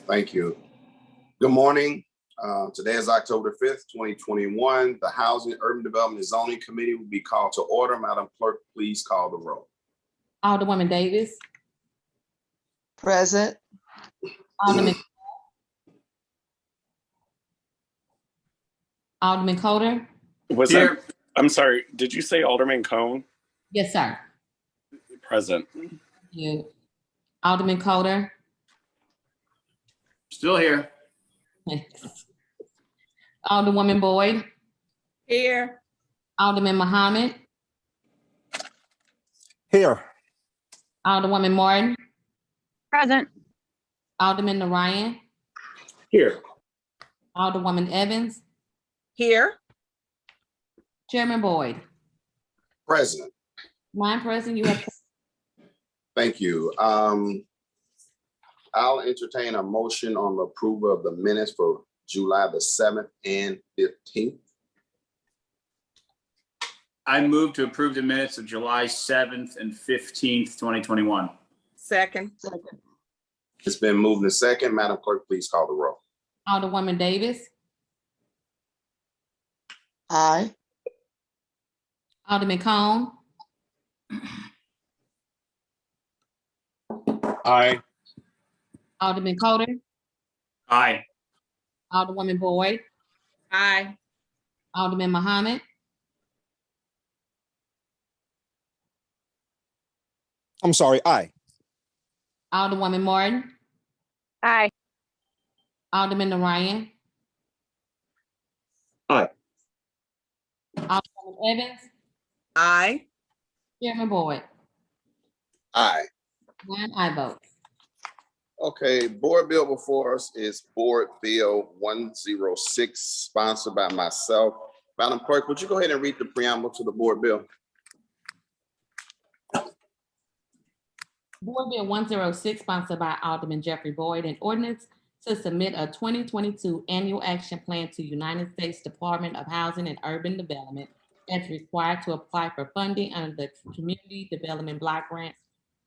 Thank you. Good morning. Today is October 5th, 2021. The Housing, Urban Development and Zoning Committee will be called to order. Madam Clerk, please call the roll. Alderwoman Davis. Present. Alderman Coder. Was Here. that? I'm sorry. Did you say Alderman Cone? Yes, sir. Present. Thank you. Alderman Coder. Still here. Thanks. Alderwoman Boyd. Here. Alderman Muhammad. Here. Alderwoman Martin. Present. Alderman Narayan. Here. Alderwoman Evans. Here. Chairman Boyd. President. 9 present, you have. Thank you. I'll entertain a motion on the approval of the minutes for July the 7th and 15th. I move to approve the minutes of July 7th and 15th, 2021. Second. It's been moved and second. Madam Clerk, please call the roll. Alderwoman Davis. Aye. Alderman Cone. Aye. Alderman Coder. Aye. Alderwoman Boyd. Aye. Alderman Muhammad. I'm sorry, aye. Alderwoman Martin. Aye. Alderman Narayan. Aye. Alderwoman Evans. Aye. Chairman Boyd. Aye. 9 aye votes. Okay, board bill before us is Board Bill 106, sponsored by myself. Madam Clerk, would you go ahead and read the preamble to the board bill? Board Bill 106, sponsored by Alderman Jeffrey Boyd, an ordinance to submit a 2022 annual action plan to United States Department of Housing and Urban Development as required to apply for funding under the Community Development Block Grants,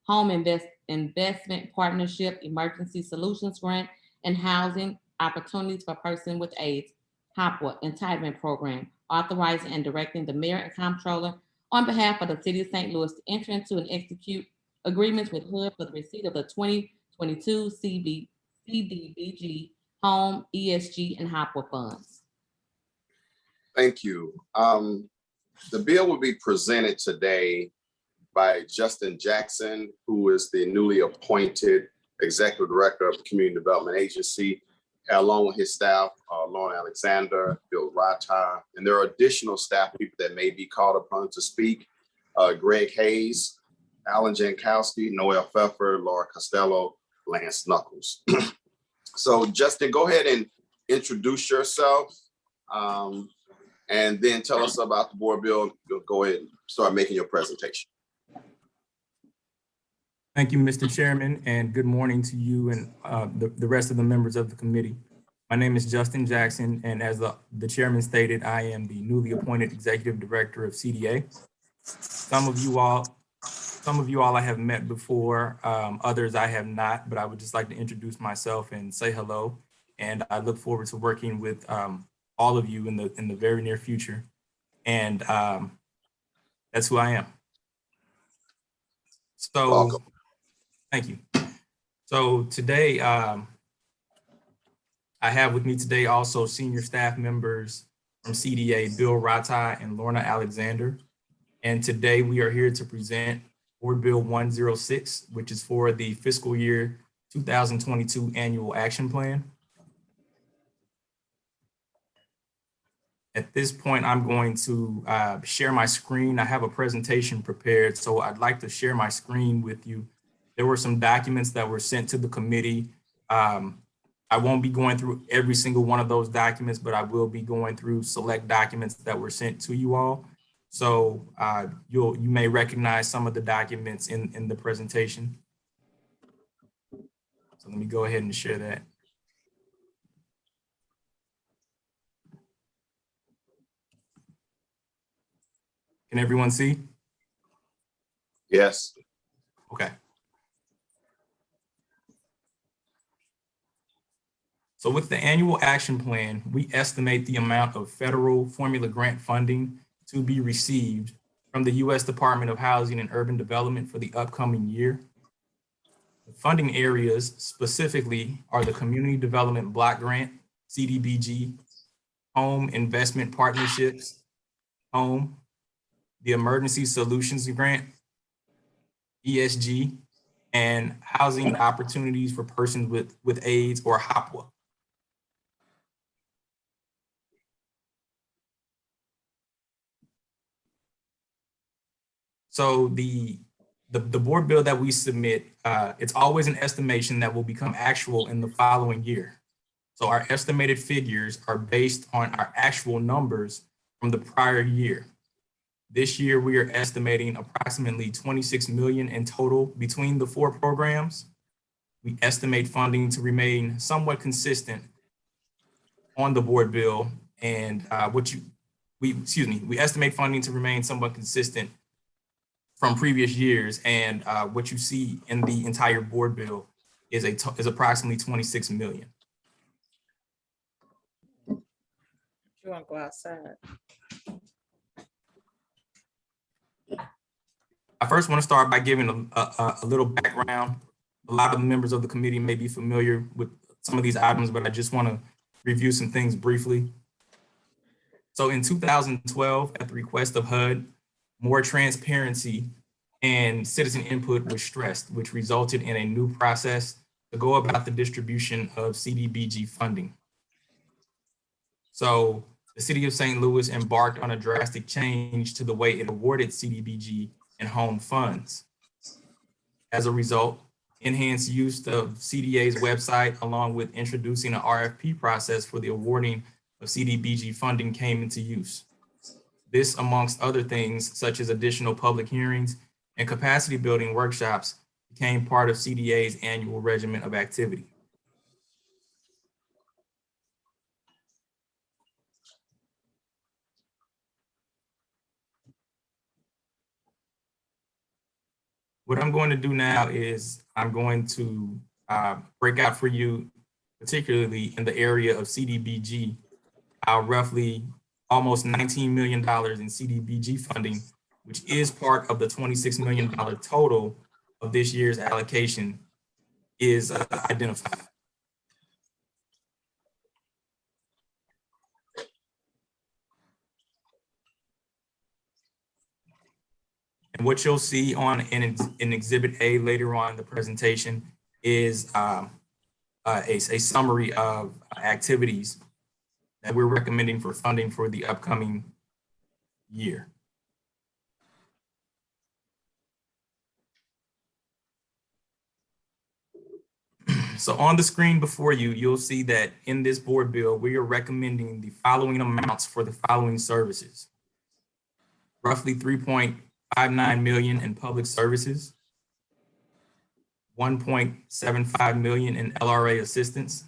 Home Investment Partnership, Emergency Solutions Grant, and Housing Opportunities for Persons with AIDS, HOPWA Entitlement Program, authorizing and directing the mayor and comptroller on behalf of the city of St. Louis to enter into and execute agreements with HUD for the receipt of the 2022 Cdbg Home, ESG, and HOPWA funds. Thank you. The bill will be presented today by Justin Jackson, who is the newly appointed Executive Director of the Community Development Agency, along with his staff, Lra Alexander, Bill Rata, and there are additional staff people that may be called upon to speak. Greg Hayes, Alan Jankowski, Noel Pfeffer, Laura Costello, Lance Knuckles. So Justin, go ahead and introduce yourself and then tell us about the board bill. Go ahead and start making your presentation. Thank you, Mr. Chairman, and good morning to you and the rest of the members of the committee. My name is Justin Jackson, and as the chairman stated, I am the newly appointed Executive Director of CDA. Some of you all I have met before, others I have not, but I would just like to introduce myself and say hello. And I look forward to working with all of you in the very near future. And that's who I am. So, welcome. Thank you. So today, I have with me today also senior staff members from CDA, Bill Rata and Lra Alexander. And today we are here to present Board Bill 106, which is for the fiscal year 2022 annual action plan. At this point, I'm going to share my screen. I have a presentation prepared, so I'd like to share my screen with you. There were some documents that were sent to the committee. I won't be going through every single one of those documents, but I will be going through select documents that were sent to you all. So you may recognize some of the documents in the presentation. So let me go ahead and share that. Can everyone see? Yes. Okay. So with the annual action plan, we estimate the amount of federal formula grant funding to be received from the U.S. Department of Housing and Urban Development for the upcoming year. The funding areas specifically are the Community Development Block Grant, CDBG, Home Investment Partnerships, HOME, the Emergency Solutions Grant, ESG, and Housing Opportunities for Persons with AIDS, or HOPWA. So the board bill that we submit, it's always an estimation that will become actual in the following year. So our estimated figures are based on our actual numbers from the prior year. This year, we are estimating approximately $26 million in total between the 4 programs. We estimate funding to remain somewhat consistent on the board bill, and we estimate funding to remain somewhat consistent from previous years, and what you see in the entire board bill is approximately $26 million. You want to go outside? I first want to start by giving a little background. A lot of the members of the committee may be familiar with some of these items, but I just want to review some things briefly. So in 2012, at the request of HUD, more transparency and citizen input was stressed, which resulted in a new process to go about the distribution of Cdbg funding. So the city of St. Louis embarked on a drastic change to the way it awarded Cdbg and home funds. As a result, enhanced use of CDA's website, along with introducing an RFP process for the awarding of Cdbg funding, came into use. This, amongst other things, such as additional public hearings and capacity building workshops, became part of CDA's annual regimen of activity. What I'm going to do now is I'm going to break out for you, particularly in the area of Cdbg, roughly almost $19 million in Cdbg funding, which is part of the $26 million total of this year's allocation, is identified. And what you'll see in Exhibit A later on in the presentation is a summary of activities that we're recommending for funding for the upcoming year. So on the screen before you, you'll see that in this board bill, we are recommending the following amounts for the following services. Roughly $3.59 million in public services, $1.75 million in LRA assistance,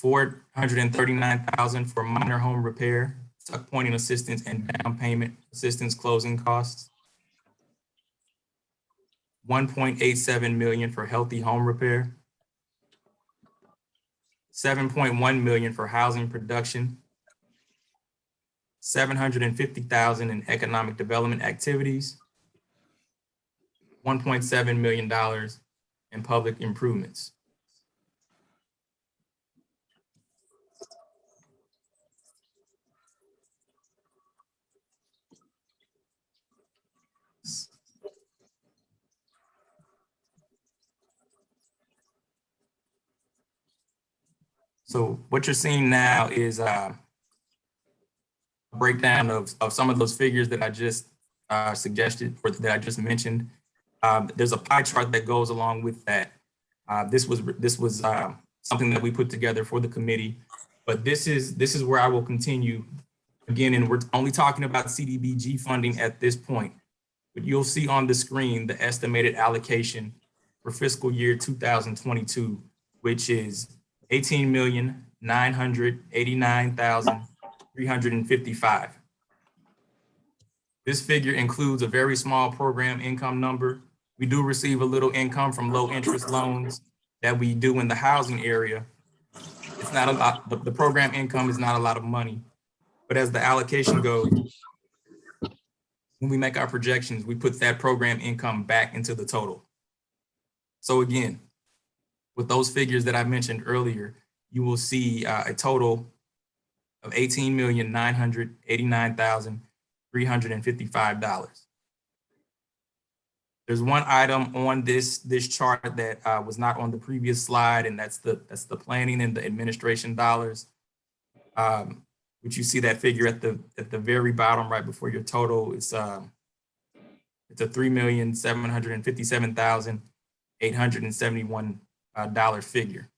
$439,000 for minor home repair, tuck pointing assistance, and down payment assistance closing costs, $1.87 million for healthy home repair, $7.1 million for housing production, $750,000 in economic development activities, $1.7 million in public improvements. So what you're seeing now is a breakdown of some of those figures that I just suggested, or that I just mentioned. There's a pie chart that goes along with that. This was something that we put together for the committee, but this is where I will continue again, and we're only talking about Cdbg funding at this point. But you'll see on the screen the estimated allocation for fiscal year 2022, which is $18,989,355. This figure includes a very small program income number. We do receive a little income from low interest loans that we do in the housing area, it's not a lot, the program income is not a lot of money. But as the allocation goes, when we make our projections, we put that program income back into the total. So again, with those figures that I mentioned earlier, you will see a total of $18,989,355. There's one item on this chart that was not on the previous slide, and that's the planning and the administration dollars. Which you see that figure at the very bottom right before your total. It's a $3,757,871 figure.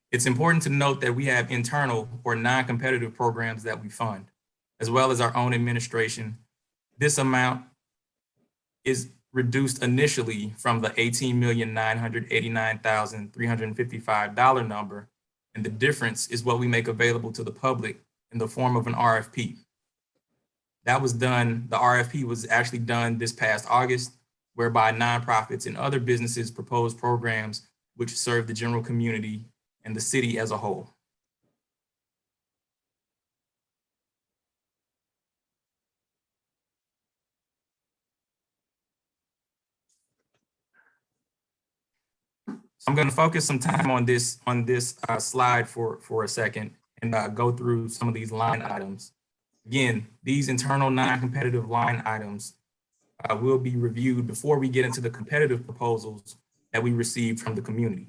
It's important to note that we have internal or non-competitive programs that we fund, as well as our own administration. This amount is reduced initially from the $18,989,355 number, and the difference is what we make available to the public in the form of an RFP. That was done, the RFP was actually done this past August, whereby nonprofits and other businesses proposed programs which serve the general community and the city as a whole. I'm going to focus some time on this slide for a second and go through some of these line items. Again, these internal non-competitive line items will be reviewed before we get into the competitive proposals that we received from the community.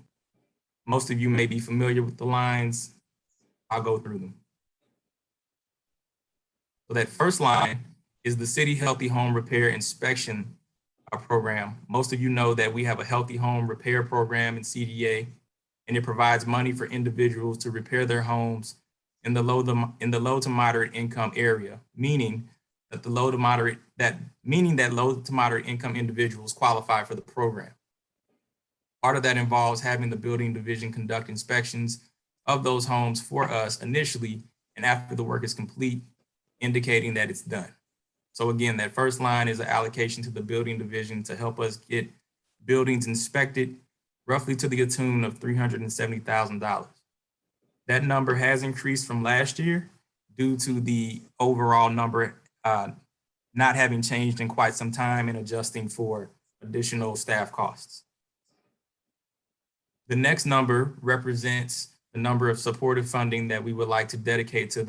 Most of you may be familiar with the lines. I'll go through them. So that first line is the City Healthy Home Repair Inspection program. Most of you know that we have a healthy home repair program in CDA, and it provides money for individuals to repair their homes in the low to moderate income area, meaning that low to moderate income individuals qualify for the program. Part of that involves having the building division conduct inspections of those homes for us initially, and after the work is complete, indicating that it's done. So again, that first line is an allocation to the building division to help us get buildings inspected, roughly to the tune of $370,000. That number has increased from last year due to the overall number not having changed in quite some time and adjusting for additional staff costs. The next number represents the number of supportive funding that we would like to dedicate to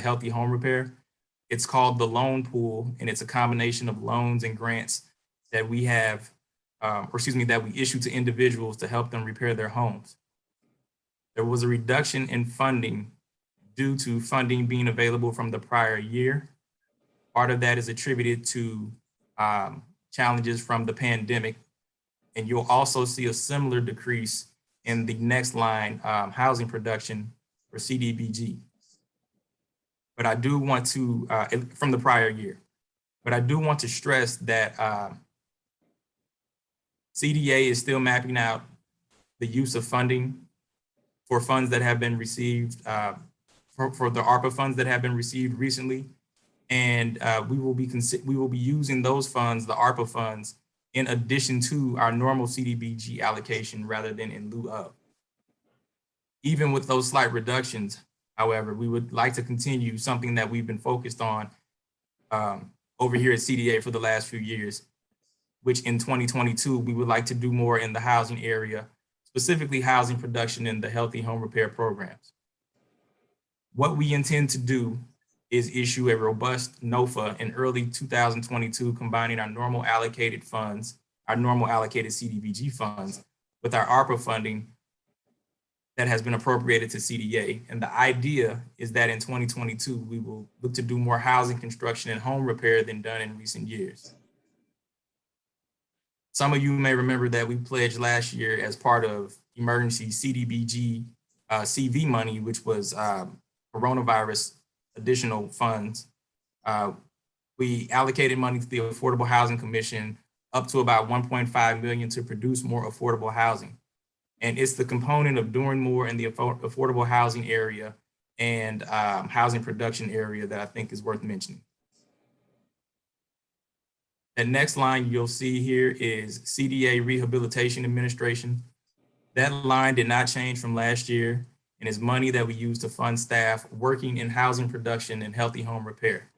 healthy home repair. It's called the loan pool, and it's a combination of loans and grants that we have, that we issue to individuals to help them repair their homes. There was a reduction in funding due to funding being available from the prior year. Part of that is attributed to challenges from the pandemic, and you'll also see a similar decrease in the next line, housing production for Cdbg. But I do want to, from the prior year, but I do want to stress that CDA is still mapping out the use of funding for funds that have been received, for the ARPA funds that have been received recently. And we will be using those funds, the ARPA funds, in addition to our normal Cdbg allocation rather than in lieu of. Even with those slight reductions, however, we would like to continue something that we've been focused on over here at CDA for the last few years, which in 2022, we would like to do more in the housing area, specifically housing production and the healthy home repair programs. What we intend to do is issue a robust NOFA in early 2022, combining our normal allocated funds, our normal allocated Cdbg funds, with our ARPA funding that has been appropriated to CDA. And the idea is that in 2022, we will look to do more housing construction and home repair than done in recent years. Some of you may remember that we pledged last year as part of emergency Cdbg CV money, which was coronavirus additional funds. We allocated money to the Affordable Housing Commission up to about 1.5 million to produce more affordable housing. And it's the component of doing more in the affordable housing area and housing production area that I think is worth mentioning. The next line you'll see here is Cda Rehabilitation Administration. That line did not change from last year and is money that we use to fund staff working in housing production and healthy home repair.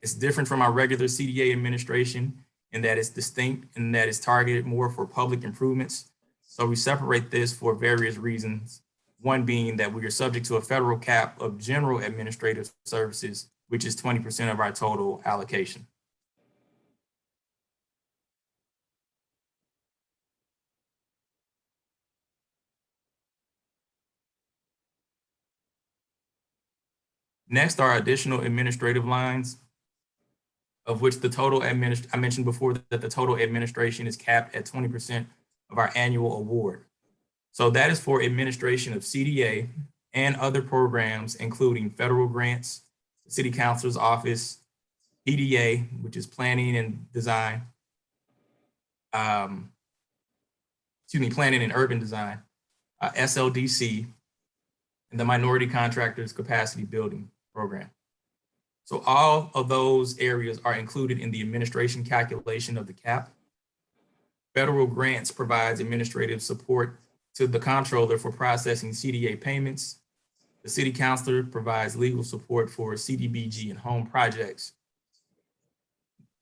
It's different from our regular Cda administration in that it's distinct and that it's targeted more for public improvements. So we separate this for various reasons. One being that we are subject to a federal cap of general administrative services, which is 20% of our total allocation. Next are additional administrative lines, of which the total I mentioned before that the total administration is capped at 20% of our annual award. So that is for administration of CDA and other programs, including federal grants, the City Councilor's Office, PDA, which is Planning and Design, Planning and Urban Design, SLDC, and the Minority Contractors Capacity Building Program. So all of those areas are included in the administration calculation of the cap. Federal grants provides administrative support to the comptroller for processing CDA payments. The City Councilor provides legal support for CDBG and home projects.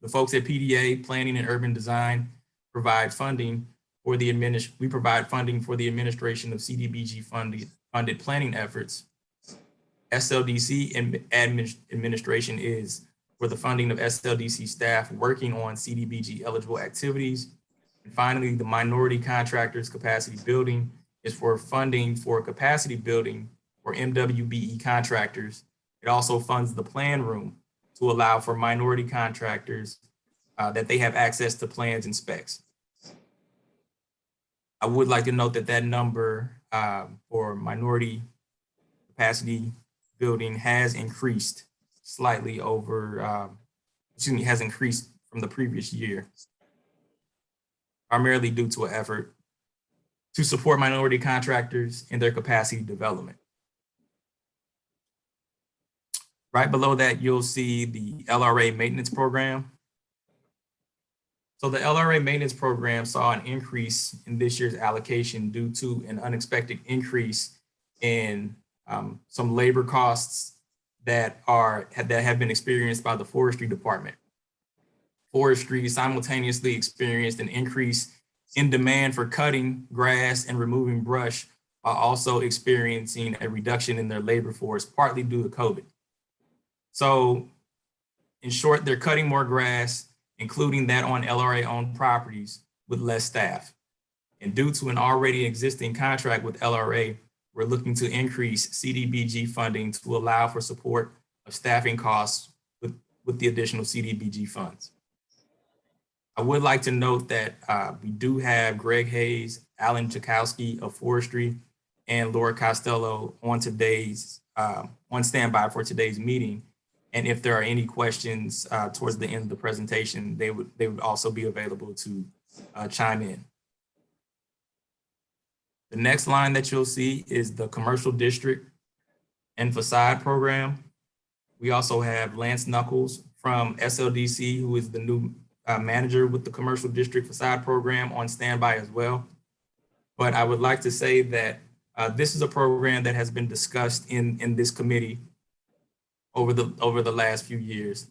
The folks at PDA, Planning and Urban Design, provide funding for the funding for the administration of CDBG funded planning efforts. SLDC administration is for the funding of SLDC staff working on CDBG eligible activities. And finally, the Minority Contractors Capacity Building is for funding for capacity building for MWBE contractors. It also funds the plan room to allow for minority contractors that they have access to plans and specs. I would like to note that that number for minority capacity building has increased slightly over, has increased from the previous year, primarily due to an effort to support minority contractors in their capacity development. Right below that, you'll see the LRA Maintenance Program. So the LRA Maintenance Program saw an increase in this year's allocation due to an unexpected increase in some labor costs that have been experienced by the Forestry Department. Forestry simultaneously experienced an increase in demand for cutting grass and removing brush, while also experiencing a reduction in their labor force, partly due to COVID. So in short, they're cutting more grass, including that on LRA-owned properties, with less staff. And due to an already existing contract with LRA, we're looking to increase CDBG funding to allow for support of staffing costs with the additional CDBG funds. I would like to note that we do have Greg Hayes, Alan Chakowski of Forestry, and Laura Costello on standby for today's meeting. And if there are any questions towards the end of the presentation, they would also be available to chime in. The next line that you'll see is the Commercial District and Facade Program. We also have Lance Knuckles from SLDC, who is the new manager with the Commercial District Facade Program, on standby as well. But I would like to say that this is a program that has been discussed in this committee over the last few years.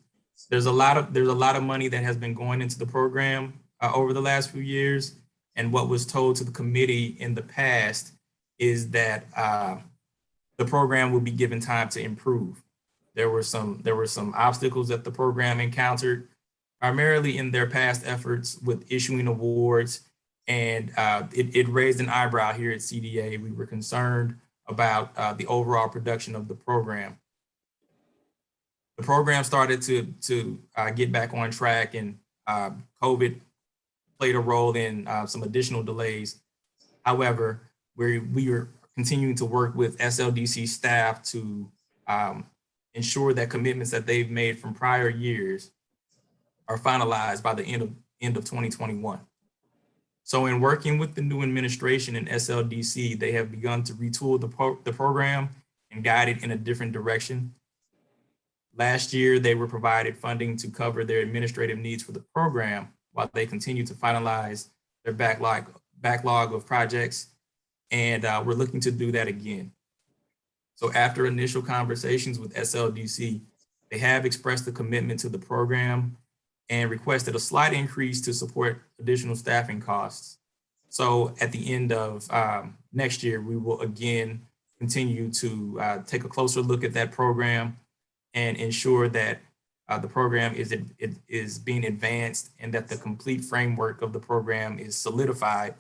There's a lot of money that has been going into the program over the last few years. And what was told to the committee in the past is that the program will be given time to improve. There were some obstacles that the program encountered, primarily in their past efforts with issuing awards, and it raised an eyebrow here at CDA. We were concerned about the overall production of the program. The program started to get back on track, and COVID played a role in some additional delays. However, we are continuing to work with SLDC staff to ensure that commitments that they've made from prior years are finalized by the end of 2021. So in working with the new administration in SLDC, they have begun to retool the program and guided in a different direction. Last year, they were provided funding to cover their administrative needs for the program while they continue to finalize their backlog of projects. And we're looking to do that again. So after initial conversations with SLDC, they have expressed a commitment to the program and requested a slight increase to support additional staffing costs. So at the end of next year, we will again continue to take a closer look at that program and ensure that the program is being advanced and that the complete framework of the program is solidified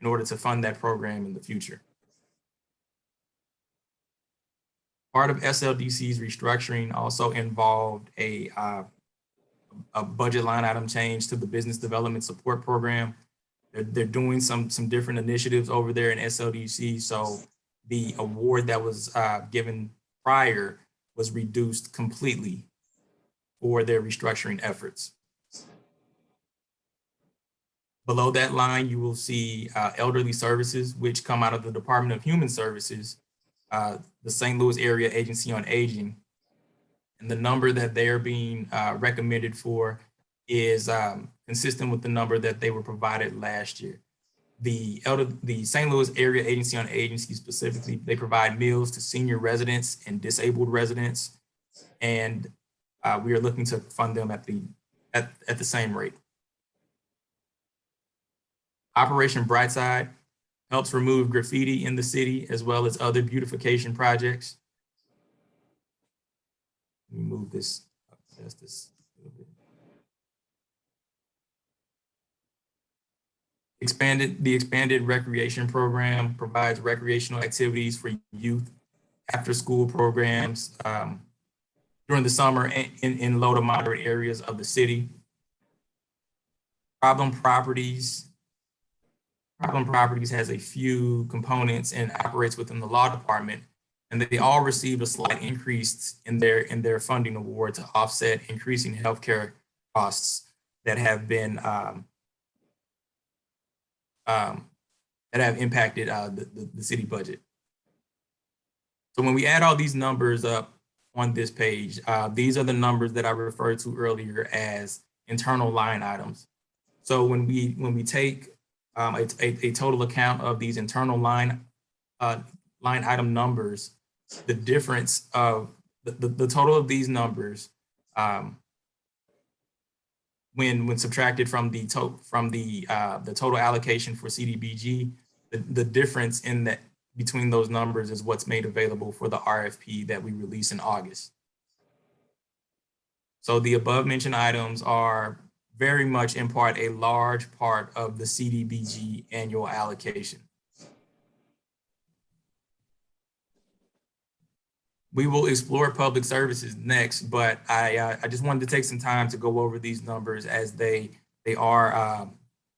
in order to fund that program in the future. Part of SLDC's restructuring also involved a budget line item change to the business development support program. They're doing some different initiatives over there in SLDC. So the award that was given prior was reduced completely for their restructuring efforts. Below that line, you will see elderly services, which come out of the Department of Human Services, the St. Louis Area Agency on Aging. And the number that they're being recommended for is consistent with the number that they were provided last year. The St. Louis Area Agency on Aging specifically, they provide meals to senior residents and disabled residents. And we are looking to fund them at the same rate. Operation Brightside helps remove graffiti in the city as well as other beautification projects. Let me move this up past this a little bit. The expanded recreation program provides recreational activities for youth, after school programs during the summer in low to moderate areas of the city. Problem Properties has a few components and operates within the law department, and they all received a slight increase in their funding award to offset increasing healthcare costs that have been that have impacted the city budget. So when we add all these numbers up on this page, these are the numbers that I referred to earlier as internal line items. So when we take a total account of these internal line item numbers, the difference of the total of these numbers when subtracted from the total allocation for CDBG, the difference in that between those numbers is what's made available for the RFP that we release in August. So the above mentioned items are very much in part a large part of the Cdbg annual allocation. We will explore public services next, but I just wanted to take some time to go over these numbers as they are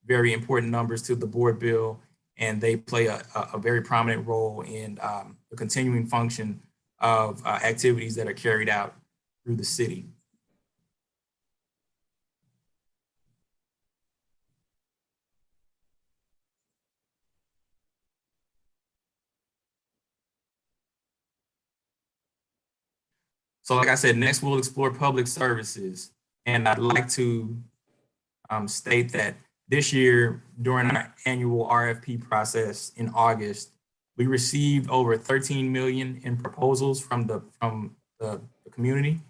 very important numbers to the board bill, and they play a very prominent role in the continuing function of activities that are carried out through the city. So like I said, next we'll explore public services. And I'd like to state that this year, during our annual RFP process in August, we received over 13 million in proposals from the community,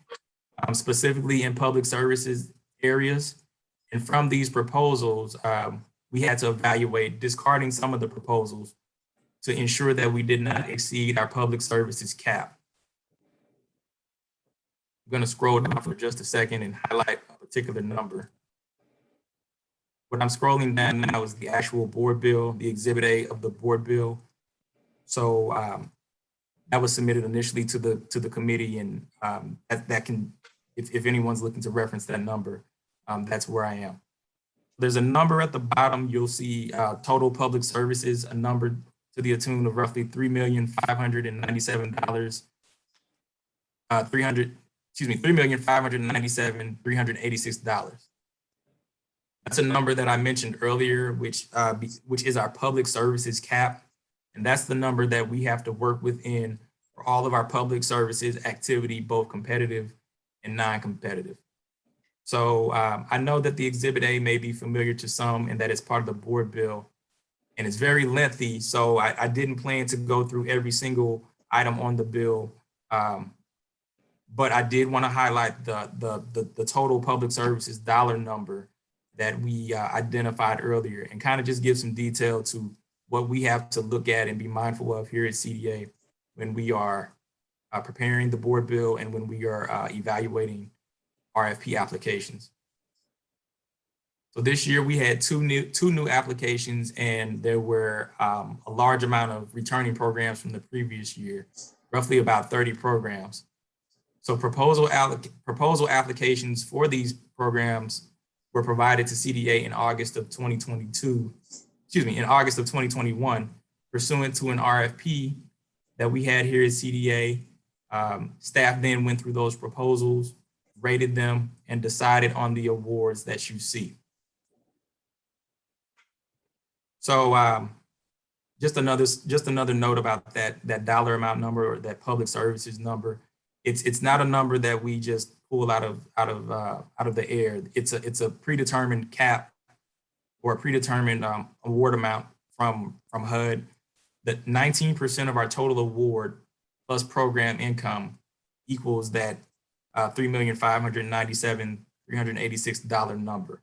specifically in public services areas. And from these proposals, we had to evaluate discarding some of the proposals to ensure that we did not exceed our public services cap. I'm going to scroll down for just a second and highlight a particular number. What I'm scrolling down now is the actual board bill, the Exhibit A of the board bill. So that was submitted initially to the committee, and that can, if anyone's looking to reference that number, that's where I am. There's a number at the bottom. You'll see total public services, a number to the tune of roughly $3,597,386. That's a number that I mentioned earlier, which is our public services cap. And that's the number that we have to work within for all of our public services activity, both competitive and non-competitive. So I know that the Exhibit A may be familiar to some and that it's part of the board bill, and it's very lengthy. So I didn't plan to go through every single item on the bill. But I did want to highlight the total public services dollar number that we identified earlier, and kind of just give some detail to what we have to look at and be mindful of here at CDA when we are preparing the board bill and when we are evaluating RFP applications. So this year we had two new applications, and there were a large amount of returning programs from the previous year, roughly about 30 programs. So proposal applications for these programs were provided to CDA in August of 2021, pursuant to an RFP that we had here at CDA. Staff then went through those proposals, rated them, and decided on the awards that you see. So just another note about that dollar amount number, or that public services number. It's not a number that we just pull out of the air. It's a predetermined cap or a predetermined award amount from HUD. That 19% of our total award plus program income equals that $3,597,386 number.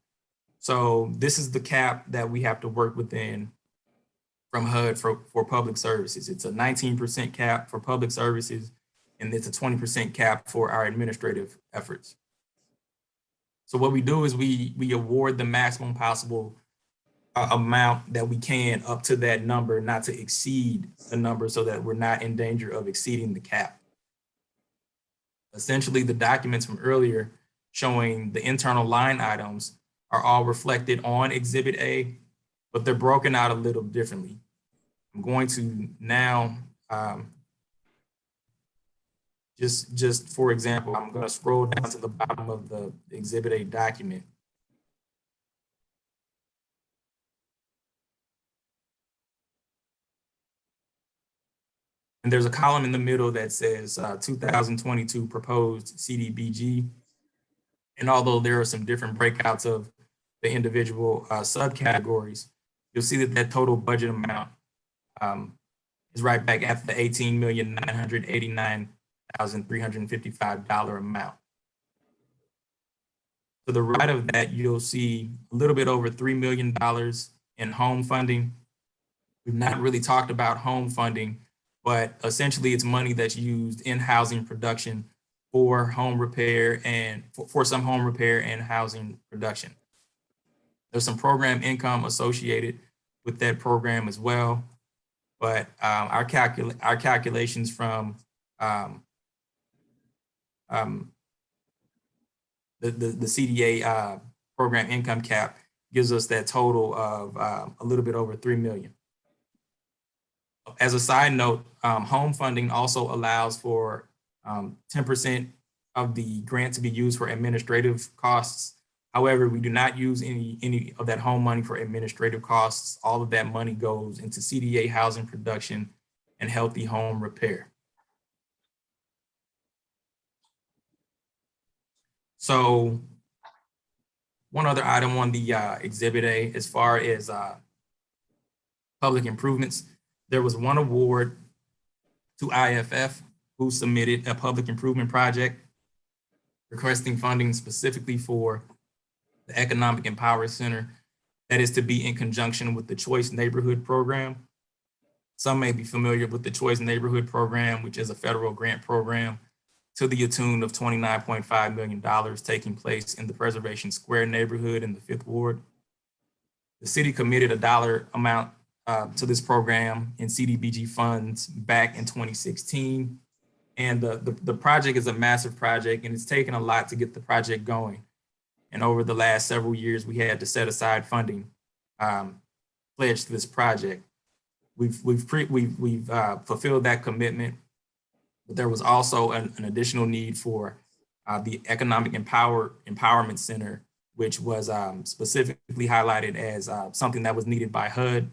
So this is the cap that we have to work within from HUD for public services. It's a 19% cap for public services, and it's a 20% cap for our administrative efforts. So what we do is we award the maximum possible amount that we can up to that number, not to exceed the number, so that we're not in danger of exceeding the cap. Essentially, the documents from earlier showing the internal line items are all reflected on Exhibit A, but they're broken out a little differently. I'm going to now, just for example, I'm going to scroll down to the bottom of the Exhibit A document. And there's a column in the middle that says 2022 Proposed Cdbg. And although there are some different breakouts of the individual subcategories, you'll see that total budget amount is right back at the $18,989,355 amount. To the right of that, you'll see a little bit over $3 million in home funding. We've not really talked about home funding, but essentially it's money that's used in housing production for home repair and for some home repair and housing production. There's some program income associated with that program as well, but our calculations from the CDA program income cap gives us that total of a little bit over $3 million. As a side note, home funding also allows for 10% of the grant to be used for administrative costs. However, we do not use any of that home money for administrative costs. All of that money goes into CDA housing production and healthy home repair. So one other item on the Exhibit A, as far as public improvements, there was one award to IFF, who submitted a public improvement project requesting funding specifically for the Economic Empowerment Center that is to be in conjunction with the Choice Neighborhood Program. Some may be familiar with the Choice Neighborhood Program, which is a federal grant program to the tune of $29.5 million taking place in the Preservation Square neighborhood in the 5th Ward. The city committed a dollar amount to this program in Cdbg funds back in 2016. And the project is a massive project, and it's taken a lot to get the project going. And over the last several years, we had to set aside funding pledged to this project. We've fulfilled that commitment, but there was also an additional need for the Economic Empowerment Center, which was specifically highlighted as something that was needed by HUD.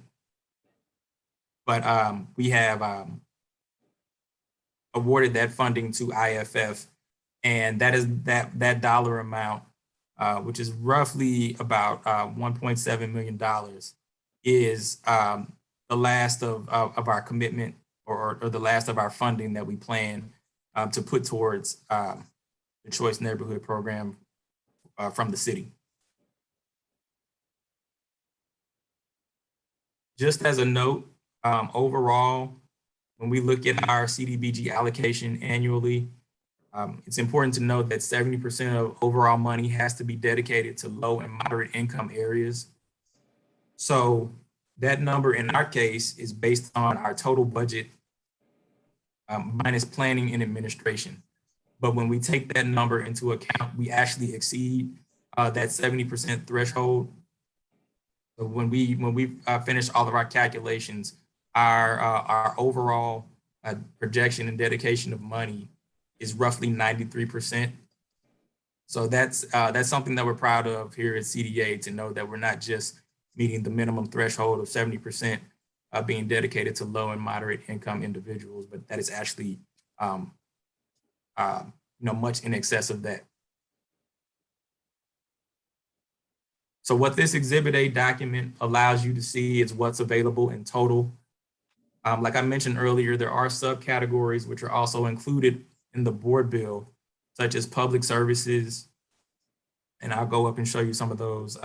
But we have awarded that funding to IFF. And that is that dollar amount, which is roughly about $1.7 million, is the last of our commitment or the last of our funding that we plan to put towards the Choice Neighborhood Program from the city. Just as a note, overall, when we look at our Cdbg allocation annually, it's important to note that 70% of overall money has to be dedicated to low and moderate income areas. So that number in our case is based on our total budget minus planning and administration. But when we take that number into account, we actually exceed that 70% threshold. So when we finish all of our calculations, our overall projection and dedication of money is roughly 93%. So that's something that we're proud of here at CDA, to know that we're not just meeting the minimum threshold of 70% being dedicated to low and moderate income individuals, but that is actually much in excess of that. So what this Exhibit A document allows you to see is what's available in total. Like I mentioned earlier, there are subcategories which are also included in the board bill, such as public services. And I'll go up and show you some of those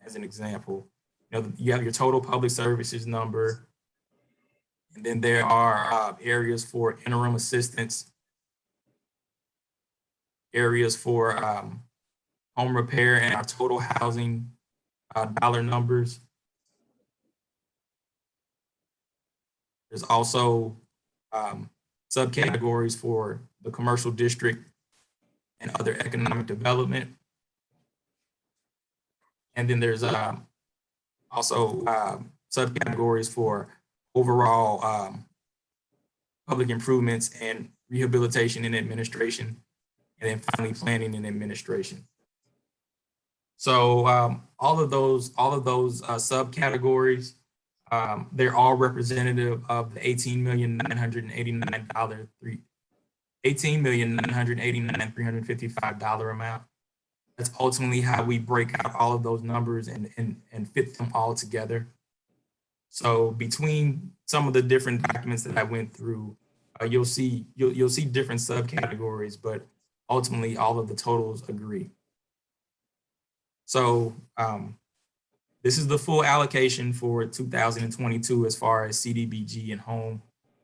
as an example. You have your total public services number, and then there are areas for interim assistance, areas for home repair, and our total housing dollar numbers. There's also subcategories for the commercial district and other economic development. And then there's also subcategories for overall public improvements and rehabilitation and administration, and then finally planning and administration. So all of those subcategories, they're all representative of the $18,989,355 amount. That's ultimately how we break out all of those numbers and fit them all together. So between some of the different documents that I went through, you'll see different subcategories, but ultimately all of the totals agree. So this is the full allocation for 2022 as far as Cdbg and home,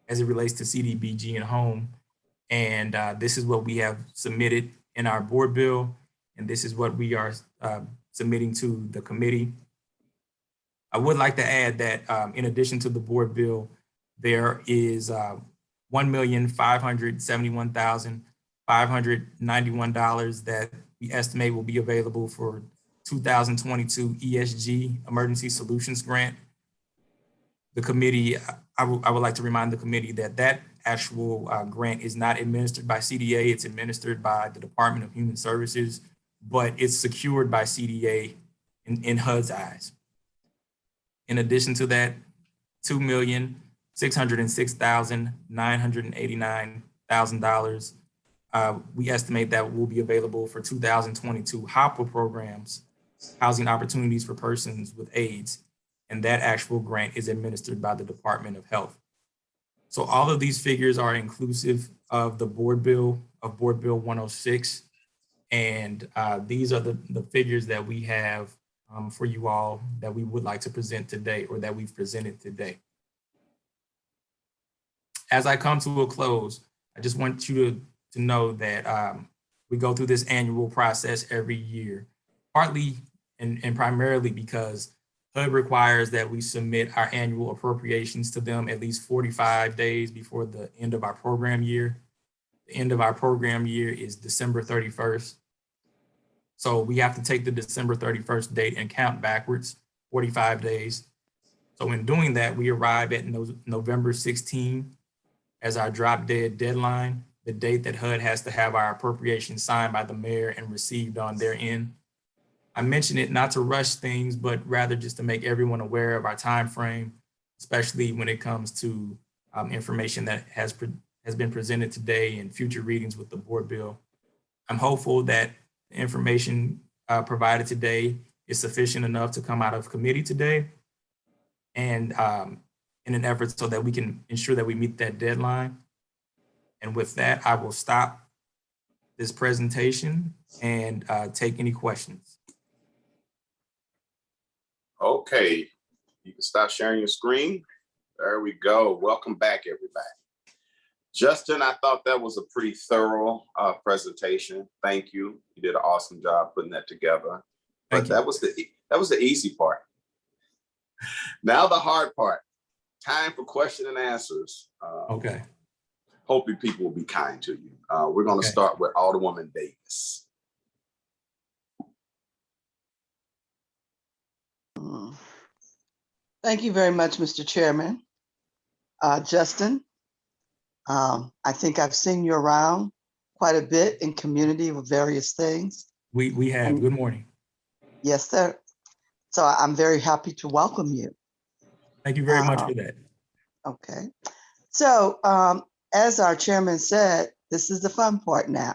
as it relates to Cdbg and home. And this is what we have submitted in our board bill, and this is what we are submitting to the committee. I would like to add that in addition to the board bill, there is $1,571,591 that we estimate will be available for 2022 ESG Emergency Solutions Grant. The committee, I would like to remind the committee that that actual grant is not administered by CDA, it's administered by the Department of Human Services, but it's secured by CDA in HUD's eyes. In addition to that, $2,606,989,000 we estimate that will be available for 2022 HOPWA programs, Housing Opportunities for Persons with AIDS, and that actual grant is administered by the Department of Health. So all of these figures are inclusive of the board bill, of Board Bill 106, and these are the figures that we have for you all that we would like to present today, or that we've presented today. As I come to a close, I just want you to know that we go through this annual process every year, partly and primarily because HUD requires that we submit our annual appropriations to them at least 45 days before the end of our program year. The end of our program year is December 31st. So we have to take the December 31st date and count backwards 45 days. So in doing that, we arrive at November 16 as our drop dead deadline, the date that HUD has to have our appropriation signed by the mayor and received on their end. I mention it not to rush things, but rather just to make everyone aware of our time frame. especially when it comes to information that has been presented today and future readings with the board bill. I'm hopeful that the information provided today is sufficient enough to come out of committee today, and in an effort so that we can ensure that we meet that deadline. And with that, I will stop this presentation and take any questions. Okay, you can stop sharing your screen. There we go. Welcome back, everybody. Justin, I thought that was a pretty thorough presentation. Thank you. You did an awesome job putting that together. But that was the easy part. Now the hard part. Time for question and answers. Okay. Hopefully people will be kind to you. We're going to start with Alderwoman Davis. Thank you very much, Mr. Chairman. Justin, I think I've seen you around quite a bit in community with various things. We have. Good morning. Yes, sir. So I'm very happy to welcome you. Thank you very much for that. Okay. So as our chairman said, this is the fun part now.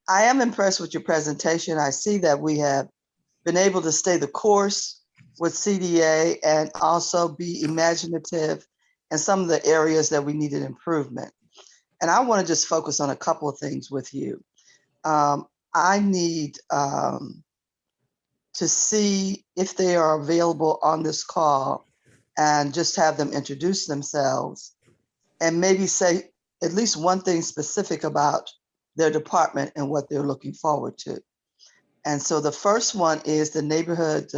I am impressed with your presentation. I see that we have been able to stay the course with CDA and also be imaginative in some of the areas that we needed improvement. And I want to just focus on a couple of things with you. I need to see if they are available on this call and just have them introduce themselves and maybe say at least one thing specific about their department and what they're looking forward to. And so the first one is the Neighborhood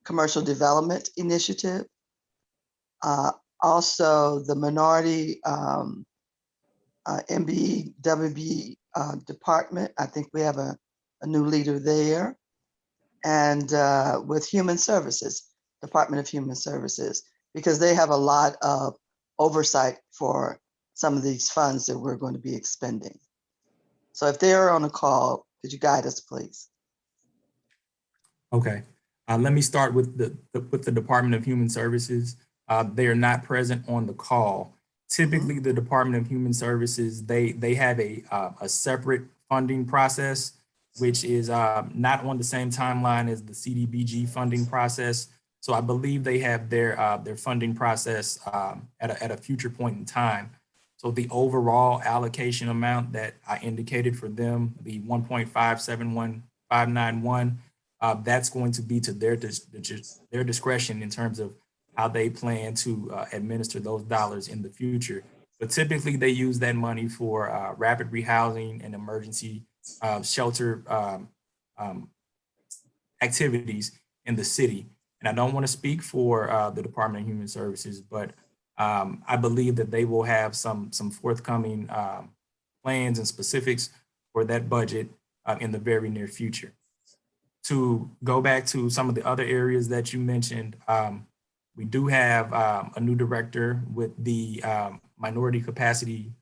Commercial Development Initiative. Also the Minority MBWB department. I think we have a new leader there. And with Human Services, Department of Human Services, because they have a lot of oversight for some of these funds that we're going to be expending. So if they're on a call, could you guide us, please? Okay. Let me start with the Department of Human Services. They are not present on the call. Typically, the Department of Human Services, they have a separate funding process, which is not on the same timeline as the Cdbg funding process. So I believe they have their funding process at a future point in time. So the overall allocation amount that I indicated for them, the 1.571591, that's going to be to their discretion in terms of how they plan to administer those dollars in the future. But typically they use that money for rapid rehousing and emergency shelter activities in the city. And I don't want to speak for the Department of Human Services, but I believe that they will have some forthcoming plans and specifics for that budget in the very near future. To go back to some of the other areas that you mentioned, we do have a new director with the minority capacity,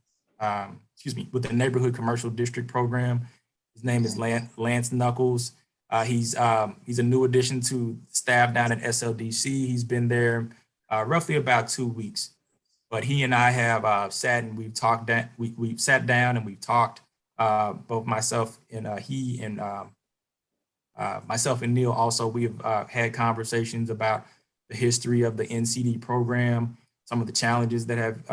with the Neighborhood Commercial District Program. His name is Lance Knuckles. He's a new addition to staff down at Sldc. He's been there roughly about 2 weeks, but he and I have sat and we've talked. We've sat down and we've talked. Both myself and myself and Neil also. We have had conversations about the history of the NCD program, some of the challenges that have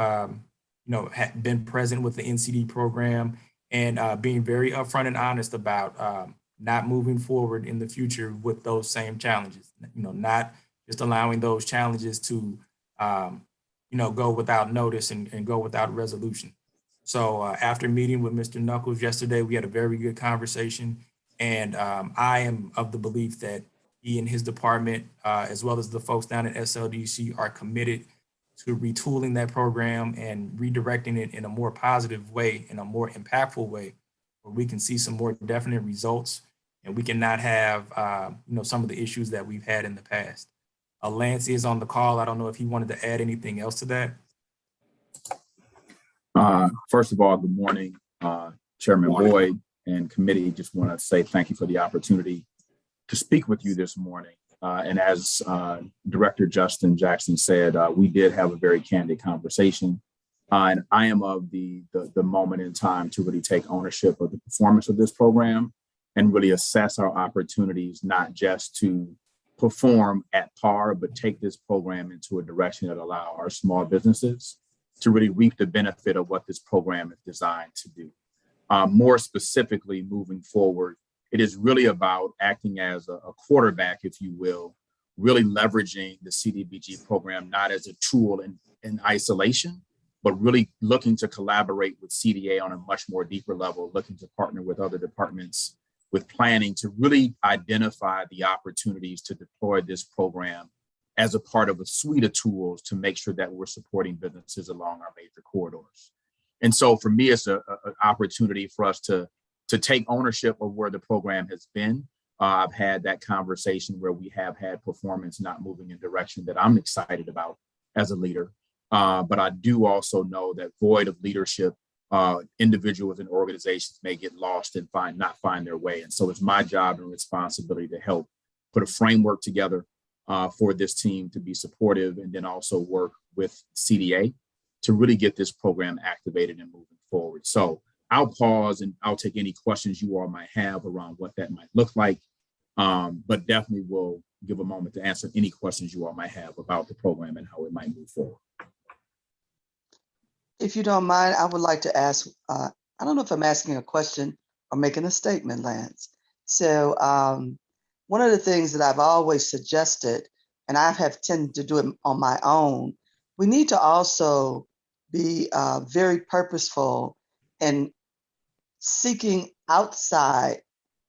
been present with the NCD program, and being very upfront and honest about not moving forward in the future with those same challenges. Not just allowing those challenges to go without notice and go without resolution. So after meeting with Mr. Knuckles yesterday, we had a very good conversation, and I am of the belief that he and his department, as well as the folks down at Sldc, are committed to retooling that program and redirecting it in a more positive way, in a more impactful way, where we can see some more definite results and we can not have some of the issues that we've had in the past. Lance is on the call. I don't know if he wanted to add anything else to that. First of all, good morning, Chairman Boyd and committee. Just want to say thank you for the opportunity to speak with you this morning. And as Director Justin Jackson said, we did have a very candid conversation. And I am of the moment in time to really take ownership of the performance of this program and really assess our opportunities, not just to perform at par, but take this program into a direction that allow our small businesses to really reap the benefit of what this program is designed to do. More specifically, moving forward, it is really about acting as a quarterback, if you will, really leveraging the CDBG program, not as a tool in isolation, but really looking to collaborate with CDA on a much more deeper level, looking to partner with other departments with planning to really identify the opportunities to deploy this program as a part of a suite of tools to make sure that we're supporting businesses along our major corridors. And so for me, it's an opportunity for us to take ownership of where the program has been. I've had that conversation where we have had performance not moving in direction that I'm excited about as a leader. But I do also know that void of leadership, individuals and organizations may get lost and not find their way. And so it's my job and responsibility to help put a framework together for this team to be supportive, and then also work with CDA to really get this program activated and moving forward. So I'll pause and I'll take any questions you all might have around what that might look like, but definitely will give a moment to answer any questions you all might have about the program and how it might move forward. If you don't mind, I would like to ask, I don't know if I'm asking a question or making a statement, Lance. So one of the things that I've always suggested, and I have tended to do it on my own, we need to also be very purposeful in seeking outside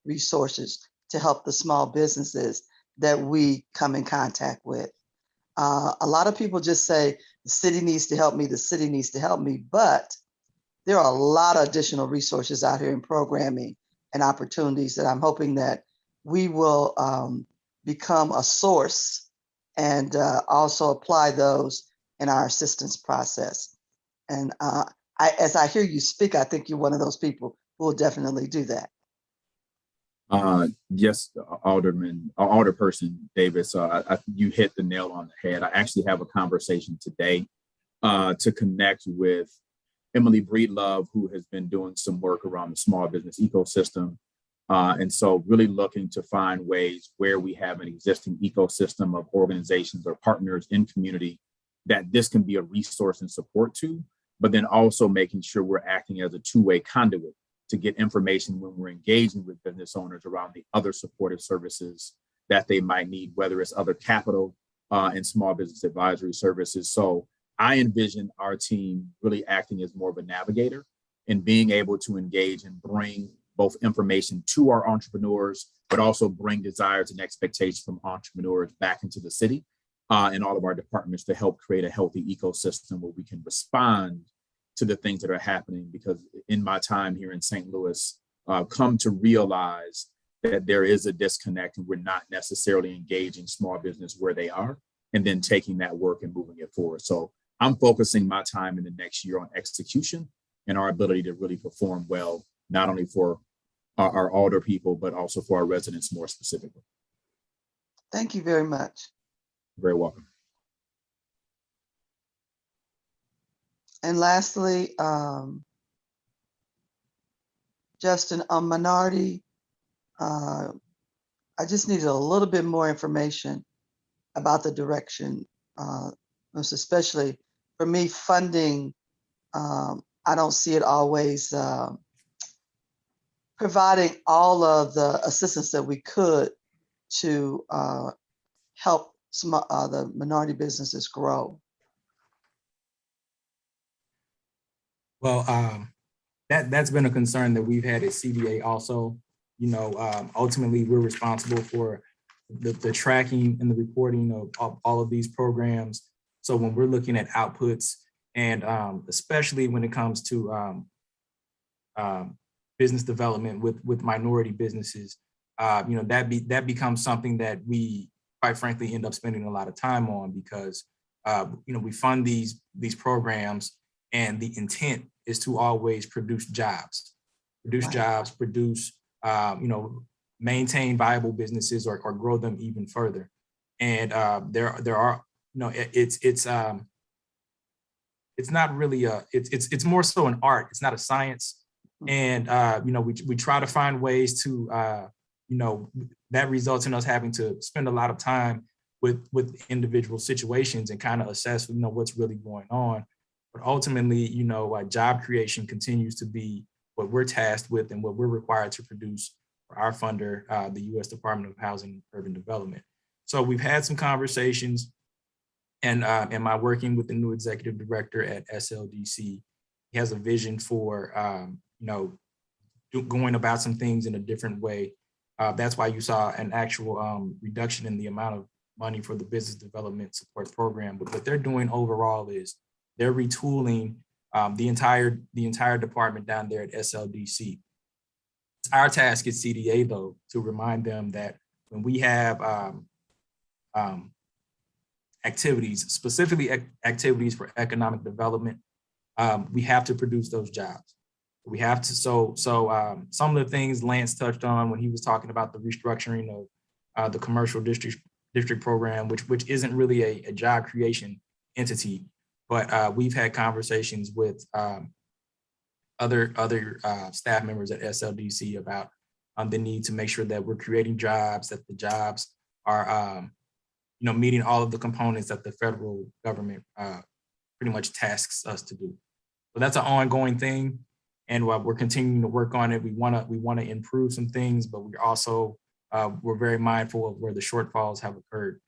resources to help the small businesses that we come in contact with. A lot of people just say, the city needs to help me, the city needs to help me, but there are a lot of additional resources out here in programming and opportunities that I'm hoping that we will become a source and also apply those in our assistance process. And as I hear you speak, I think you're one of those people who will definitely do that. Yes, Alderperson Davis, you hit the nail on the head. I actually have a conversation today to connect with Emily Breedlove, who has been doing some work around the small business ecosystem. And so really looking to find ways where we have an existing ecosystem of organizations or partners in community that this can be a resource and support to, but then also making sure we're acting as a two-way conduit to get information when we're engaging with business owners around the other supportive services that they might need, whether it's other capital and small business advisory services. So I envision our team really acting as more of a navigator and being able to engage and bring both information to our entrepreneurs, but also bring desires and expectations from entrepreneurs back into the city and all of our departments to help create a healthy ecosystem where we can respond to the things that are happening. Because in my time here in St. Louis, come to realize that there is a disconnect and we're not necessarily engaging small business where they are, and then taking that work and moving it forward. So I'm focusing my time in the next year on execution and our ability to really perform well, not only for our older people, but also for our residents more specifically. Thank you very much. You're very welcome. And lastly, Justin, on minority, I just needed a little bit more information about the direction, most especially for me, funding. I don't see it always providing all of the assistance that we could to help the minority businesses grow. Well, that's been a concern that we've had at CDA also. You know, ultimately, we're responsible for the tracking and the reporting of all of these programs. So when we're looking at outputs, and especially when it comes to business development with minority businesses, you know, that becomes something that we, quite frankly, end up spending a lot of time on, because you know, we fund these programs, and the intent is to always produce jobs, you know, maintain viable businesses or grow them even further. And there are, it's not really it's more so an art. It's not a science. And we try to find ways to that results in us having to spend a lot of time with individual situations and kind of assess what's really going on. But ultimately, job creation continues to be what we're tasked with and what we're required to produce for our funder, the U.S. Department of Housing and Urban Development. So we've had some conversations, and am I working with the new executive director at Sldc? He has a vision for going about some things in a different way. That's why you saw an actual reduction in the amount of money for the business development support program. But what they're doing overall is they're retooling the entire department down there at Sldc. It's our task at CDA, though, to remind them that when we have activities, specifically activities for economic development, we have to produce those jobs. We have to, so some of the things Lance touched on when he was talking about the restructuring of the commercial district program, which isn't really a job creation entity, but we've had conversations with other staff members at Sldc about the need to make sure that we're creating jobs, that the jobs are meeting all of the components that the federal government pretty much tasks us to do. So that's an ongoing thing. And while we're continuing to work on it, we want to improve some things, but we're also we're very mindful of where the shortfalls have occurred.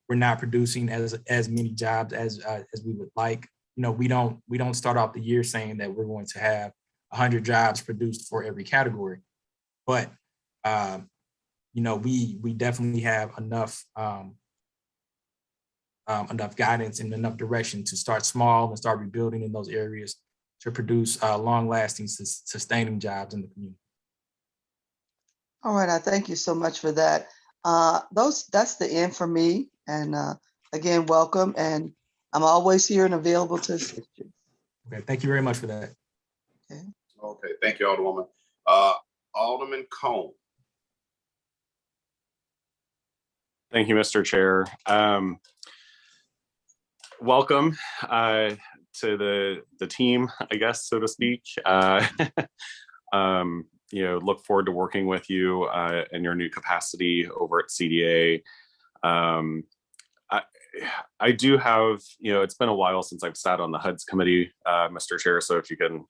We're not producing as many jobs as we would like. We don't start off the year saying that we're going to have 100 jobs produced for every category, but we definitely have enough guidance and enough direction to start small and start rebuilding in those areas to produce long-lasting, sustaining jobs in the community. All right, I thank you so much for that. That's the end for me. And again, welcome. And I'm always here and available to assist you. Okay, thank you very much for that. Okay, thank you, Alderwoman. Alderman Cone. Thank you, Mr. Chair. Welcome to the team, I guess, so to speak. Look forward to working with you in your new capacity over at CDA. I do have, it's been a while since I've sat on the HUD's committee, Mr. Chair, so if you can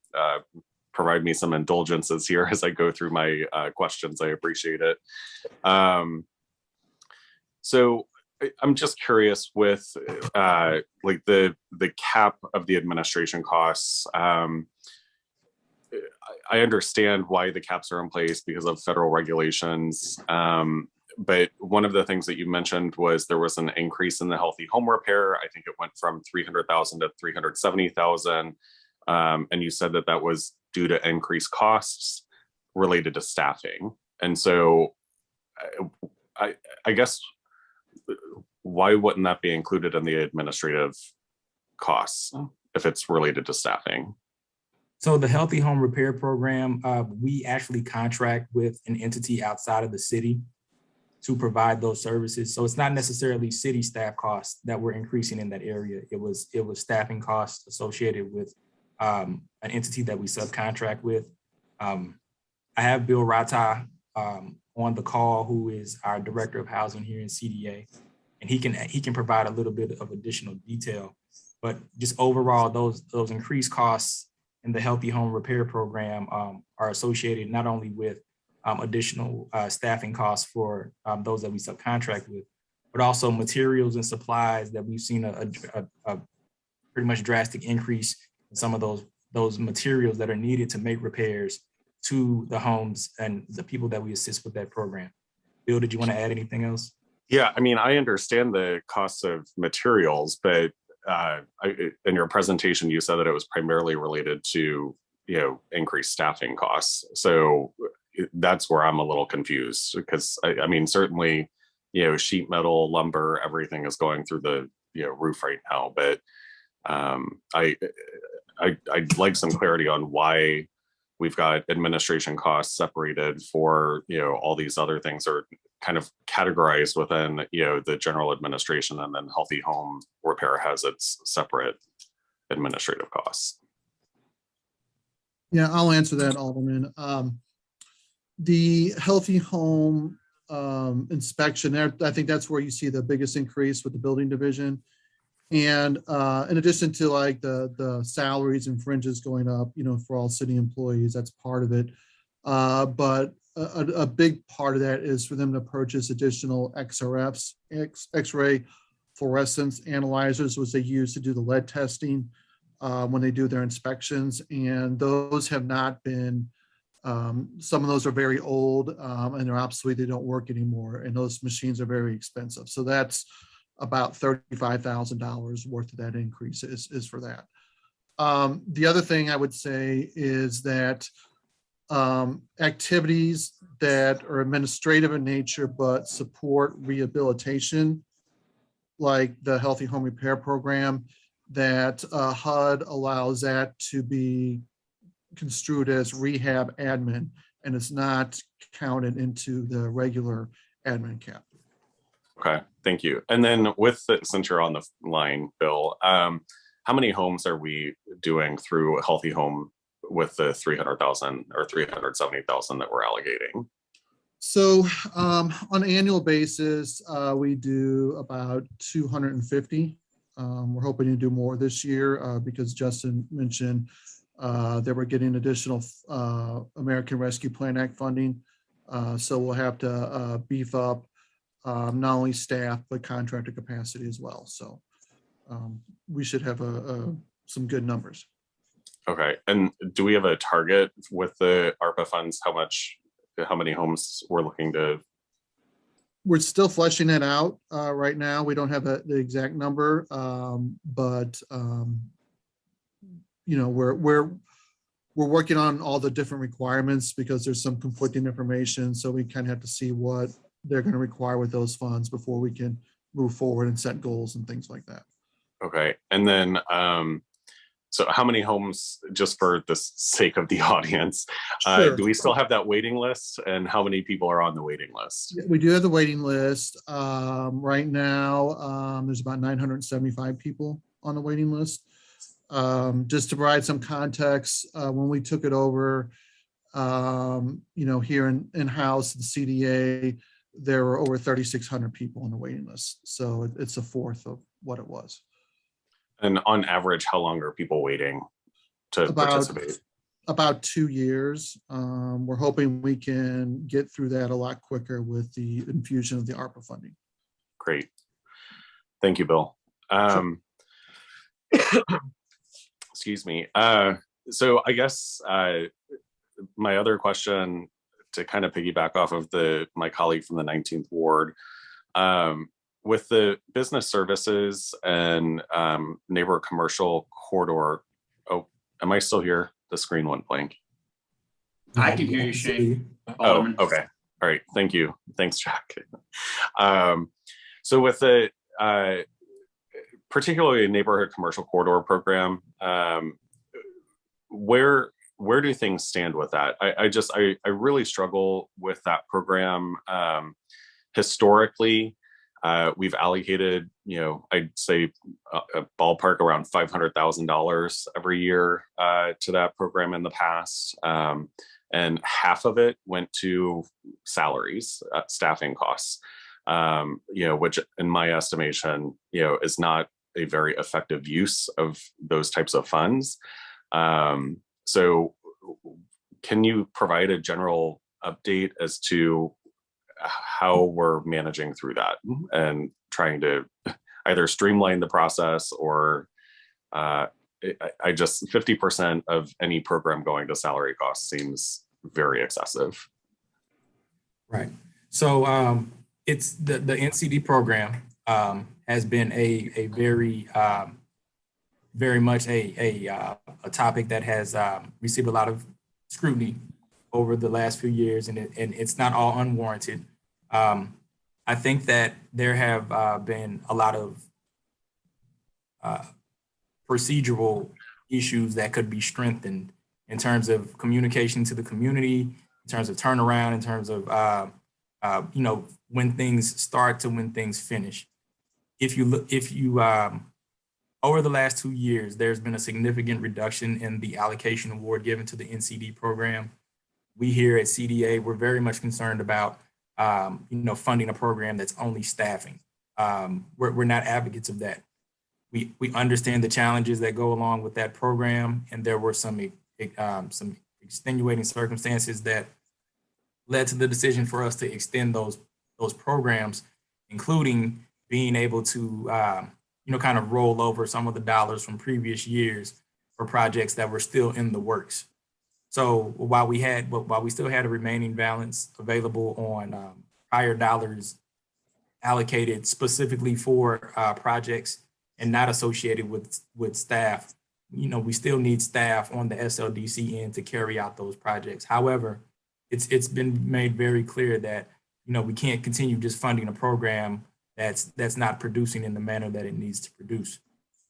provide me some indulgences here as I go through my questions, I appreciate it. So I'm just curious with like the cap of the administration costs. I understand why the caps are in place because of federal regulations. But one of the things that you mentioned was there was an increase in the healthy home repair. I think it went from 300,000 to 370,000. And you said that was due to increased costs related to staffing. And so I guess, why wouldn't that be included in the administrative costs if it's related to staffing? So the Healthy Home Repair Program, we actually contract with an entity outside of the city to provide those services. So it's not necessarily city staff costs that we're increasing in that area. It was staffing costs associated with an entity that we subcontract with. I have Bill Rata on the call, who is our Director of Housing here in CDA, and he can provide a little bit of additional detail. But just overall, those increased costs in the Healthy Home Repair Program are associated not only with additional staffing costs for those that we subcontract with, but also materials and supplies that we've seen a pretty much drastic increase in some of those materials that are needed to make repairs to the homes and the people that we assist with that program. Bill, did you want to add anything else? Yeah, I mean, I understand the costs of materials, but in your presentation, you said that it was primarily related to, increased staffing costs. So that's where I'm a little confused, because I mean, certainly, sheet metal, lumber, everything is going through the roof right now. But I'd like some clarity on why we've got administration costs separated for, all these other things are kind of categorized within, the general administration, and then healthy home repair has its separate administrative costs. Yeah, I'll answer that, Alderman. The healthy home inspection, I think that's where you see the biggest increase with the building division. And in addition to like the salaries and fringes going up, for all city employees, that's part of it. But a big part of that is for them to purchase additional XRFs, X-ray fluorescence analyzers, which they use to do the lead testing when they do their inspections. And those have not been, some of those are very old and they're obsolete, they don't work anymore. And those machines are very expensive. So that's about $35,000 worth of that increase is for that. The other thing I would say is that activities that are administrative in nature but support rehabilitation, like the Healthy Home Repair Program, that HUD allows that to be construed as rehab admin, and it's not counted into the regular admin cap. Okay, thank you. And then since you're on the line, Bill, how many homes are we doing through a Healthy Home with the 300,000 or 370,000 that we're allocating? So on an annual basis, we do about 250. We're hoping to do more this year because Justin mentioned that we're getting additional American Rescue Plan Act funding. So we'll have to beef up not only staff, but contractor capacity as well. So we should have some good numbers. Okay, and do we have a target with the ARPA funds, how many homes we're looking to? We're still fleshing that out right now. We don't have the exact number, but we're working on all the different requirements because there's some conflicting information. So we kind of have to see what they're going to require with those funds before we can move forward and set goals and things like that. Okay, and then so how many homes, just for the sake of the audience, Sure. Do we still have that waiting list, and how many people are on the waiting list? We do have the waiting list. Right now, there's about 975 people on the waiting list. Just to provide some context, when we took it over, here in-house, the CDA, there were over 3,600 people on the waiting list. So it's a fourth of what it was. And on average, how long are people waiting to participate? About 2 years. We're hoping we can get through that a lot quicker with the infusion of the ARPA funding. Great. Thank you, Bill. Sure. Excuse me. So I guess my other question, to kind of piggyback off of my colleague from the 19th Ward, with the business services and neighborhood commercial corridor. Oh, am I still here? The screen went blank. I can hear you, Shane. Oh, okay. All right. Thank you. Thanks, Jack. So with the particularly neighborhood commercial corridor program, where do things stand with that? I really struggle with that program. Historically, we've allocated, I'd say a ballpark around $500,000 every year to that program in the past. And half of it went to salaries, staffing costs, which in my estimation, is not a very effective use of those types of funds. So can you provide a general update as to how we're managing through that and trying to either streamline the process or I just 50% of any program going to salary costs seems very excessive. Right. So it's the NCD program has been a very very much a topic that has received a lot of scrutiny over the last few years, and it's not all unwarranted. I think that there have been a lot of procedural issues that could be strengthened in terms of communication to the community, in terms of turnaround, in terms of, when things start to when things finish. Over the last 2 years, there's been a significant reduction in the allocation award given to the NCD program. We here at CDA, we're very much concerned about, funding a program that's only staffing. We're not advocates of that. We understand the challenges that go along with that program, and there were some extenuating circumstances that led to the decision for us to extend those programs, including being able to kind of roll over some of the dollars from previous years for projects that were still in the works. So while we still had a remaining balance available on prior dollars allocated specifically for projects and not associated with staff, we still need staff on the SLDC end to carry out those projects. However, it's been made very clear that we can't continue just funding a program that's not producing in the manner that it needs to produce.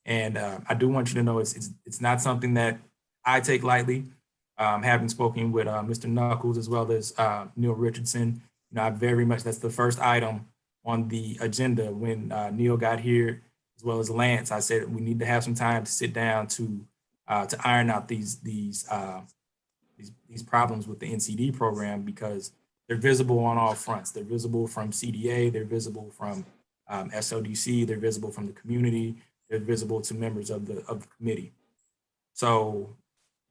And I do want you to know it's not something that I take lightly. Having spoken with Mr. Knuckles as well as Neil Richardson, I very much, that's the first item on the agenda when Neil got here, as well as Lance. I said we need to have some time to sit down to iron out these problems with the NCD program, because they're visible on all fronts. They're visible from CDA, they're visible from SLDC, they're visible from the community, they're visible to members of the committee. So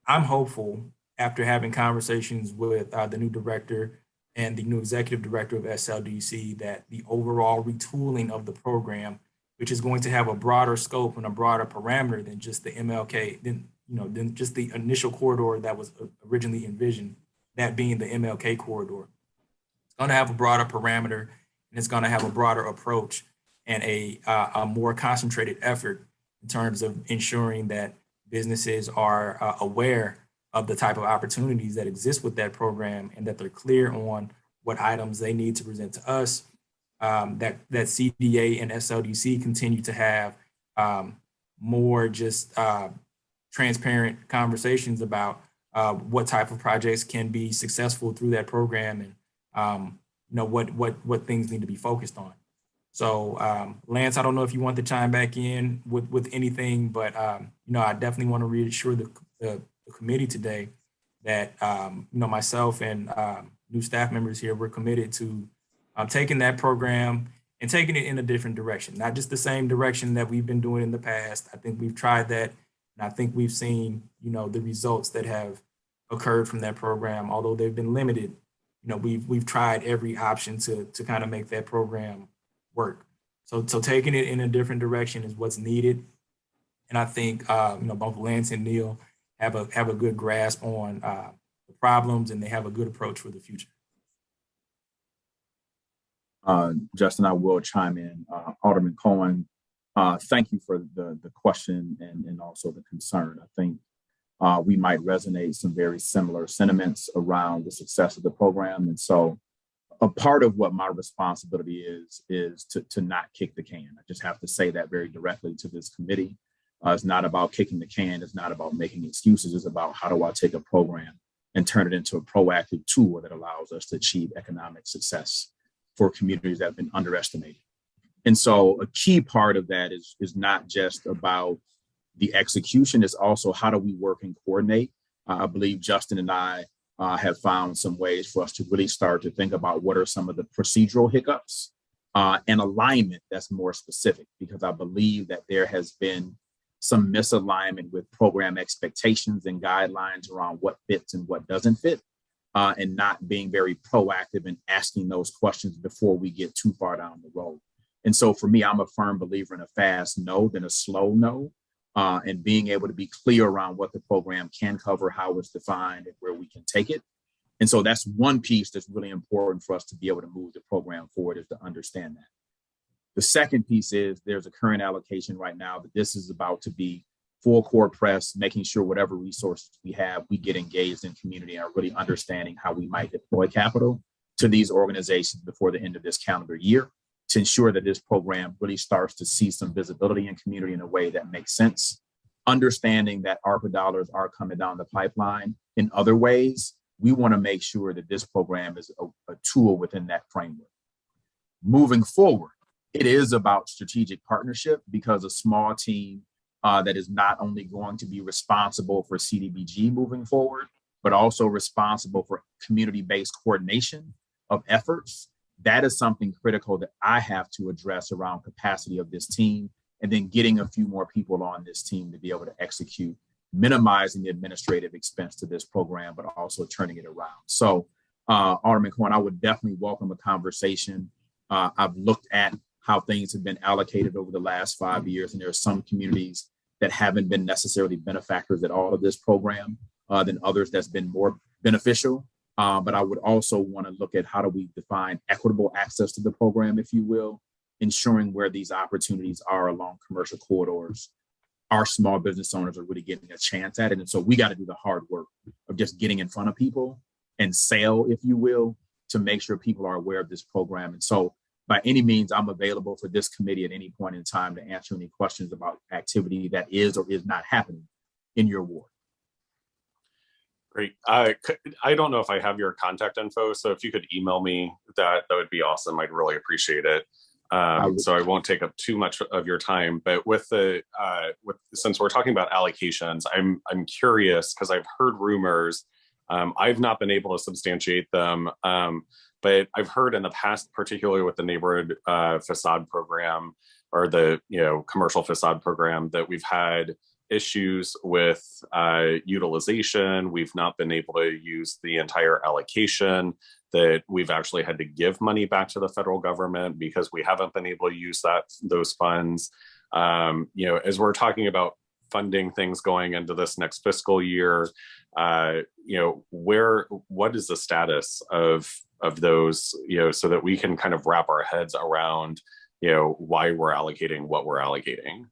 I'm hopeful, after having conversations with the new director and the new executive director of SLDC, that the overall retooling of the program, which is going to have a broader scope and a broader parameter than just the MLK, than just the initial corridor that was originally envisioned, that being the MLK corridor. It's going to have a broader parameter, and it's going to have a broader approach and a more concentrated effort in terms of ensuring that businesses are aware of the type of opportunities that exist with that program, and that they're clear on what items they need to present to us, that CDA and SLDC continue to have more just transparent conversations about what type of projects can be successful through that program, and what things need to be focused on. So Lance, I don't know if you want to chime back in with anything, but I definitely want to reassure the committee today that myself and new staff members here, we're committed to taking that program and taking it in a different direction, not just the same direction that we've been doing in the past. I think we've tried that, and I think we've seen the results that have occurred from that program. Although they've been limited, we've tried every option to kind of make that program work. So taking it in a different direction is what's needed, and I think both Lance and Neil have a good grasp on the problems, and they have a good approach for the future. Justin, I will chime in. Alderman Cohen, thank you for the question and also the concern. I think we might resonate some very similar sentiments around the success of the program. And so a part of what my responsibility is to not kick the can. I just have to say that very directly to this committee. It's not about kicking the can. It's not about making excuses. It's about how do I take a program and turn it into a proactive tool that allows us to achieve economic success for communities that have been underestimated. And so a key part of that is not just about the execution, it's also how do we work and coordinate. I believe Justin and I have found some ways for us to really start to think about what are some of the procedural hiccups and alignment that's more specific, because I believe that there has been some misalignment with program expectations and guidelines around what fits and what doesn't fit, and not being very proactive in asking those questions before we get too far down the road. And so for me, I'm a firm believer in a fast no than a slow no, and being able to be clear around what the program can cover, how it's defined, and where we can take it. And so that's one piece that's really important for us to be able to move the program forward, is to understand that. The second piece is there's a current allocation right now that this is about to be full court press, making sure whatever resources we have, we get engaged in community and are really understanding how we might deploy capital to these organizations before the end of this calendar year to ensure that this program really starts to see some visibility in community in a way that makes sense understanding that ARPA dollars are coming down the pipeline in other ways, we want to make sure that this program is a tool within that framework. Moving forward, it is about strategic partnership, because a small team that is not only going to be responsible for CDBG moving forward, but also responsible for community-based coordination of efforts. That is something critical that I have to address around capacity of this team, and then getting a few more people on this team to be able to execute, minimizing the administrative expense to this program, but also turning it around. So Alderman Cohen, I would definitely welcome a conversation. I've looked at how things have been allocated over the last 5 years, and there are some communities that haven't been necessarily benefactors at all of this program than others that's been more beneficial. But I would also want to look at how do we define equitable access to the program, if you will, ensuring where these opportunities are along commercial corridors. Our small business owners are really getting a chance at it. And so we got to do the hard work of just getting in front of people and sell, if you will, to make sure people are aware of this program. And so by any means, I'm available for this committee at any point in time to answer any questions about activity that is or is not happening in your ward. Great. I don't know if I have your contact info, so if you could email me that would be awesome. I'd really appreciate it. So I won't take up too much of your time. But with the since we're talking about allocations, I'm curious because I've heard rumors. I've not been able to substantiate them, but I've heard in the past, particularly with the neighborhood facade program or the commercial facade program, that we've had issues with utilization. We've not been able to use the entire allocation, that we've actually had to give money back to the federal government because we haven't been able to use those funds. As we're talking about funding things going into this next fiscal year, what is the status of those, so that we can kind of wrap our heads around, why we're allocating what we're allocating.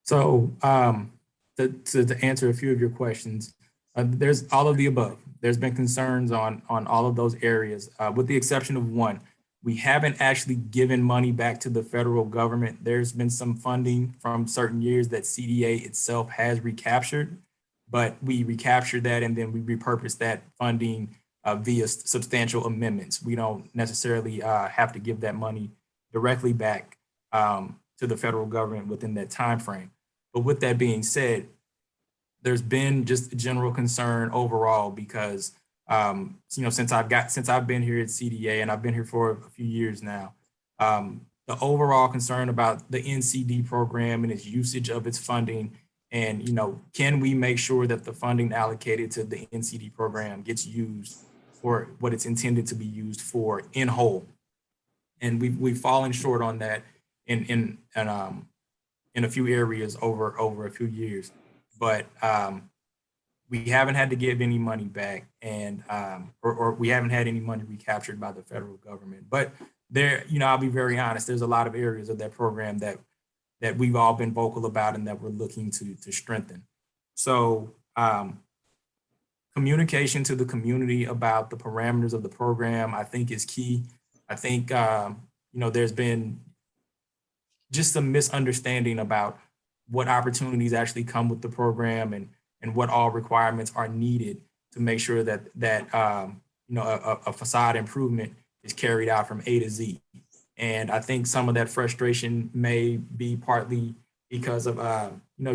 So to answer a few of your questions, there's all of the above. There's been concerns on all of those areas, with the exception of one. We haven't actually given money back to the federal government. There's been some funding from certain years that CDA itself has recaptured, but we recaptured that and then we repurposed that funding via substantial amendments. We don't necessarily have to give that money directly back to the federal government within that time frame. But with that being said, there's been just a general concern overall because since I've been here at CDA, and I've been here for a few years now, the overall concern about the NCD program and its usage of its funding, and can we make sure that the funding allocated to the NCD program gets used for what it's intended to be used for in whole. And we've fallen short on that in a few areas over a few years, but we haven't had to give any money back, and or we haven't had any money recaptured by the federal government. But there, I'll be very honest, there's a lot of areas of that program that we've all been vocal about and that we're looking to strengthen. So communication to the community about the parameters of the program, I think, is key. I think there's been just some misunderstanding about what opportunities actually come with the program and what all requirements are needed to make sure that a facade improvement is carried out from A to Z. And I think some of that frustration may be partly because of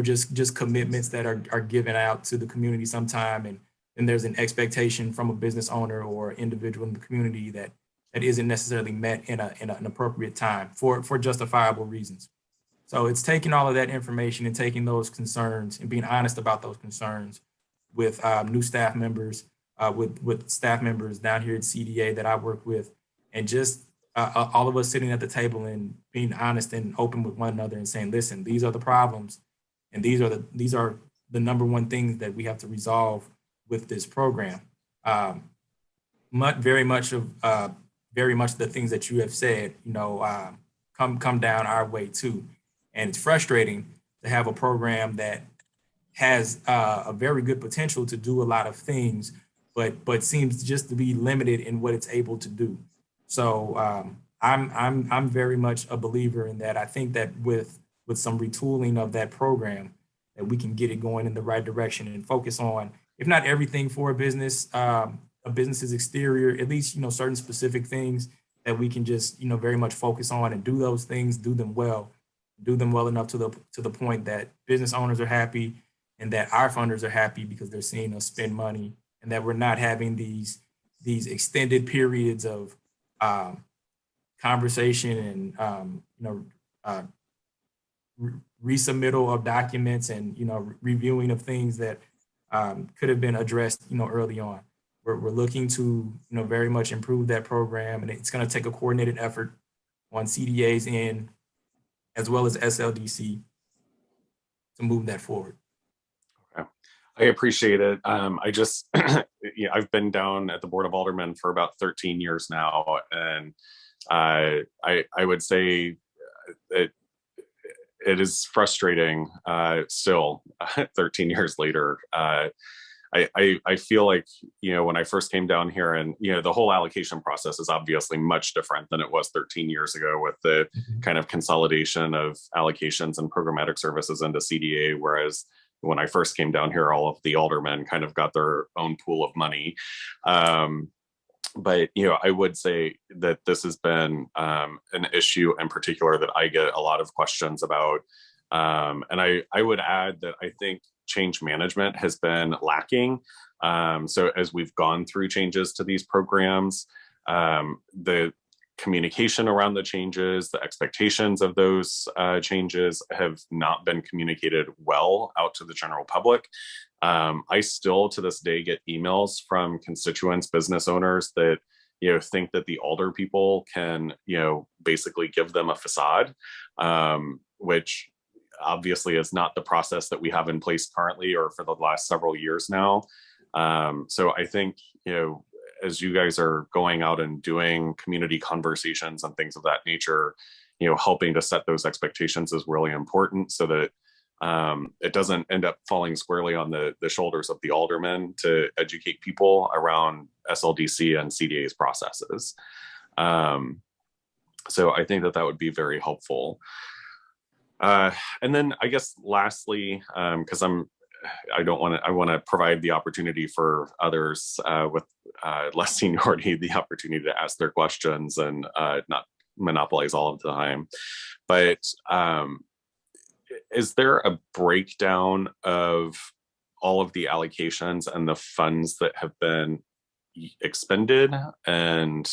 just commitments that are given out to the community sometime, and there's an expectation from a business owner or individual in the community that isn't necessarily met in an appropriate time for justifiable reasons. So it's taking all of that information and taking those concerns and being honest about those concerns with new staff members, with staff members down here at CDA that I work with, and just all of us sitting at the table and being honest and open with one another and saying, listen, these are the problems, and these are the number one things that we have to resolve with this program. Very much the things that you have said, come down our way too. And it's frustrating to have a program that has a very good potential to do a lot of things, but seems just to be limited in what it's able to do. So I'm very much a believer in that. I think that with some retooling of that program, that we can get it going in the right direction and focus on, if not everything for a business, a business's exterior, at least, certain specific things that we can just, very much focus on and do those things, do them well enough to the point that business owners are happy and that our funders are happy because they're seeing us spend money, and that we're not having these extended periods of conversation and resubmittal of documents and reviewing of things that could have been addressed early on. We're looking to very much improve that program, and it's going to take a coordinated effort on CDA's end as well as SLDC to move that forward. Okay, I appreciate it. I just I've been down at the Board of Aldermen for about 13 years now, and I would say it is frustrating still 13 years later. I feel like, when I first came down here, and, the whole allocation process is obviously much different than it was 13 years ago with the kind of consolidation of allocations and programmatic services into CDA, whereas when I first came down here, all of the aldermen kind of got their own pool of money. But, I would say that this has been an issue in particular that I get a lot of questions about. And I would add that I think change management has been lacking. So as we've gone through changes to these programs, the communication around the changes, the expectations of those changes have not been communicated well out to the general public. I still to this day get emails from constituents, business owners that think that the alder people can basically give them a facade, which obviously is not the process that we have in place currently or for the last several years now. So I think, as you guys are going out and doing community conversations and things of that nature, helping to set those expectations is really important so that it doesn't end up falling squarely on the shoulders of the aldermen to educate people around SLDC and CDA's processes. So I think that would be very helpful. And then I guess lastly, because I want to provide the opportunity for others with less seniority, the opportunity to ask their questions and not monopolize all of the time. But is there a breakdown of all of the allocations and the funds that have been expended, and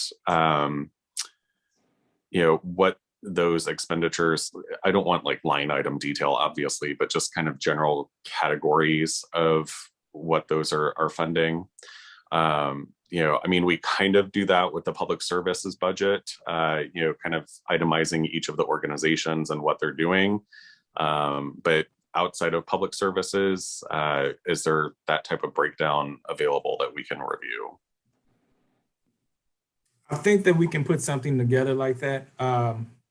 what those expenditures, I don't want like line item detail, obviously, but just kind of general categories of what those are funding. We kind of do that with the public services budget, kind of itemizing each of the organizations and what they're doing. But outside of public services, is there that type of breakdown available that we can review? I think that we can put something together like that.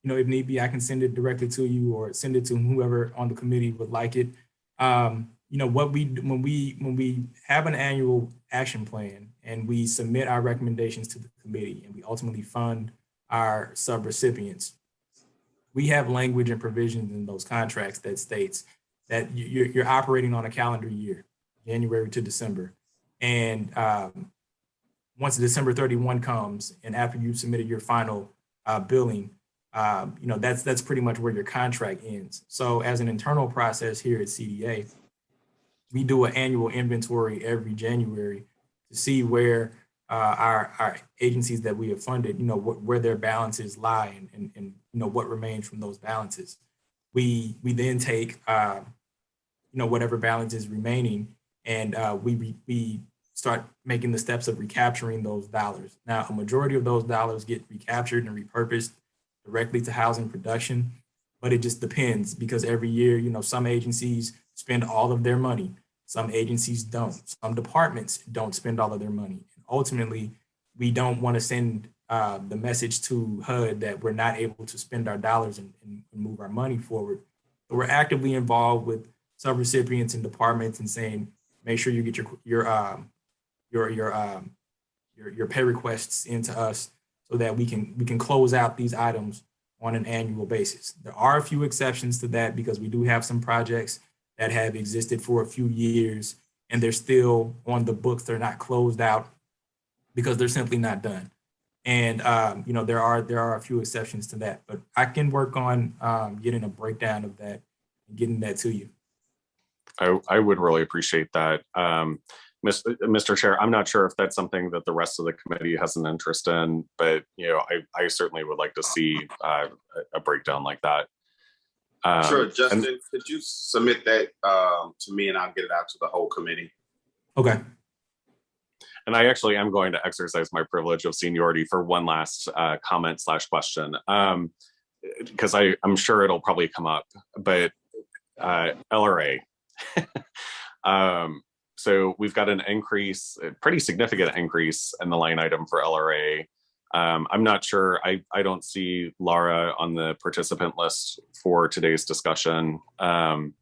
If need be, I can send it directly to you or send it to whoever on the committee would like it. When we have an annual action plan and we submit our recommendations to the committee and we ultimately fund our subrecipients, we have language and provisions in those contracts that states that you're operating on a calendar year, January to December. And once December 31 comes and after you've submitted your final billing, that's pretty much where your contract ends. So as an internal process here at CDA, we do an annual inventory every January to see where our agencies that we have funded, where their balances lie and what remains from those balances. We then take, whatever balance is remaining and we start making the steps of recapturing those dollars. Now, a majority of those dollars get recaptured and repurposed directly to housing production, but it just depends because every year, some agencies spend all of their money. Some agencies don't. Some departments don't spend all of their money. And ultimately, we don't want to send the message to HUD that we're not able to spend our dollars and move our money forward. But we're actively involved with subrecipients and departments and saying, make sure you get your pay requests into us so that we can close out these items on an annual basis. There are a few exceptions to that because we do have some projects that have existed for a few years, and they're still on the books. They're not closed out because they're simply not done. And you know, there are a few exceptions to that, but I can work on getting a breakdown of that and getting that to you. I would really appreciate that. Mr. Chair, I'm not sure if that's something that the rest of the committee has an interest in, but you know, I certainly would like to see a breakdown like that. Sure, Justin, could you submit that to me and I'll get it out to the whole committee? Okay. And I actually am going to exercise my privilege of seniority for one last comment / question, because I'm sure it'll probably come up, but LRA. So we've got an increase, a pretty significant increase in the line item for LRA. I'm not sure, I don't see Laura on the participant list for today's discussion, but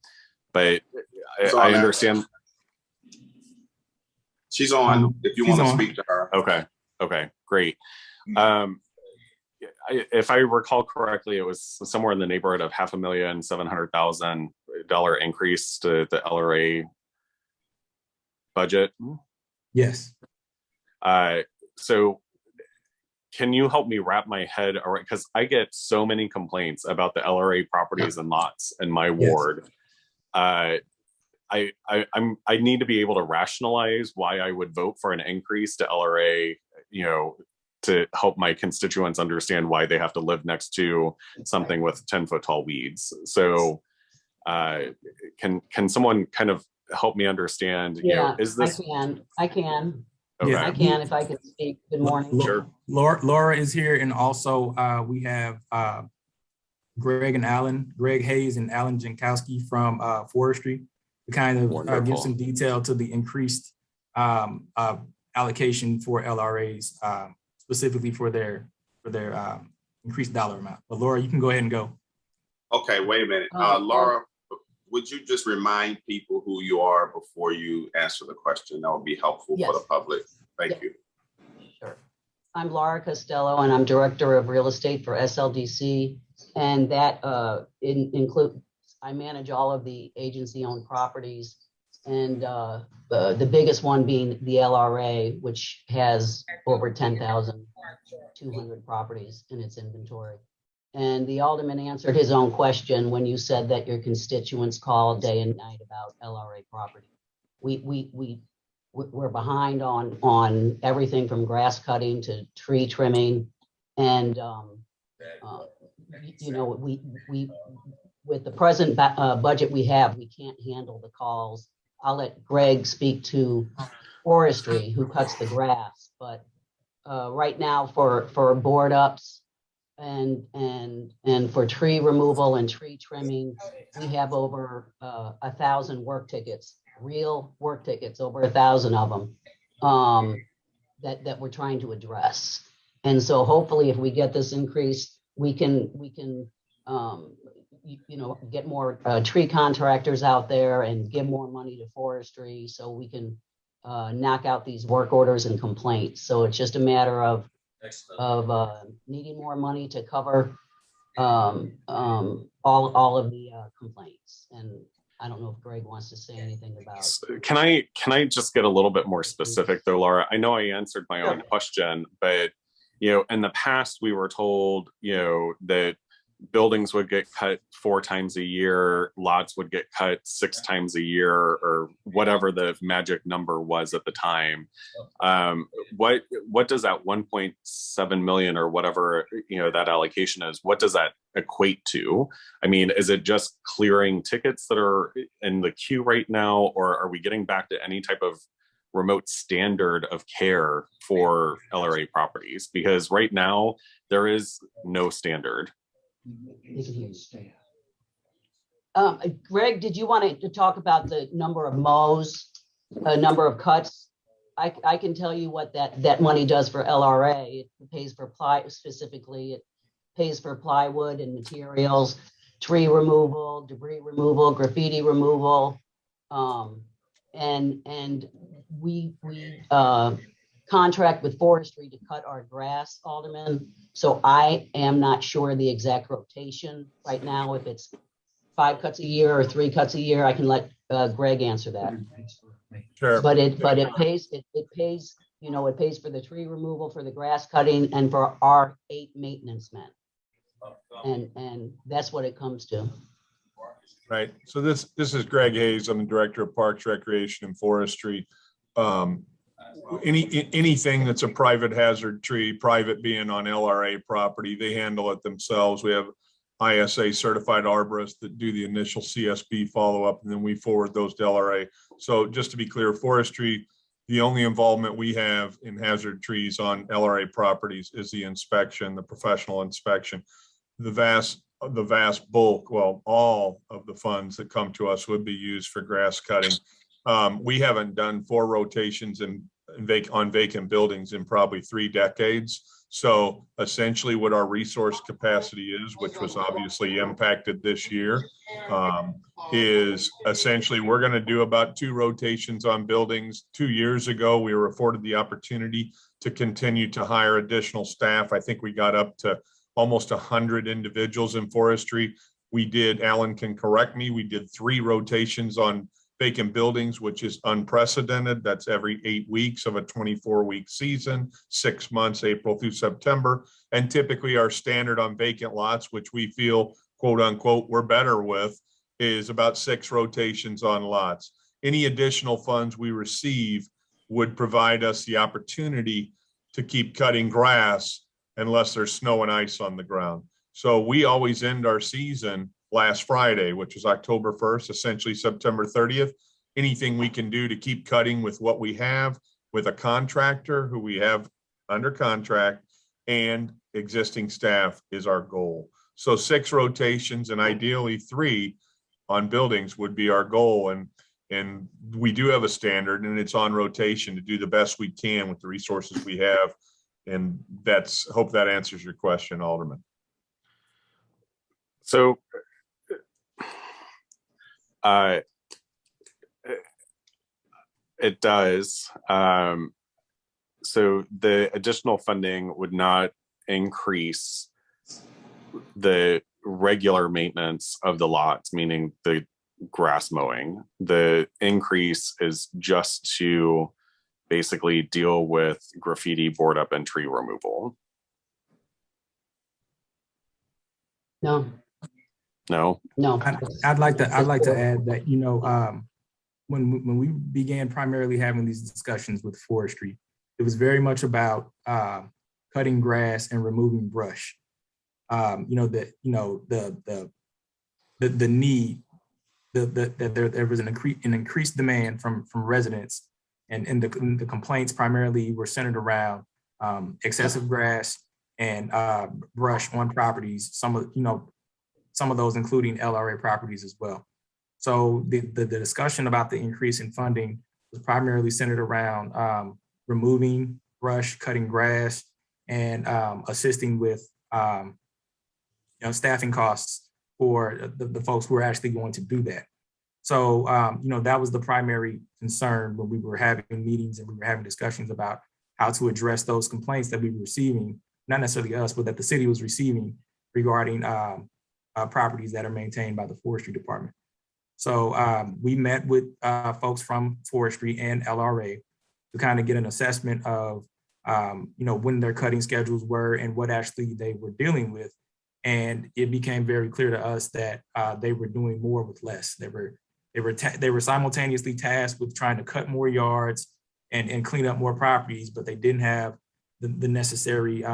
I understand. She's on, if you want to speak to her. Okay, great. If I recall correctly, it was somewhere in the neighborhood of $500,700,000 increase to the LRA budget. Yes. So can you help me wrap my head around, because I get so many complaints about the LRA properties and lots in my ward. I need to be able to rationalize why I would vote for an increase to LRA, you know, to help my constituents understand why they have to live next to something with 10-foot tall weeds. So can someone kind of help me understand, you know, is this? I can. Okay. Yeah. I can, if I could speak. Good morning. Sure. Laura is here, and also we have Greg Hayes and Alan Jankowski from forestry to kind of give some detail to the increased allocation for LRAs, specifically for their increased dollar amount. But Laura, you can go ahead and go. Okay, wait a minute. Laura, would you just remind people who you are before you answer the question? That would be helpful for the public. Thank you. Sure. I'm Laura Costello, and I'm Director of Real Estate for SLDC. And that includes, I manage all of the agency-owned properties, and the biggest one being the LRA, which has over 10,200 properties in its inventory. And the Alderman answered his own question when you said that your constituents call day and night about LRA property. We're behind on everything from grass cutting to tree trimming, and you know, we with the present budget we have, we can't handle the calls. I'll let Greg speak to forestry, who cuts the grass, but right now for board ups and for tree removal and tree trimming, we have over 1,000 work tickets, real work tickets, over 1,000 of them that we're trying to address. And so hopefully if we get this increase, we can you know, get more tree contractors out there and give more money to forestry so we can knock out these work orders and complaints. So it's just a matter of needing more money to cover all of the complaints. And I don't know if Greg wants to say anything about. Can I just get a little bit more specific though, Laura? I know I answered my own question, but you know, in the past we were told, you know, that buildings would get cut 4 times a year, lots would get cut 6 times a year, or whatever the magic number was at the time. What does that 1.7 million or whatever, you know, that allocation is, what does that equate to? I mean, is it just clearing tickets that are in the queue right now, or are we getting back to any type of remote standard of care for LRA properties? Because right now there is no standard. Greg, did you want to talk about the number of mows, number of cuts? I can tell you what that money does for LRA. It pays for specifically, it pays for plywood and materials, tree removal, debris removal, graffiti removal, and we contract with forestry to cut our grass, Alderman. So I am not sure the exact rotation right now, if it's 5 cuts a year or 3 cuts a year? I can let Greg answer that. Sure. But it pays, it pays, you know, it pays for the tree removal, for the grass cutting, and for our 8 maintenance men. And that's what it comes to. Right. So this is Greg Hayes. I'm the Director of Parks, Recreation, and Forestry. Anything that's a private hazard tree, private being on LRA property, they handle it themselves. We have ISA certified arborists that do the initial CSB follow-up, and then we forward those to LRA. So just to be clear, forestry, the only involvement we have in hazard trees on LRA properties is the inspection, the professional inspection. The vast bulk, well, all of the funds that come to us would be used for grass cutting. We haven't done 4 rotations on vacant buildings in probably 3 decades. So essentially what our resource capacity is, which was obviously impacted this year, is essentially we're going to do about 2 rotations on buildings. 2 years ago, we were afforded the opportunity to continue to hire additional staff. I think we got up to almost 100 individuals in forestry. We did, Alan can correct me, we did 3 rotations on vacant buildings, which is unprecedented. That's every 8 weeks of a 24-week season, 6 months, April through September. And typically our standard on vacant lots, which we feel, quote unquote, we're better with, is about 6 rotations on lots. Any additional funds we receive would provide us the opportunity to keep cutting grass unless there's snow and ice on the ground. So we always end our season last Friday, which is October 1st, essentially September 30th. Anything we can do to keep cutting with what we have with a contractor who we have under contract and existing staff is our goal. So 6 rotations and ideally 3 on buildings would be our goal. And we do have a standard and it's on rotation to do the best we can with the resources we have. And hope that answers your question, Alderman. So it does. So the additional funding would not increase the regular maintenance of the lots, meaning the grass mowing. The increase is just to basically deal with graffiti, board up, and tree removal. No. I'd like to add that, you know, when we began primarily having these discussions with forestry, it was very much about cutting grass and removing brush. The need that there was an increased demand from residents, and the complaints primarily were centered around excessive grass and brush on properties. Some of those including LRA properties as well. So the discussion about the increase in funding was primarily centered around removing brush, cutting grass, and assisting with staffing costs for the folks who are actually going to do that. So that was the primary concern when we were having meetings and we were having discussions about how to address those complaints that we were receiving, not necessarily us, but that the city was receiving regarding properties that are maintained by the forestry department. So we met with folks from forestry and LRA to kind of get an assessment of when their cutting schedules were and what actually they were dealing with. And it became very clear to us that they were doing more with less. They were simultaneously tasked with trying to cut more yards and clean up more properties, but they didn't have the necessary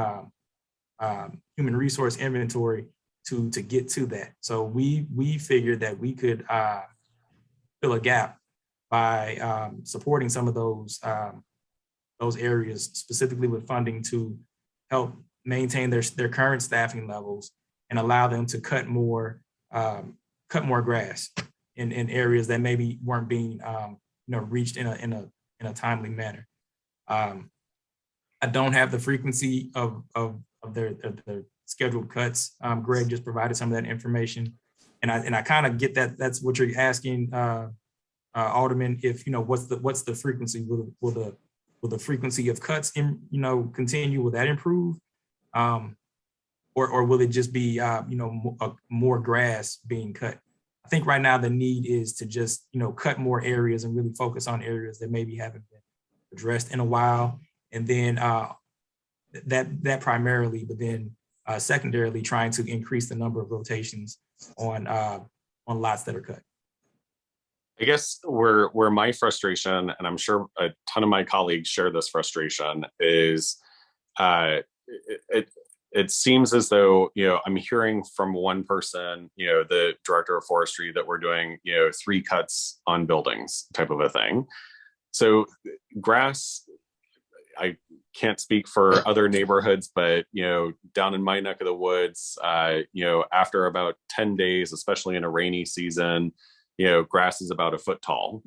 human resource inventory to get to that. So we figured that we could fill a gap by supporting some of those areas, specifically with funding to help maintain their current staffing levels and allow them to cut more grass in areas that maybe weren't being reached in a timely manner. I don't have the frequency of their scheduled cuts. Greg just provided some of that information, and I kind of get that that's what you're asking, Alderman. If what's the frequency? Will the frequency of cuts continue? Will that improve, or will it just be more grass being cut? I think right now the need is to just, cut more areas and really focus on areas that maybe haven't been addressed in a while. And then that primarily, but then secondarily trying to increase the number of rotations on lots that are cut. I guess where my frustration, and I'm sure a ton of my colleagues share this frustration, is it seems as though, I'm hearing from one person, the director of forestry, that we're doing, 3 cuts on buildings type of a thing. So grass, I can't speak for other neighborhoods, but, down in my neck of the woods, after about 10 days, especially in a rainy season, grass is about a foot tall,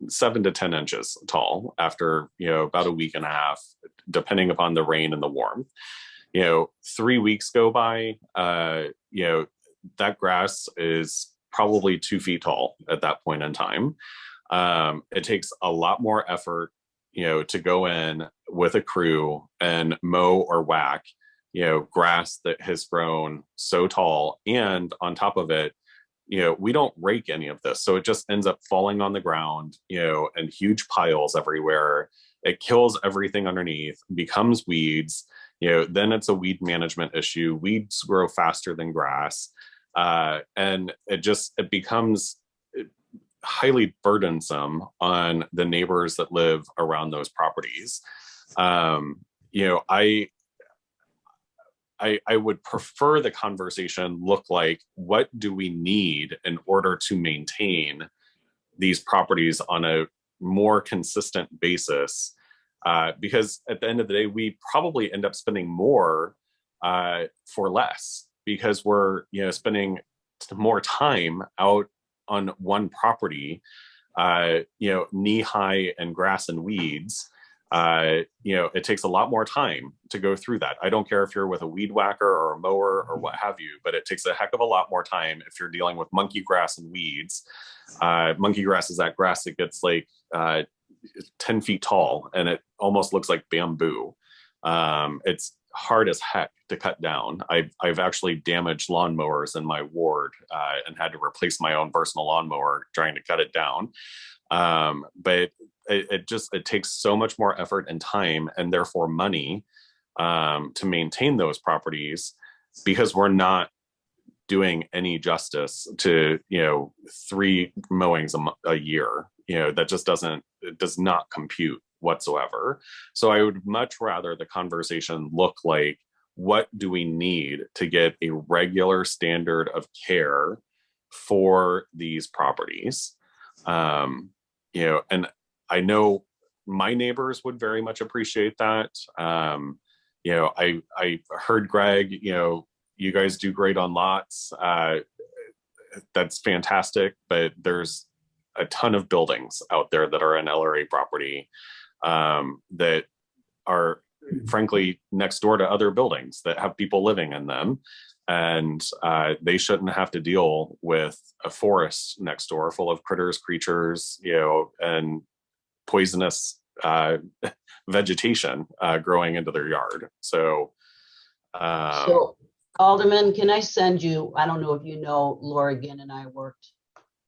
7 to 10 inches tall after, about a week and a half, depending upon the rain and the warmth. 3 weeks go by, that grass is probably 2 feet tall at that point in time. It takes a lot more effort, to go in with a crew and mow or whack, grass that has grown so tall. And on top of it, we don't rake any of this. So it just ends up falling on the ground, and huge piles everywhere. It kills everything underneath, becomes weeds. Then it's a weed management issue. Weeds grow faster than grass. And it becomes highly burdensome on the neighbors that live around those properties. I would prefer the conversation look like, what do we need in order to maintain these properties on a more consistent basis? Because at the end of the day, we probably end up spending more for less, because we're spending more time out on one property, knee high in grass and weeds. It takes a lot more time to go through that. I don't care if you're with a weed whacker or a mower or what have you, but it takes a heck of a lot more time if you're dealing with monkey grass and weeds. Monkey grass is that grass that gets like 10 feet tall and it almost looks like bamboo. It's hard as heck to cut down. I've actually damaged lawnmowers in my ward and had to replace my own personal lawnmower trying to cut it down. But it takes so much more effort and time, and therefore money, to maintain those properties, because we're not doing any justice to 3 mowings a year. That just does not compute whatsoever. So I would much rather the conversation look like, what do we need to get a regular standard of care for these properties? And I know my neighbors would very much appreciate that. I heard Greg, you guys do great on lots. That's fantastic, but there's a ton of buildings out there that are in LRA property that are frankly next door to other buildings that have people living in them. And they shouldn't have to deal with a forest next door full of critters, creatures, and poisonous vegetation growing into their yard. So Alderman, can I send you, I don't know if you know, Laura Ginn and I worked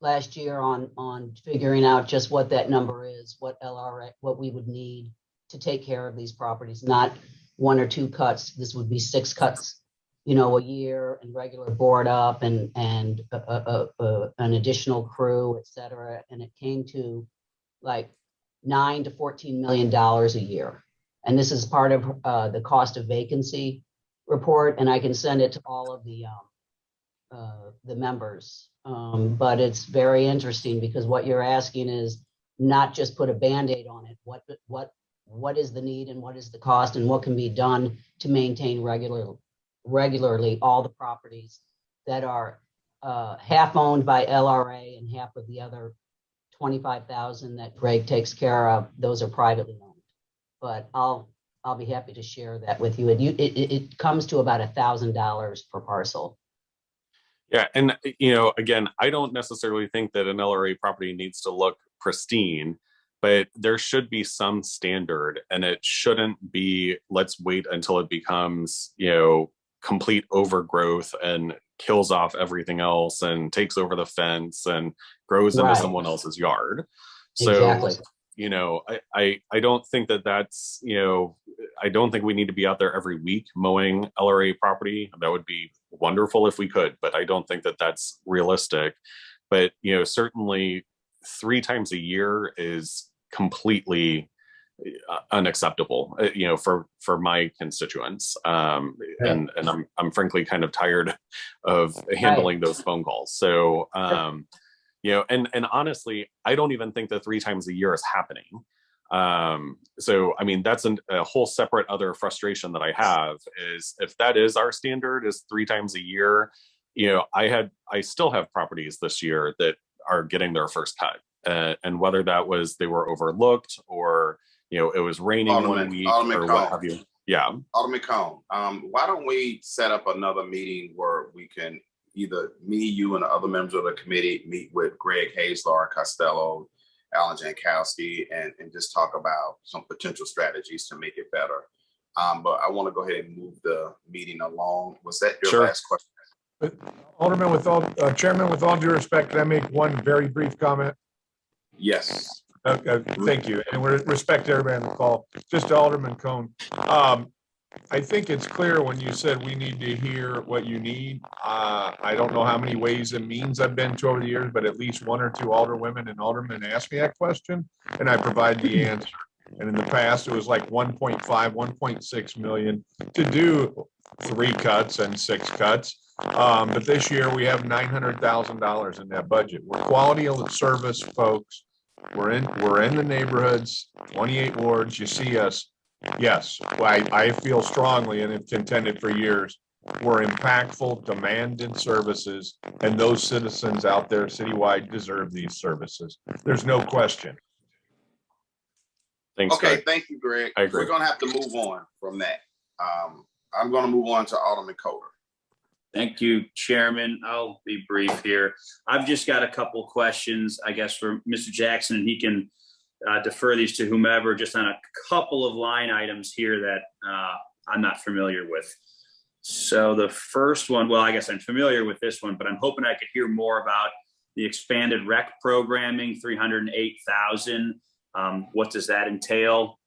last year on figuring out just what that number is, what we would need to take care of these properties, not 1 or 2 cuts. This would be 6 cuts, a year, and regular board up and an additional crew, et cetera. And it came to like $9 to $14 million a year. And this is part of the cost of vacancy report, and I can send it to all of the members. But it's very interesting, because what you're asking is not just put a Band-Aid on it. What is the need, and what is the cost, and what can be done to maintain regularly all the properties that are half owned by LRA and half of the other 25,000 that Greg takes care of. Those are privately owned. But I'll be happy to share that with you. It comes to about $1,000 per parcel. Yeah, and again, I don't necessarily think that an LRA property needs to look pristine, but there should be some standard, and it shouldn't be, let's wait until it becomes complete overgrowth and kills off everything else and takes over the fence and grows into Right. someone else's yard. So, Exactly. you know, I don't think that that's, you know, I don't think we need to be out there every week mowing LRA property. That would be wonderful if we could, but I don't think that that's realistic. But, you know, certainly 3 times a year is completely unacceptable, you know, for my constituents. And I'm frankly kind of tired of handling those phone calls. So, you know, and honestly, I don't even think that 3 times a year is happening. So, I mean, that's a whole separate other frustration that I have is if that is our standard is 3 times a year, you know, I still have properties this year that are getting their first cut. And whether that was they were overlooked or, you know, it was raining one week or what have you. Yeah. Alderman Cone, why don't we set up another meeting where we can either me, you, and the other members of the committee meet with Greg Hayes, Laura Costello, Alan Jankowski, and just talk about some potential strategies to make it better. But I want to go ahead and move the meeting along. Was that your last question? Alderman, Chairman, with all due respect, can I make one very brief comment? Yes. Okay, thank you. And with respect to everybody on the call, just to Alderman Cone. I think it's clear when you said we need to hear what you need. I don't know how many ways and means I've been to over the years, but at least 1 or 2 alderwomen and aldermen asked me that question, and I provide the answer. And in the past, it was like 1.5, 1.6 million to do 3 cuts and 6 cuts. But this year we have $900,000 in that budget. We're quality of service folks. We're in the neighborhoods, 28 wards. You see us. Yes, I feel strongly and have contended for years. We're impactful, demanded services, and those citizens out there citywide deserve these services. There's no question. Thanks. Okay, Greg. thank you, Greg. I agree. We're going to have to move on from that. I'm going to move on to Alderman Coder. Thank you, Chairman. I'll be brief here. I've just got a couple questions, I guess, for Mr. Jackson, and he can defer these to whomever, just on a couple of line items here that I'm not familiar with. So the first one, well, I guess I'm familiar with this one, but I'm hoping I could hear more about the expanded rec programming, 308,000. What does that entail?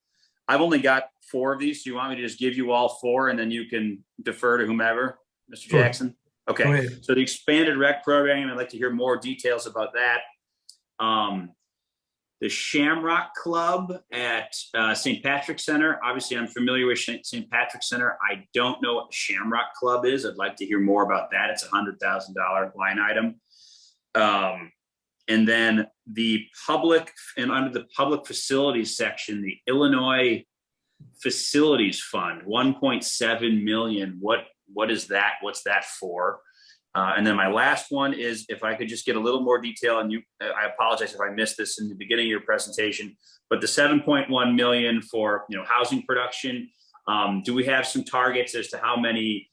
I've only got 4 of these. So you want me to just give you all 4 and then you can defer to whomever, Mr. Sure. Jackson? Okay. So the expanded rec programming, I'd like to hear more details about that. The Shamrock Club at St. Patrick's Center. Obviously, I'm familiar with St. Patrick's Center. I don't know what Shamrock Club is. I'd like to hear more about that. It's a $100,000 line item. And then the public, and under the public facilities section, the Illinois Facilities Fund, 1.7 million. What is that? What's that for? And then my last one is, if I could just get a little more detail, and I apologize if I missed this in the beginning of your presentation, but the 7.1 million for, housing production, do we have some targets as to how many,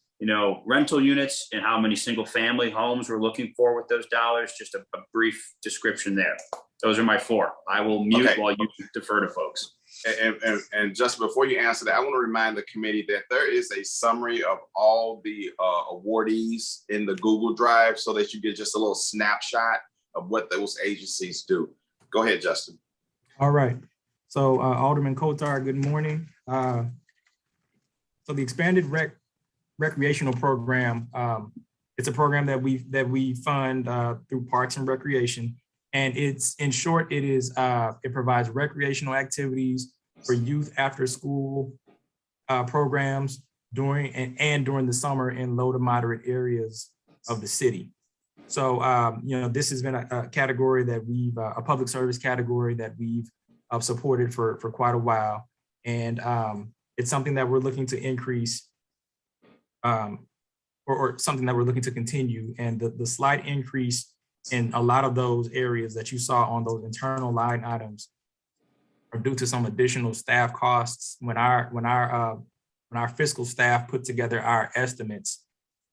rental units and how many single family homes we're looking for with those dollars? Just a brief description there. Those are my 4. I will mute while you defer to folks. And just before you answer that, I want to remind the committee that there is a summary of all the awardees in the Google Drive so that you get just a little snapshot of what those agencies do. Go ahead, Justin. All right. So Alderman Kotar, good morning. So the expanded recreational program, it's a program that we fund through Parks and Recreation. And it's, in short, it provides recreational activities for youth after school programs during the summer in low to moderate areas of the city. So, this has been a category that a public service category that we've supported for quite a while. And it's something that we're looking to increase or something that we're looking to continue. And the slight increase in a lot of those areas that you saw on those internal line items are due to some additional staff costs. When our fiscal staff put together our estimates,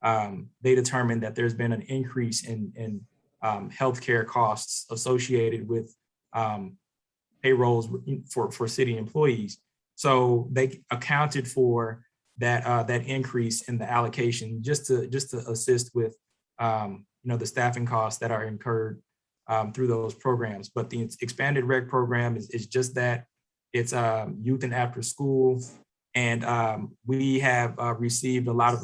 they determined that there's been an increase in healthcare costs associated with payrolls for city employees. So they accounted for that increase in the allocation just to assist with the staffing costs that are incurred through those programs. But the expanded rec program is just that. It's youth and after school. And we have received a lot of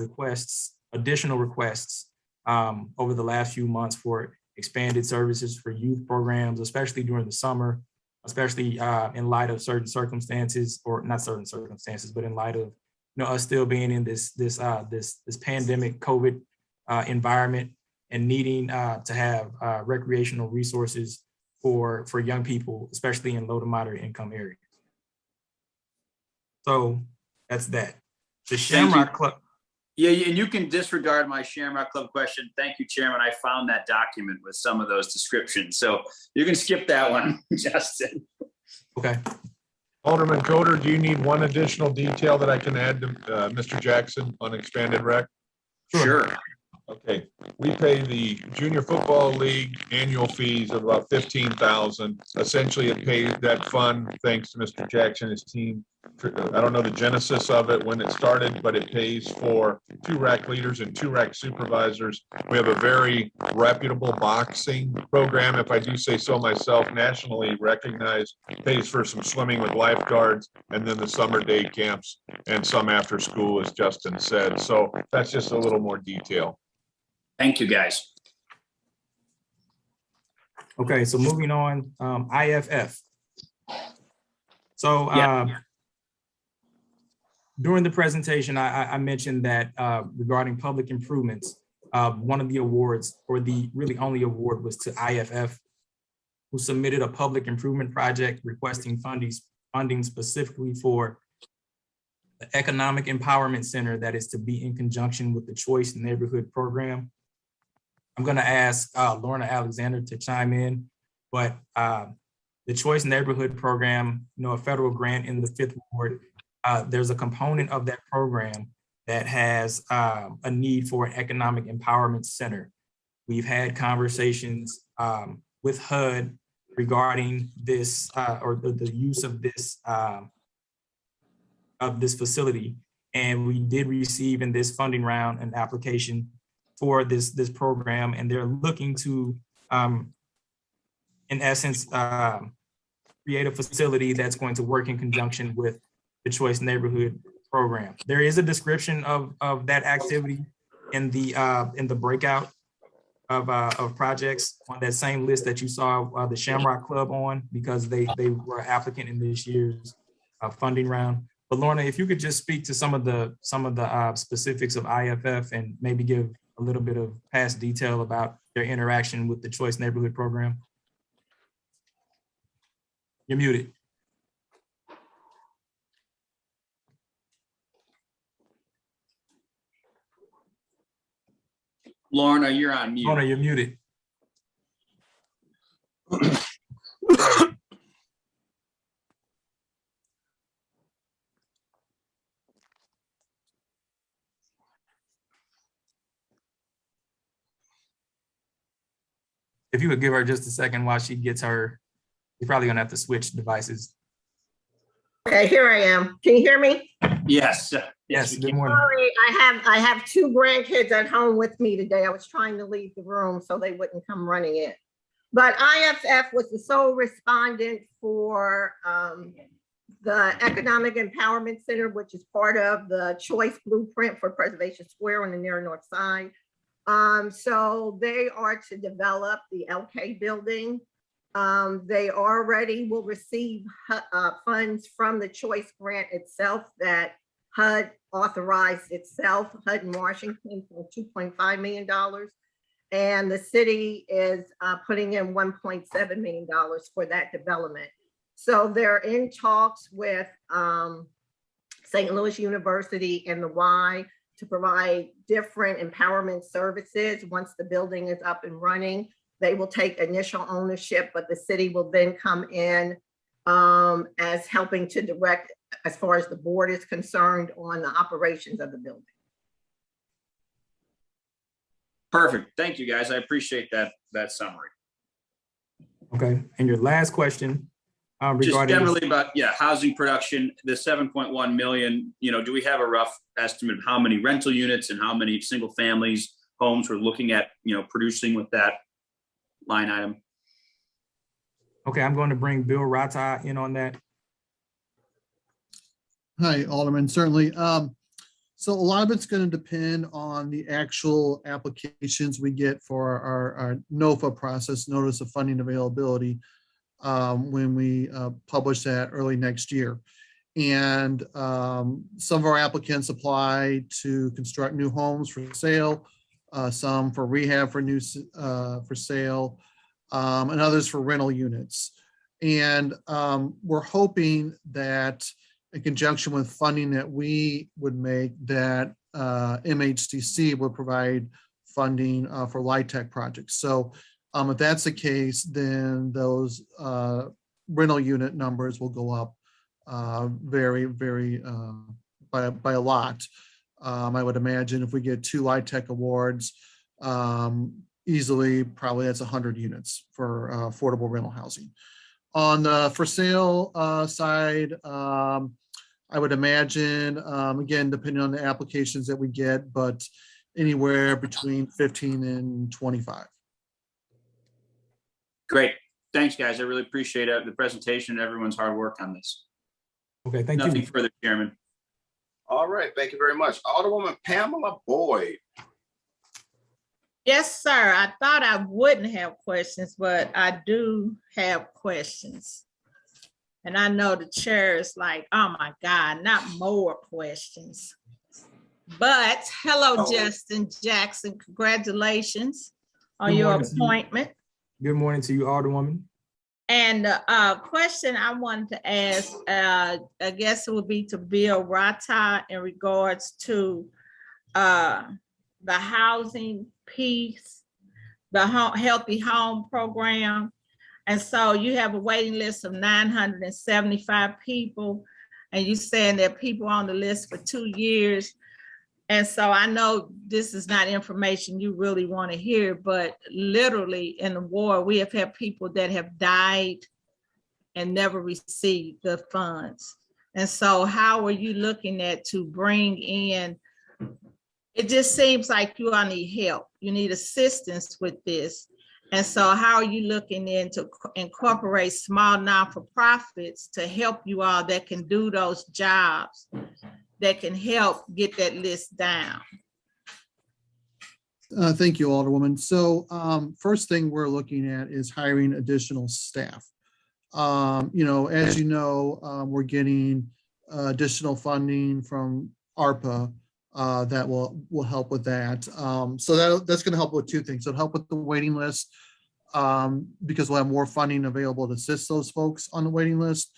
additional requests over the last few months for expanded services for youth programs, especially during the summer, especially in light of certain circumstances, or not certain circumstances, but in light of us still being in this pandemic COVID environment and needing to have recreational resources for young people, especially in low to moderate income areas. So that's that. The Shamrock Club. Yeah, and you can disregard my Shamrock Club question. Thank you, Chairman. I found that document with some of those descriptions. So you can skip that one, Justin. Okay. Alderman Coder, do you need one additional detail that I can add to Mr. Jackson on expanded rec? Sure. Okay, we pay the Junior Football League annual fees of about $15,000. Essentially, it pays that fund, thanks to Mr. Jackson and his team. I don't know the genesis of it when it started, but it pays for 2 rec leaders and 2 rec supervisors. We have a very reputable boxing program, if I do say so myself, nationally recognized. Pays for some swimming with lifeguards, and then the summer day camps and some after school, as Justin said. So that's just a little more detail. Thank you, guys. Okay, so moving on, IFF. So during the presentation, I mentioned that regarding public improvements, one of the awards, or the really only award, was to IFF, who submitted a public improvement project requesting funding specifically for the Economic Empowerment Center that is to be in conjunction with the Choice Neighborhood Program. I'm going to ask Lorna Alexander to chime in, but the Choice Neighborhood Program, a federal grant in the 5th Ward, there's a component of that program that has a need for an Economic Empowerment Center. We've had conversations with HUD regarding this or the use of this facility, and we did receive in this funding round an application for this program, and they're looking to, in essence, create a facility that's going to work in conjunction with the Choice Neighborhood Program. There is a description of that activity in the breakout of projects on that same list that you saw the Shamrock Club on, because they were an applicant in this year's funding round. But Lorna, if you could just speak to some of the specifics of IFF and maybe give a little bit of past detail about their interaction with the Choice Neighborhood Program. You're muted. Lorna, you're on mute. Lorna, you're muted. If you would give her just a second while she gets her, you're probably gonna have to switch devices. Okay, here I am. Can you hear me? Yes. Yes, good morning. Sorry, I have 2 grandkids at home with me today. I was trying to leave the room so they wouldn't come running in. But IFF was the sole respondent for the Economic Empowerment Center, which is part of the Choice Blueprint for Preservation Square on the near north side. So they are to develop the LK building. They already will receive funds from the Choice grant itself that HUD authorized itself, HUD in Washington, for $2.5 million. And the city is putting in $1.7 million for that development. So they're in talks with St. Louis University and the Y to provide different empowerment services. Once the building is up and running, they will take initial ownership, but the city will then come in as helping to direct, as far as the board is concerned, on the operations of the building. Perfect. Thank you, guys. I appreciate that summary. Okay, and your last question regarding just generally about housing production, the 7.1 million. Do we have a rough estimate of how many rental units and how many single families, homes we're looking at, producing with that line item. Okay, I'm going to bring Bill Rata in on that. Hi, Alderman, certainly. So a lot of it's going to depend on the actual applications we get for our NOFA process, Notice of Funding Availability, when we publish that early next year. And some of our applicants apply to construct new homes for sale, some for rehab for sale, and others for rental units. And we're hoping that in conjunction with funding that we would make, that MHTC would provide funding for LIHTC projects. So if that's the case, then those rental unit numbers will go up very, very by a lot. I would imagine if we get 2 LIHTC awards, easily, probably that's 100 units for affordable rental housing. On the for sale side, I would imagine, again, depending on the applications that we get, but anywhere between 15 and 25. Great. Thanks, guys. I really appreciate it, the presentation and everyone's hard work on this. Okay, thank you. Nothing further, Chairman. All right, thank you very much. Alderwoman Pamela Boyd. Yes, sir. I thought I wouldn't have questions, but I do have questions. And I know the chair is like, oh my God, not more questions. But hello, Justin Jackson. Congratulations on your appointment. Good morning to you, Alderwoman. And a question I wanted to ask, I guess it would be to Bill Rata in regards to the housing piece, the Healthy Home Program. And so you have a waiting list of 975 people, and you're saying there are people on the list for 2 years. And so I know this is not information you really want to hear, but literally in the war, we have had people that have died and never received the funds. And so how are you looking at to bring in, it just seems like you all need help. You need assistance with this. And so how are you looking into incorporate small non-for-profits to help you all that can do those jobs, that can help get that list down? Thank you, Alderwoman. So first thing we're looking at is hiring additional staff. As you know, we're getting additional funding from ARPA that will help with that. So that's going to help with 2 things. It'll help with the waiting list because we'll have more funding available to assist those folks on the waiting list.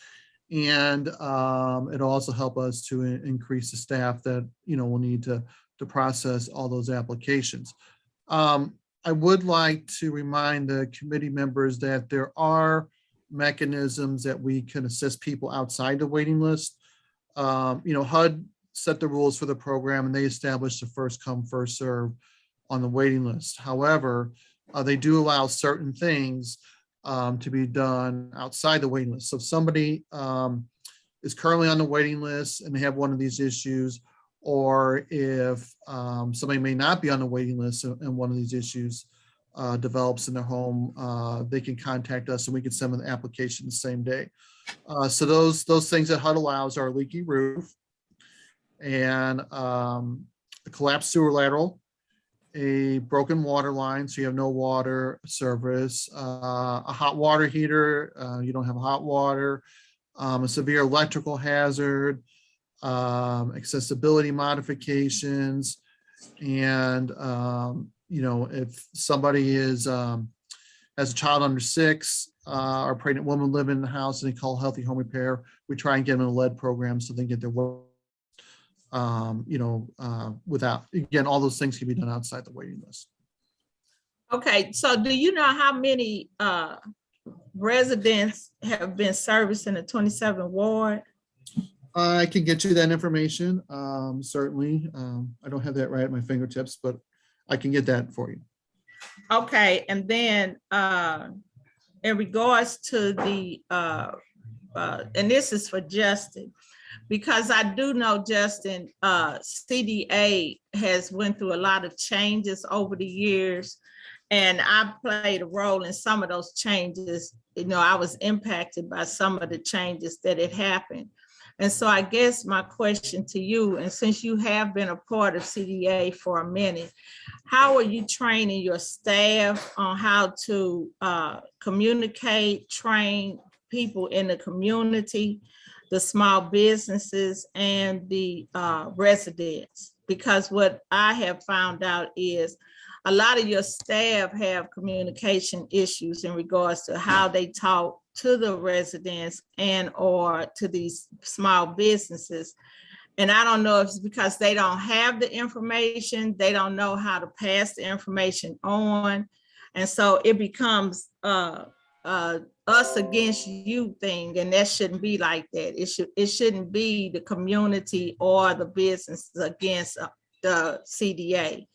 And it'll also help us to increase the staff that, we'll need to process all those applications. I would like to remind the committee members that there are mechanisms that we can assist people outside the waiting list. HUD set the rules for the program and they established the first come, first serve on the waiting list. However, they do allow certain things to be done outside the waiting list. So if somebody is currently on the waiting list and they have one of these issues, or if somebody may not be on the waiting list and one of these issues develops in their home, they can contact us and we can send them the application the same day. So those things that HUD allows are a leaky roof and a collapsed sewer lateral, a broken water line, so you have no water service, a hot water heater, you don't have hot water, a severe electrical hazard, accessibility modifications, and if somebody has a child under 6 or a pregnant woman living in the house and they call Healthy Home Repair, we try and get them in a lead program so they can get their without, again, all those things can be done outside the waiting list. Okay, so do you know how many residents have been serviced in the 27th ward? I can get you that information, certainly. I don't have that right at my fingertips, but I can get that for you. Okay, and then in regards to the, and this is for Justin, Because I do know, Justin, CDA has went through a lot of changes over the years, and I played a role in some of those changes. You know, I was impacted by some of the changes that had happened. And so I guess my question to you, and since you have been a part of CDA for a minute, how are you training your staff on how to communicate, train people in the community, the small businesses, and the residents? Because what I have found out is a lot of your staff have communication issues in regards to how they talk to the residents and or to these small businesses. And I don't know if it's because they don't have the information, they don't know how to pass the information on. And so it becomes us against you thing, and that shouldn't be like that. It shouldn't be the community or the businesses against the CDA.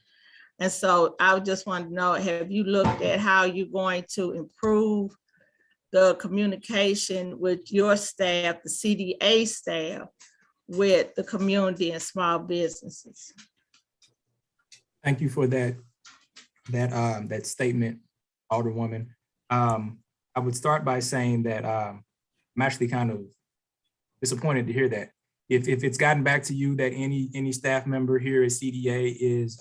And so I just want to know, have you looked at how you're going to improve the communication with your staff, the CDA staff, with the community and small businesses? Thank you for that statement, Alderwoman. I would start by saying that I'm actually kind of disappointed to hear that. If it's gotten back to you that any staff member here at CDA is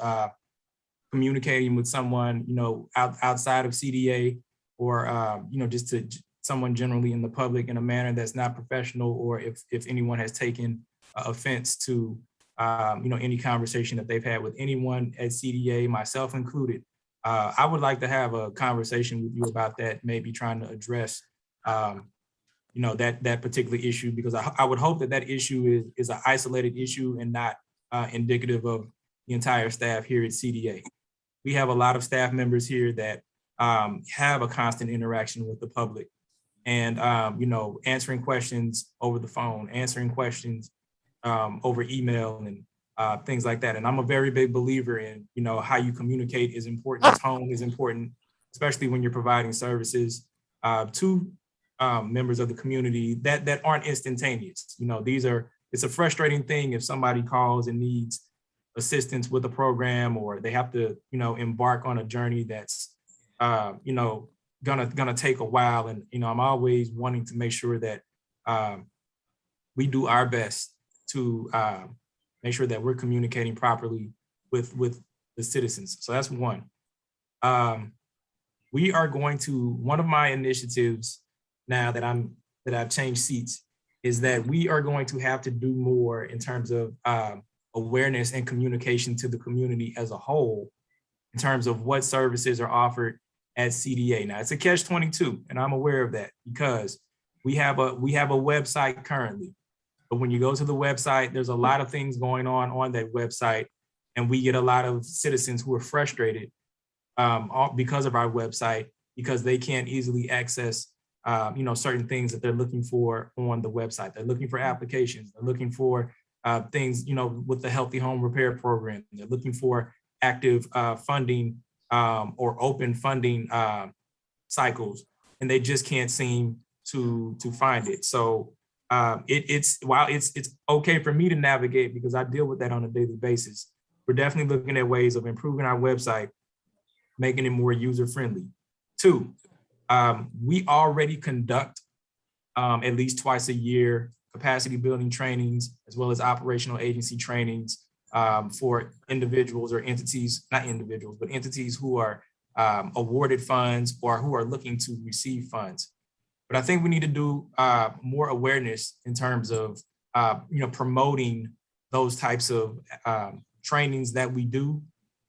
communicating with someone, you know, outside of CDA, or you know, just to someone generally in the public in a manner that's not professional, or if anyone has taken offense to you know, any conversation that they've had with anyone at CDA, myself included, I would like to have a conversation with you about that, maybe trying to address you know, that particular issue, because I would hope that issue is an isolated issue and not indicative of the entire staff here at CDA. We have a lot of staff members here that have a constant interaction with the public, and you know, answering questions over the phone, answering questions over email, and things like that. And I'm a very big believer in, you know, how you communicate is important. Tone is important, especially when you're providing services to members of the community that aren't instantaneous. You know, it's a frustrating thing if somebody calls and needs assistance with a program, or they have to, you know, embark on a journey that's you know, gonna take a while. And, you know, I'm always wanting to make sure that we do our best to make sure that we're communicating properly with the citizens. So that's one. We are going to, one of my initiatives now that I've changed seats, is that we are going to have to do more in terms of awareness and communication to the community as a whole, in terms of what services are offered at CDA. Now, it's a catch-22, and I'm aware of that, because we have a website currently, but when you go to the website, there's a lot of things going on that website, and we get a lot of citizens who are frustrated because of our website, because they can't easily access you know, certain things that they're looking for on the website. They're looking for applications. They're looking for things, you know, with the Healthy Home Repair Program. They're looking for active funding or open funding cycles, and they just can't seem to find it. So while it's okay for me to navigate, because I deal with that on a daily basis, we're definitely looking at ways of improving our website, making it more user-friendly. Two, we already conduct at least twice a year capacity building trainings, as well as operational agency trainings for individuals or entities, not individuals, but entities who are awarded funds or who are looking to receive funds. But I think we need to do more awareness in terms of you know, promoting those types of trainings that we do,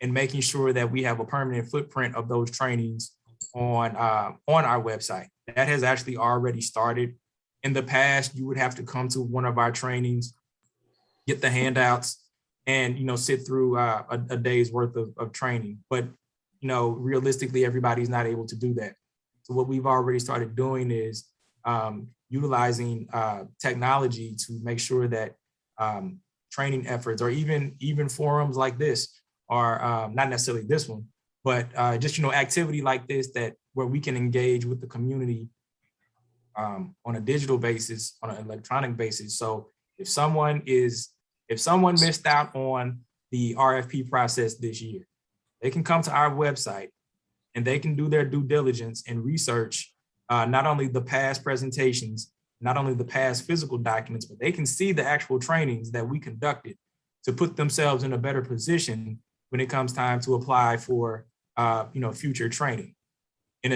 and making sure that we have a permanent footprint of those trainings on our website. That has actually already started. In the past, you would have to come to one of our trainings, get the handouts, and, you know, sit through a day's worth of training. But, you know, realistically, everybody's not able to do that. So what we've already started doing is utilizing technology to make sure that training efforts, or even forums like this, are not necessarily this one, but just, you know, activity like this, that where we can engage with the community on a digital basis, on an electronic basis. So If someone missed out on the RFP process this year, they can come to our website and they can do their due diligence and research not only the past presentations, not only the past physical documents, but they can see the actual trainings that we conducted to put themselves in a better position when it comes time to apply for future training. In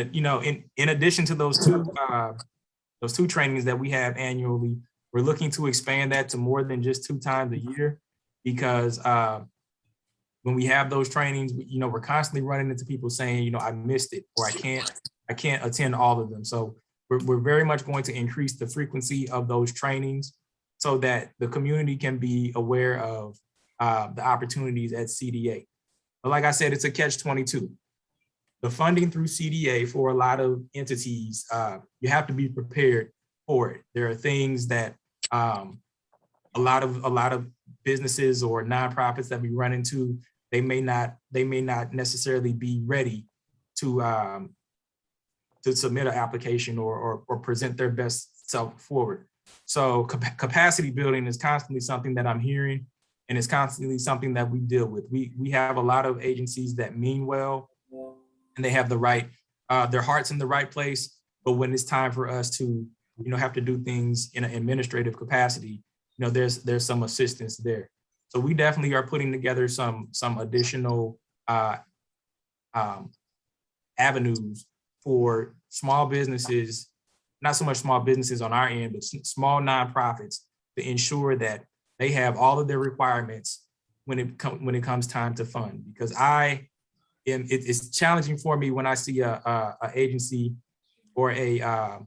addition to those two trainings that we have annually, we're looking to expand that to more than just 2 times a year, because when we have those trainings, we're constantly running into people saying, I missed it, or I can't attend all of them. So we're very much going to increase the frequency of those trainings so that the community can be aware of the opportunities at CDA. But like I said, it's a catch-22. The funding through CDA for a lot of entities, you have to be prepared for it. There are things that a lot of businesses or nonprofits that we run into, they may not necessarily be ready to submit an application or present their best self forward. So capacity building is constantly something that I'm hearing, and it's constantly something that we deal with. We have a lot of agencies that mean well, and they have the right, their hearts in the right place. But when it's time for us to, have to do things in an administrative capacity, there's some assistance there. So we definitely are putting together some additional avenues for small businesses, not so much small businesses on our end, but small nonprofits, to ensure that they have all of their requirements when it comes time to fund. Because it's challenging for me when I see a agency or a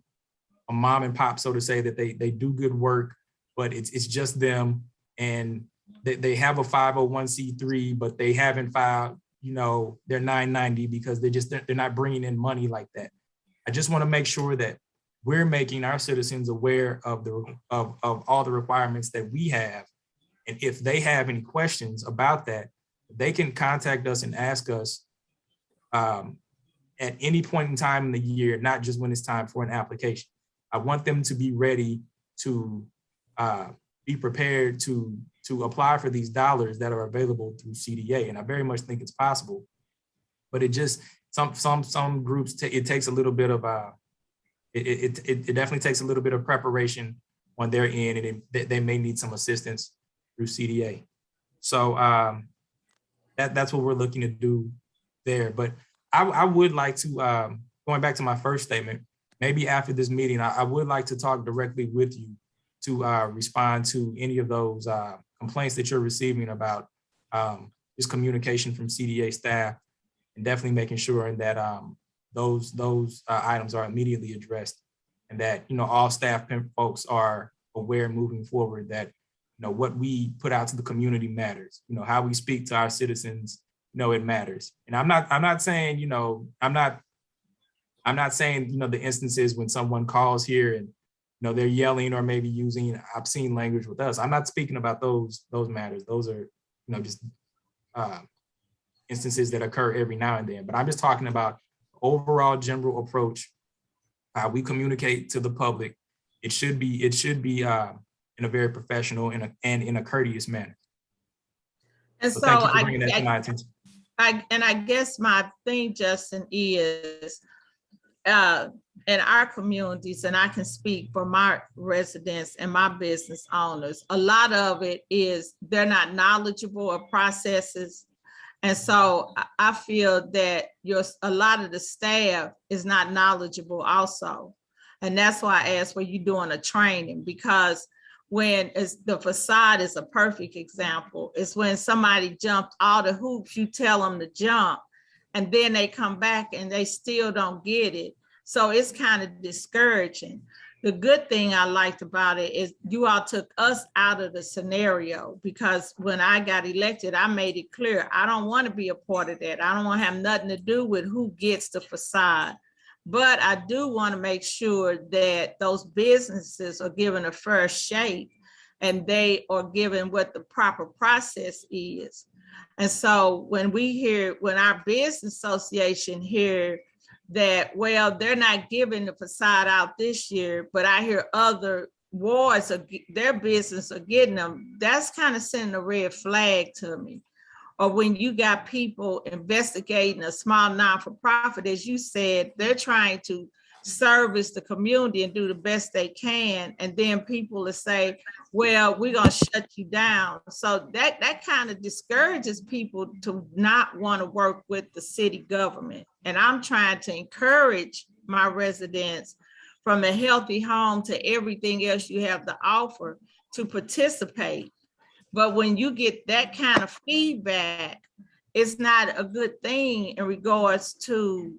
mom and pop, so to say, that they do good work, but it's just them, and they have a 501c3, but they haven't filed their 990 because they're not bringing in money like that. I just want to make sure that we're making our citizens aware of all the requirements that we have. And if they have any questions about that, they can contact us and ask us at any point in time in the year, not just when it's time for an application. I want them to be ready to be prepared to apply for these dollars that are available through CDA. And I very much think it's possible, but it just, some groups, it takes a little bit of, it definitely takes a little bit of preparation on their end, and they may need some assistance through CDA. So that's what we're looking to do there. But I would like to, going back to my first statement, maybe after this meeting, I would like to talk directly with you to respond to any of those complaints that you're receiving about this communication from CDA staff, and definitely making sure that those items are immediately addressed, and that all staff folks are aware moving forward that what we put out to the community matters. How we speak to our citizens, it matters. And I'm not saying the instances when someone calls here and they're yelling or maybe using obscene language with us. I'm not speaking about those matters. Those are just instances that occur every now and then. But I'm just talking about overall general approach, how we communicate to the public. It should be in a very professional and in a courteous manner. And so thank you for bringing that to my attention. I guess my thing, Justin, is in our communities, and I can speak for my residents and my business owners, a lot of it is they're not knowledgeable of processes. And so I feel that a lot of the staff is not knowledgeable also. And that's why I asked, were you doing a training? Because when the facade is a perfect example, it's when somebody jumped all the hoops you tell them to jump, and then they come back and they still don't get it. So it's kind of discouraging. The good thing I liked about it is you all took us out of the scenario, because when I got elected, I made it clear, I don't want to be a part of that. I don't want to have nothing to do with who gets the facade. But I do want to make sure that those businesses are given a fair shake and they are given what the proper process is. And so when our business association hear that, well, they're not giving the facade out this year, but I hear other wards, their business are getting them, that's kind of sending a red flag to me. Or when you got people investigating a small non-for-profit, as you said, they're trying to service the community and do the best they can. And then people will say, well, we're gonna shut you down. So that kind of discourages people to not want to work with the city government. And I'm trying to encourage my residents, from the healthy home to everything else you have to offer, to participate. But when you get that kind of feedback, it's not a good thing in regards to,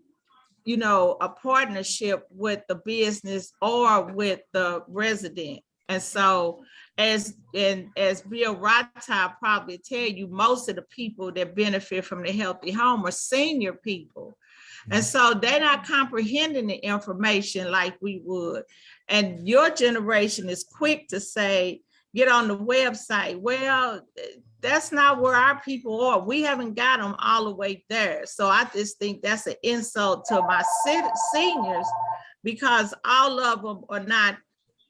you know, a partnership with the business or with the resident. And so as Bill Rata probably tell you, most of the people that benefit from the healthy home are senior people. And so they're not comprehending the information like we would. And your generation is quick to say, get on the website. Well, that's not where our people are. We haven't got them all the way there. So I just think that's an insult to my seniors, because all of them are not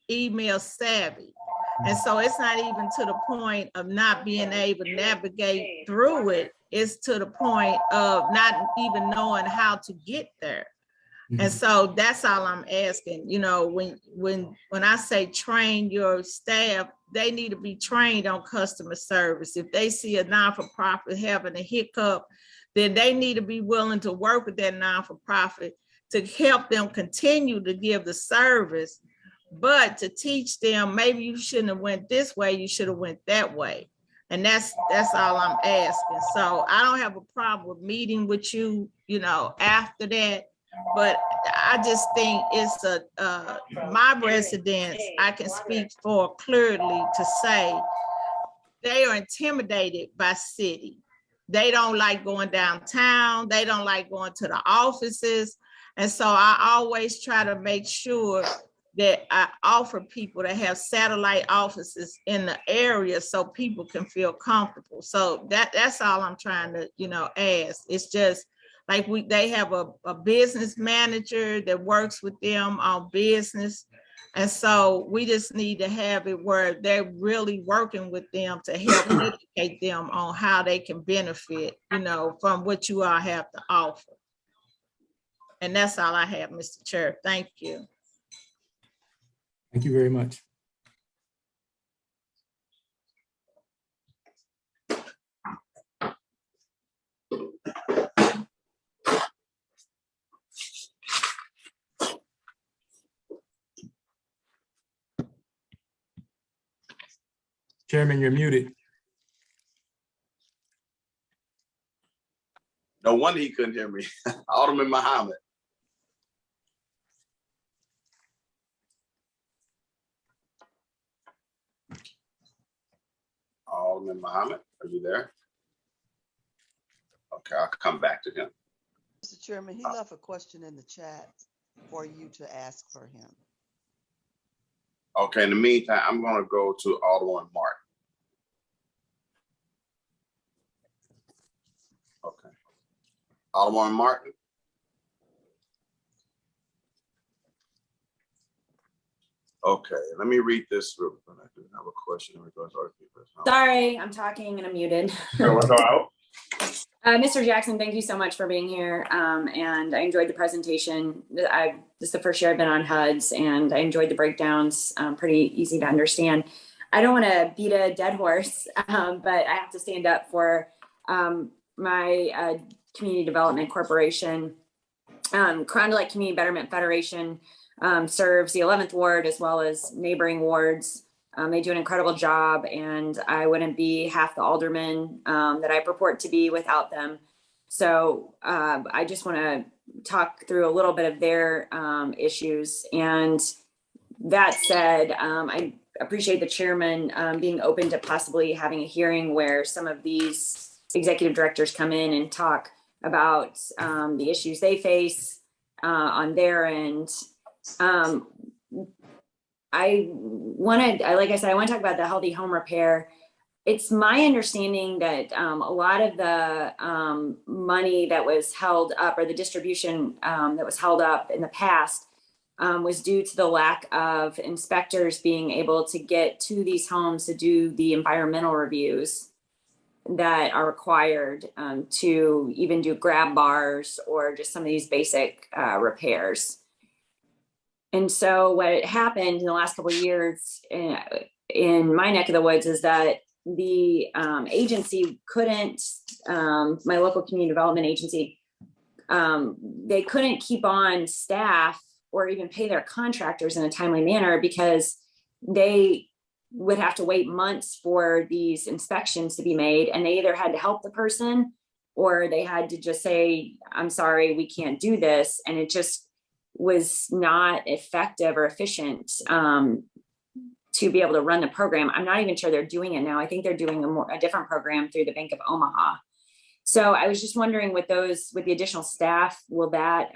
email savvy. And so it's not even to the point of not being able to navigate through it. It's to the point of not even knowing how to get there. And so that's all I'm asking. You know, when I say train your staff, they need to be trained on customer service. If they see a non-for-profit having a hiccup, then they need to be willing to work with that non-for-profit to help them continue to give the service, but to teach them, maybe you shouldn't have went this way, you should have went that way. And that's all I'm asking. So I don't have a problem with meeting with you, you know, after that. But I just think it's my residents, I can speak for clearly to say they are intimidated by city. They don't like going downtown. They don't like going to the offices. And so I always try to make sure that I offer people to have satellite offices in the area so people can feel comfortable. So that's all I'm trying to, you know, ask. It's just like they have a business manager that works with them on business. And so we just need to have it where they're really working with them to help educate them on how they can benefit, you know, from what you all have to offer. And that's all I have, Mr. Chair. Thank you. Thank you very much. Chairman, you're muted. No wonder he couldn't hear me. Alderman Muhammad. Alderman Muhammad, are you there? Okay, I'll come back to him. Mr. Chairman, he left a question in the chat for you to ask for him. Okay, in the meantime, I'm going to go to Alderman Martin. Okay. Alderman Martin. Okay, let me read this real quick. I do have a question in regards to Sorry, I'm talking and I'm muted. Mr. Jackson, thank you so much for being here. And I enjoyed the presentation. This is the first year I've been on HUDs and I enjoyed the breakdowns, pretty easy to understand. I don't want to beat a dead horse, but I have to stand up for my community development corporation. Crown Light Community Betterment Federation serves the 11th ward as well as neighboring wards. They do an incredible job, and I wouldn't be half the alderman that I purport to be without them. So I just want to talk through a little bit of their issues. And that said, I appreciate the chairman being open to possibly having a hearing where some of these executive directors come in and talk about the issues they face on their end. Like I said, I want to talk about the healthy home repair. It's my understanding that a lot of the money that was held up, or the distribution that was held up in the past, was due to the lack of inspectors being able to get to these homes to do the environmental reviews that are required to even do grab bars or just some of these basic repairs. And so what happened in the last couple of years in my neck of the woods is that the agency couldn't, my local community development agency, they couldn't keep on staff or even pay their contractors in a timely manner because they would have to wait months for these inspections to be made. And they either had to help the person or they had to just say, I'm sorry, we can't do this. And it just was not effective or efficient to be able to run the program. I'm not even sure they're doing it now. I think they're doing a different program through the Bank of Omaha. So I was just wondering with the additional staff, will that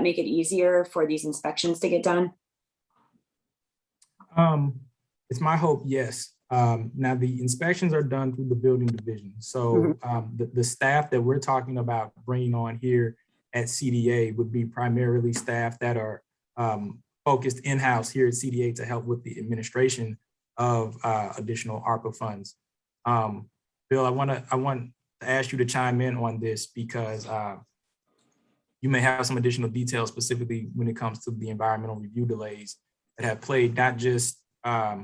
make it easier for these inspections to get done? It's my hope, yes. Now the inspections are done through the building division. So the staff that we're talking about bringing on here at CDA would be primarily staff that are focused in-house here at CDA to help with the administration of additional ARPA funds. Bill, I want to ask you to chime in on this because you may have some additional details specifically when it comes to the environmental review delays that have played not just Carondelet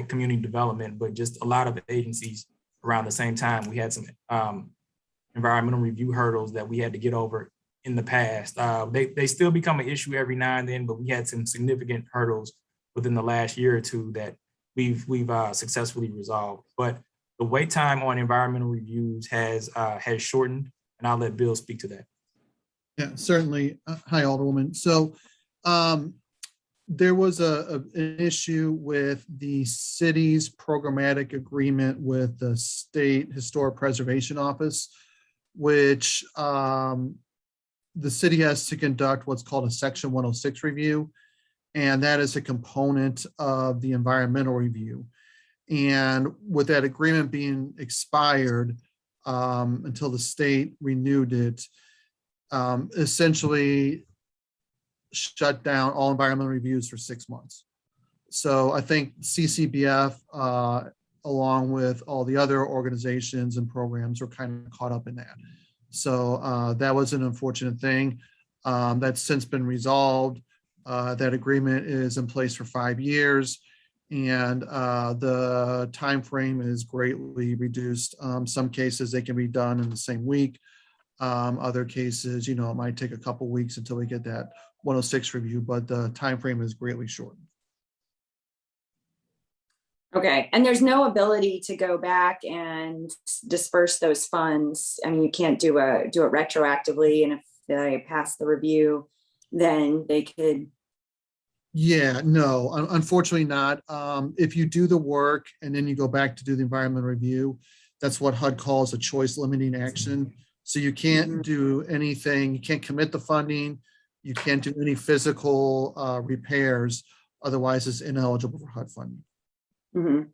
community development, but just a lot of agencies around the same time. We had some environmental review hurdles that we had to get over in the past. They still become an issue every now and then, but we had some significant hurdles within the last year or two that we've successfully resolved. But the wait time on environmental reviews has shortened, and I'll let Bill speak to that. Yeah, certainly. Hi, Alderwoman. So there was an issue with the city's programmatic agreement with the State Historic Preservation Office, which the city has to conduct what's called a Section 106 review, and that is a component of the environmental review. And with that agreement being expired until the state renewed it, essentially shut down all environmental reviews for 6 months. So I think CCBF, along with all the other organizations and programs, are kind of caught up in that. So that was an unfortunate thing. That's since been resolved. That agreement is in place for 5 years, and the time frame is greatly reduced. Some cases they can be done in the same week. Other cases, it might take a couple weeks until we get that 106 review, but the time frame is greatly shortened. Okay, and there's no ability to go back and disperse those funds. I mean, you can't do it retroactively, and if they pass the review, then they could. Yeah, no, unfortunately not. If you do the work and then you go back to do the environmental review, that's what HUD calls a choice limiting action. So you can't do anything, you can't commit the funding, you can't do any physical repairs, otherwise it's ineligible for HUD funding. When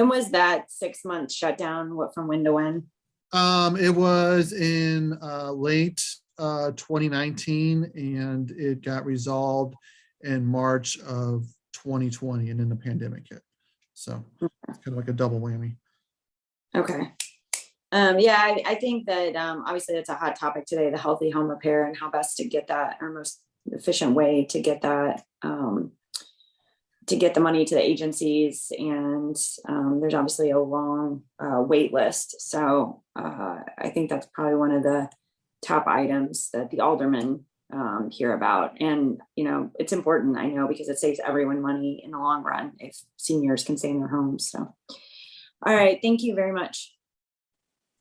was that 6 month shutdown? What, from when to when? It was in late 2019, and it got resolved in March of 2020, and then the pandemic hit. So it's kind of like a double whammy. Okay. Yeah, I think that obviously it's a hot topic today, the healthy home repair and how best to get that, or most efficient way to get that, to get the money to the agencies. And there's obviously a long wait list. So I think that's probably one of the top items that the aldermen hear about. And, it's important, I know, because it saves everyone money in the long run if seniors can stay in their homes. So, all right, thank you very much.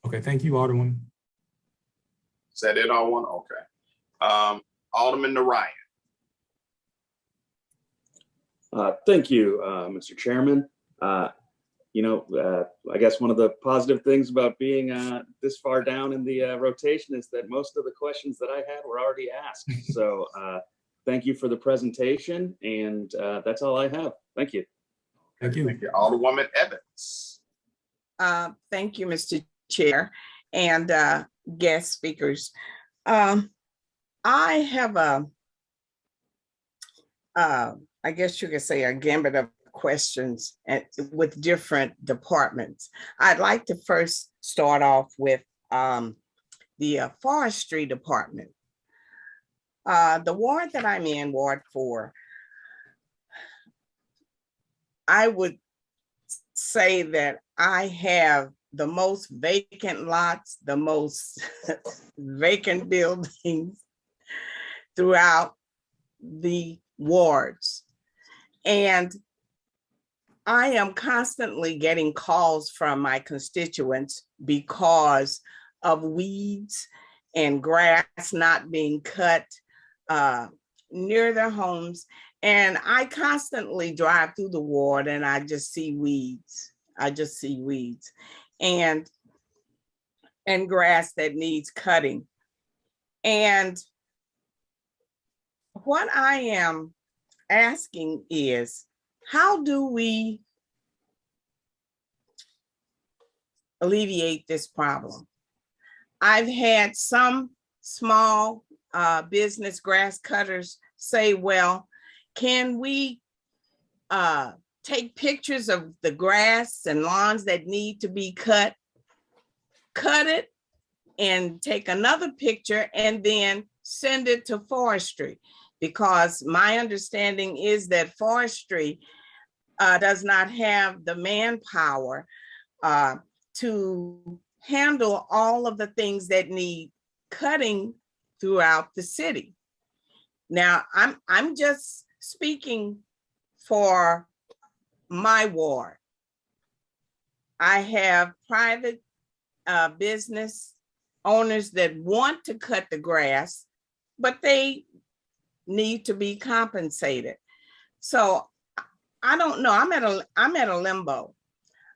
Okay, thank you, Alderman. Is that it, Alderman? Okay. Alderman Narayan. Thank you, Mr. Chairman. I guess one of the positive things about being this far down in the rotation is that most of the questions that I had were already asked. So thank you for the presentation, and that's all I have. Thank you. Thank you. Thank you. Alderwoman Evans. Thank you, Mr. Chair. And guest speakers. I have I guess you could say a gambit of questions with different departments. I'd like to first start off with the forestry department. The ward that I'm in, Ward 4, I would say that I have the most vacant lots, the most vacant buildings throughout the wards. And I am constantly getting calls from my constituents because of weeds and grass not being cut near their homes. And I constantly drive through the ward and I just see weeds. I just see weeds and grass that needs cutting. And what I am asking is, how do we alleviate this problem? I've had some small business grass cutters say, well, can we take pictures of the grass and lawns that need to be cut it, and take another picture and then send it to forestry? Because my understanding is that forestry does not have the manpower to handle all of the things that need cutting throughout the city. Now, I'm just speaking for my ward. I have private business owners that want to cut the grass, but they need to be compensated. So I don't know, I'm at a limbo.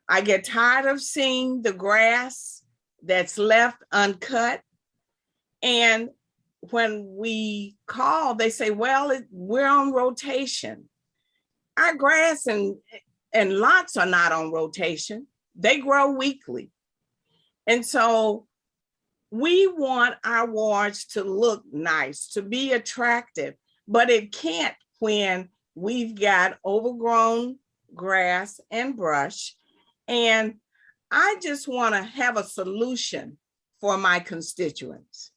I get tired of seeing the grass that's left uncut. And when we call, they say, well, we're on rotation. Our grass and lots are not on rotation. They grow weekly. And so we want our wards to look nice, to be attractive, but it can't when we've got overgrown grass and brush. And I just want to have a solution for my constituents.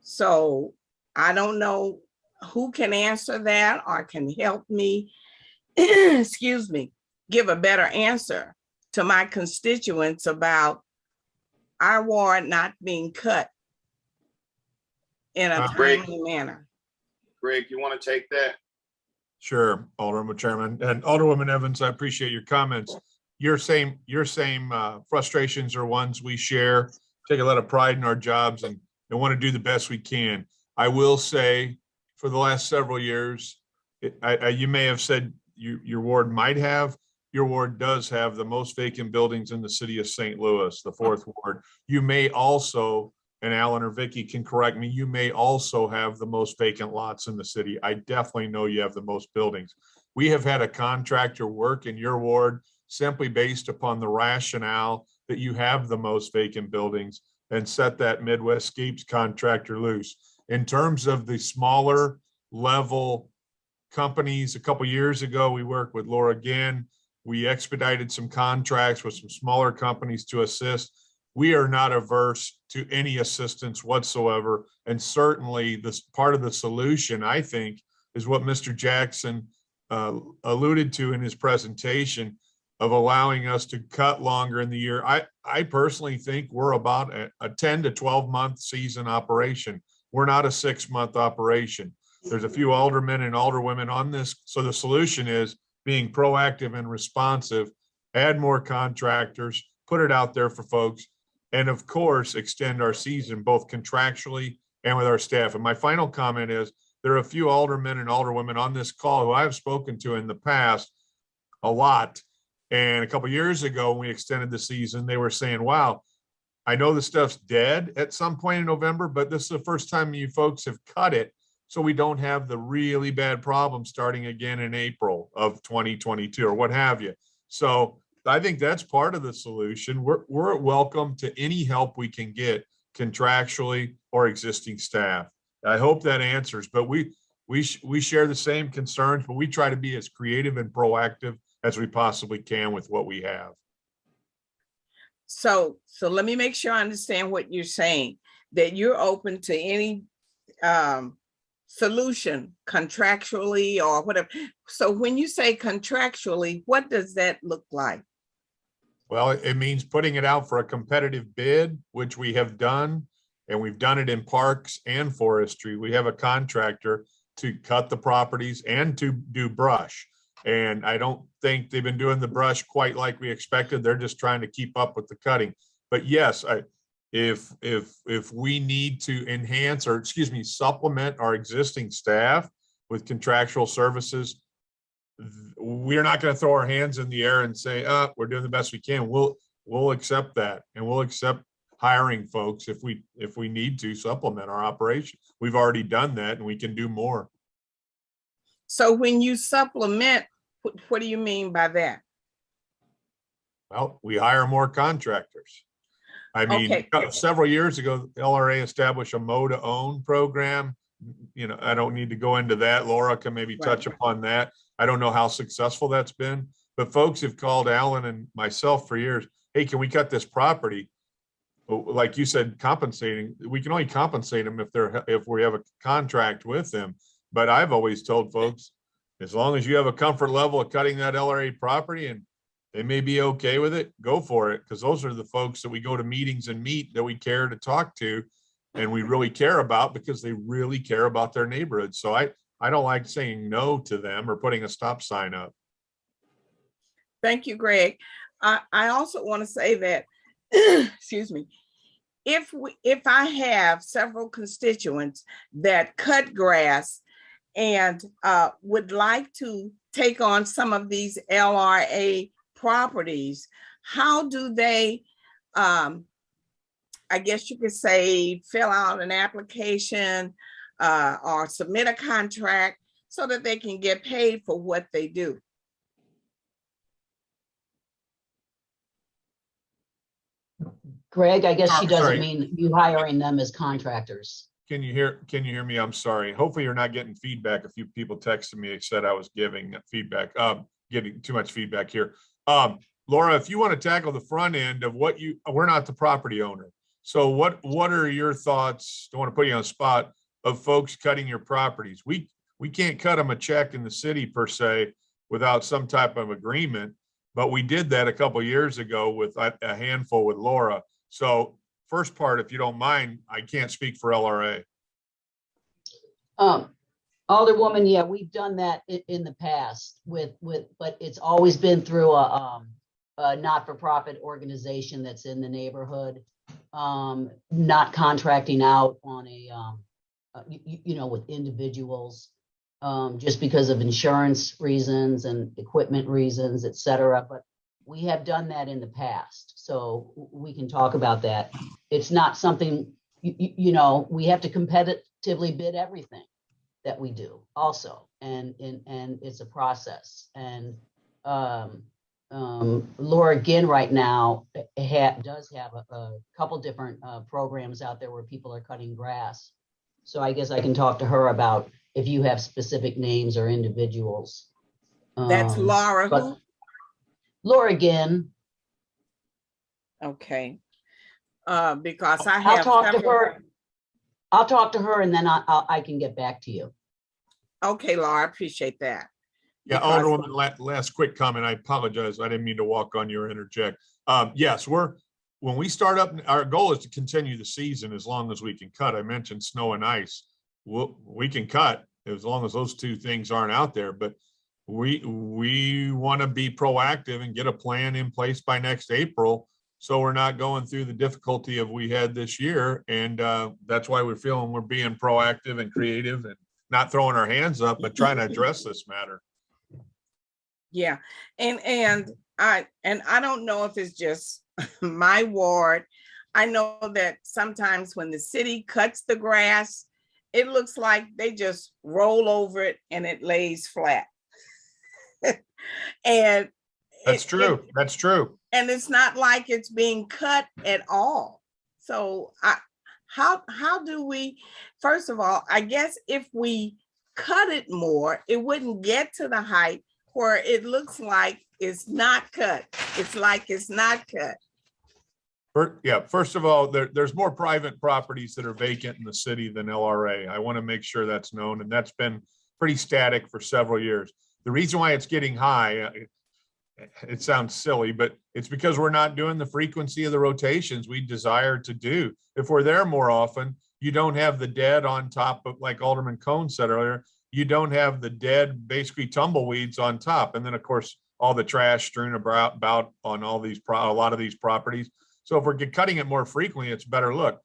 So I don't know who can answer that or can help me, excuse me, give a better answer to my constituents about our ward not being cut in a timely manner. Greg, you want to take that? Sure, Alderman Chairman. And Alderwoman Evans, I appreciate your comments. Your same frustrations are ones we share, take a lot of pride in our jobs and want to do the best we can. I will say for the last several years, you may have said your ward might have, your ward does have the most vacant buildings in the city of St. Louis, the 4th ward. You may also, and Alan or Vicky can correct me, you may also have the most vacant lots in the city. I definitely know you have the most buildings. We have had a contractor work in your ward simply based upon the rationale that you have the most vacant buildings and set that Midwestscapes contractor loose. In terms of the smaller level companies, a couple of years ago, we worked with Lra again. We expedited some contracts with some smaller companies to assist. We are not averse to any assistance whatsoever. And certainly this part of the solution, I think, is what Mr. Jackson alluded to in his presentation of allowing us to cut longer in the year. I personally think we're about a 10 to 12 month season operation. We're not a 6-month operation. There's a few aldermen and alderwomen on this. So the solution is being proactive and responsive, add more contractors, put it out there for folks, and of course, extend our season both contractually and with our staff. And my final comment is there are a few aldermen and alderwomen on this call who I've spoken to in the past a lot. And a couple of years ago, when we extended the season, they were saying, wow, I know the stuff's dead at some point in November, but this is the first time you folks have cut it. So we don't have the really bad problem starting again in April of 2022 or what have you. So I think that's part of the solution. We're welcome to any help we can get contractually, or existing staff. I hope that answers, but we share the same concerns, but we try to be as creative and proactive as we possibly can with what we have. So let me make sure I understand what you're saying, that you're open to any solution contractually or whatever. So when you say contractually, what does that look like? Well, it means putting it out for a competitive bid, which we have done, and we've done it in parks and forestry. We have a contractor to cut the properties and to do brush. And I don't think they've been doing the brush quite like we expected. They're just trying to keep up with the cutting. But yes, if we need to enhance or supplement our existing staff with contractual services, we're not going to throw our hands in the air and say, we're doing the best we can. We'll accept that, and we'll accept hiring folks if we need to supplement our operation. We've already done that, and we can do more. So when you supplement, what do you mean by that? Well, we hire more contractors. I mean, Okay. Several years ago, LRA established a mow to own program. You know, I don't need to go into that. Laura can maybe touch upon that. I don't know how successful that's been, but folks have called Alan and myself for years. Hey, can we cut this property? Like you said, compensating. We can only compensate them if we have a contract with them. But I've always told folks, as long as you have a comfort level of cutting that LRA property and they may be okay with it, go for it. Because those are the folks that we go to meetings and meet that we care to talk to and we really care about because they really care about their neighborhood. So I don't like saying no to them or putting a stop sign up. Thank you, Greg. I also want to say that, excuse me, if I have several constituents that cut grass and would like to take on some of these LRA properties, how do they, I guess you could say, fill out an application or submit a contract so that they can get paid for what they do? Greg, I guess she doesn't mean you hiring them as contractors. Can you hear me? I'm sorry. Hopefully you're not getting feedback. A few people texted me and said I was giving feedback, giving too much feedback here. Laura, if you want to tackle the front end of we're not the property owner. So what are your thoughts? Don't want to put you on the spot of folks cutting your properties. We can't cut them a check in the city per se without some type of agreement, but we did that a couple of years ago with a handful with Laura. So first part, if you don't mind, I can't speak for LRA. Alderwoman, yeah, we've done that in the past but it's always been through a not-for-profit organization that's in the neighborhood, not contracting out on with individuals, just because of insurance reasons and equipment reasons, et cetera. But we have done that in the past, so we can talk about that. It's not something, we have to competitively bid everything that we do also, and it's a process. And Laura again right now does have a couple different programs out there where people are cutting grass. So I guess I can talk to her about if you have specific names or individuals. That's Laura who? Laura again. Okay. Because I have I'll talk to her. I'll talk to her and then I can get back to you. Okay, Laura, I appreciate that. Yeah, Alderwoman, last quick comment. I apologize. I didn't mean to walk on you or interject. Yes, when we start up, our goal is to continue the season as long as we can cut. I mentioned snow and ice. We can cut as long as those two things aren't out there, but we want to be proactive and get a plan in place by next April, so we're not going through the difficulty of we had this year. And that's why we're feeling we're being proactive and creative and not throwing our hands up, but trying to address this matter. Yeah, and I don't know if it's just my ward. I know that sometimes when the city cuts the grass, it looks like they just roll over it and it lays flat. And that's true. That's true. And it's not like it's being cut at all. So how do we, first of all, I guess if we cut it more, it wouldn't get to the height where it looks like it's not cut. It's like it's not cut. First of all, there's more private properties that are vacant in the city than LRA. I want to make sure that's known, and that's been pretty static for several years. The reason why it's getting high, it sounds silly, but it's because we're not doing the frequency of the rotations we desire to do. If we're there more often, you don't have the dead on top of, like Alderman Cohn said earlier, you don't have the dead, basically tumbleweeds on top. And then of course, all the trash strewn about on all these, a lot of these properties. So if we're cutting it more frequently, it's better look.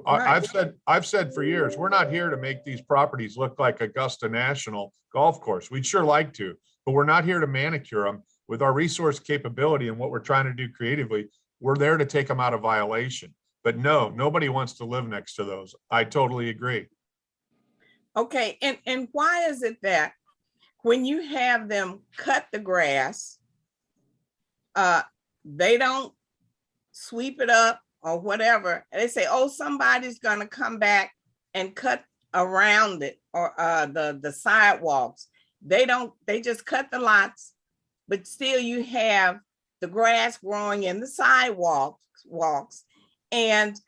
I've said for years, we're not here to make these properties look like Augusta National Golf Course. We'd sure like to, but we're not here to manicure them. With our resource capability and what we're trying to do creatively, we're there to take them out of violation. But no, nobody wants to live next to those. I totally agree. Okay, and why is it that when you have them cut the grass, they don't sweep it up or whatever? They say, oh, somebody's gonna come back and cut around it, or the sidewalks. They just cut the lots, but still you have the grass growing in the sidewalks. And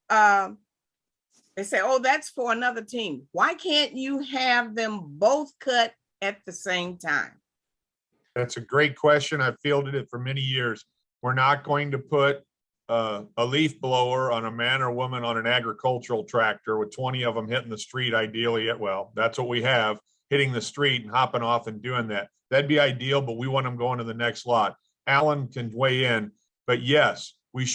they say, oh, that's for another team. Why can't you have them both cut at the same time? That's a great question. I've fielded it for many years. We're not going to put a leaf blower on a man or woman on an agricultural tractor with 20 of them hitting the street, ideally. Well, that's what we have, hitting the street and hopping off and doing that. That'd be ideal, but we want them going to the next lot. Alan can weigh in, but yes, we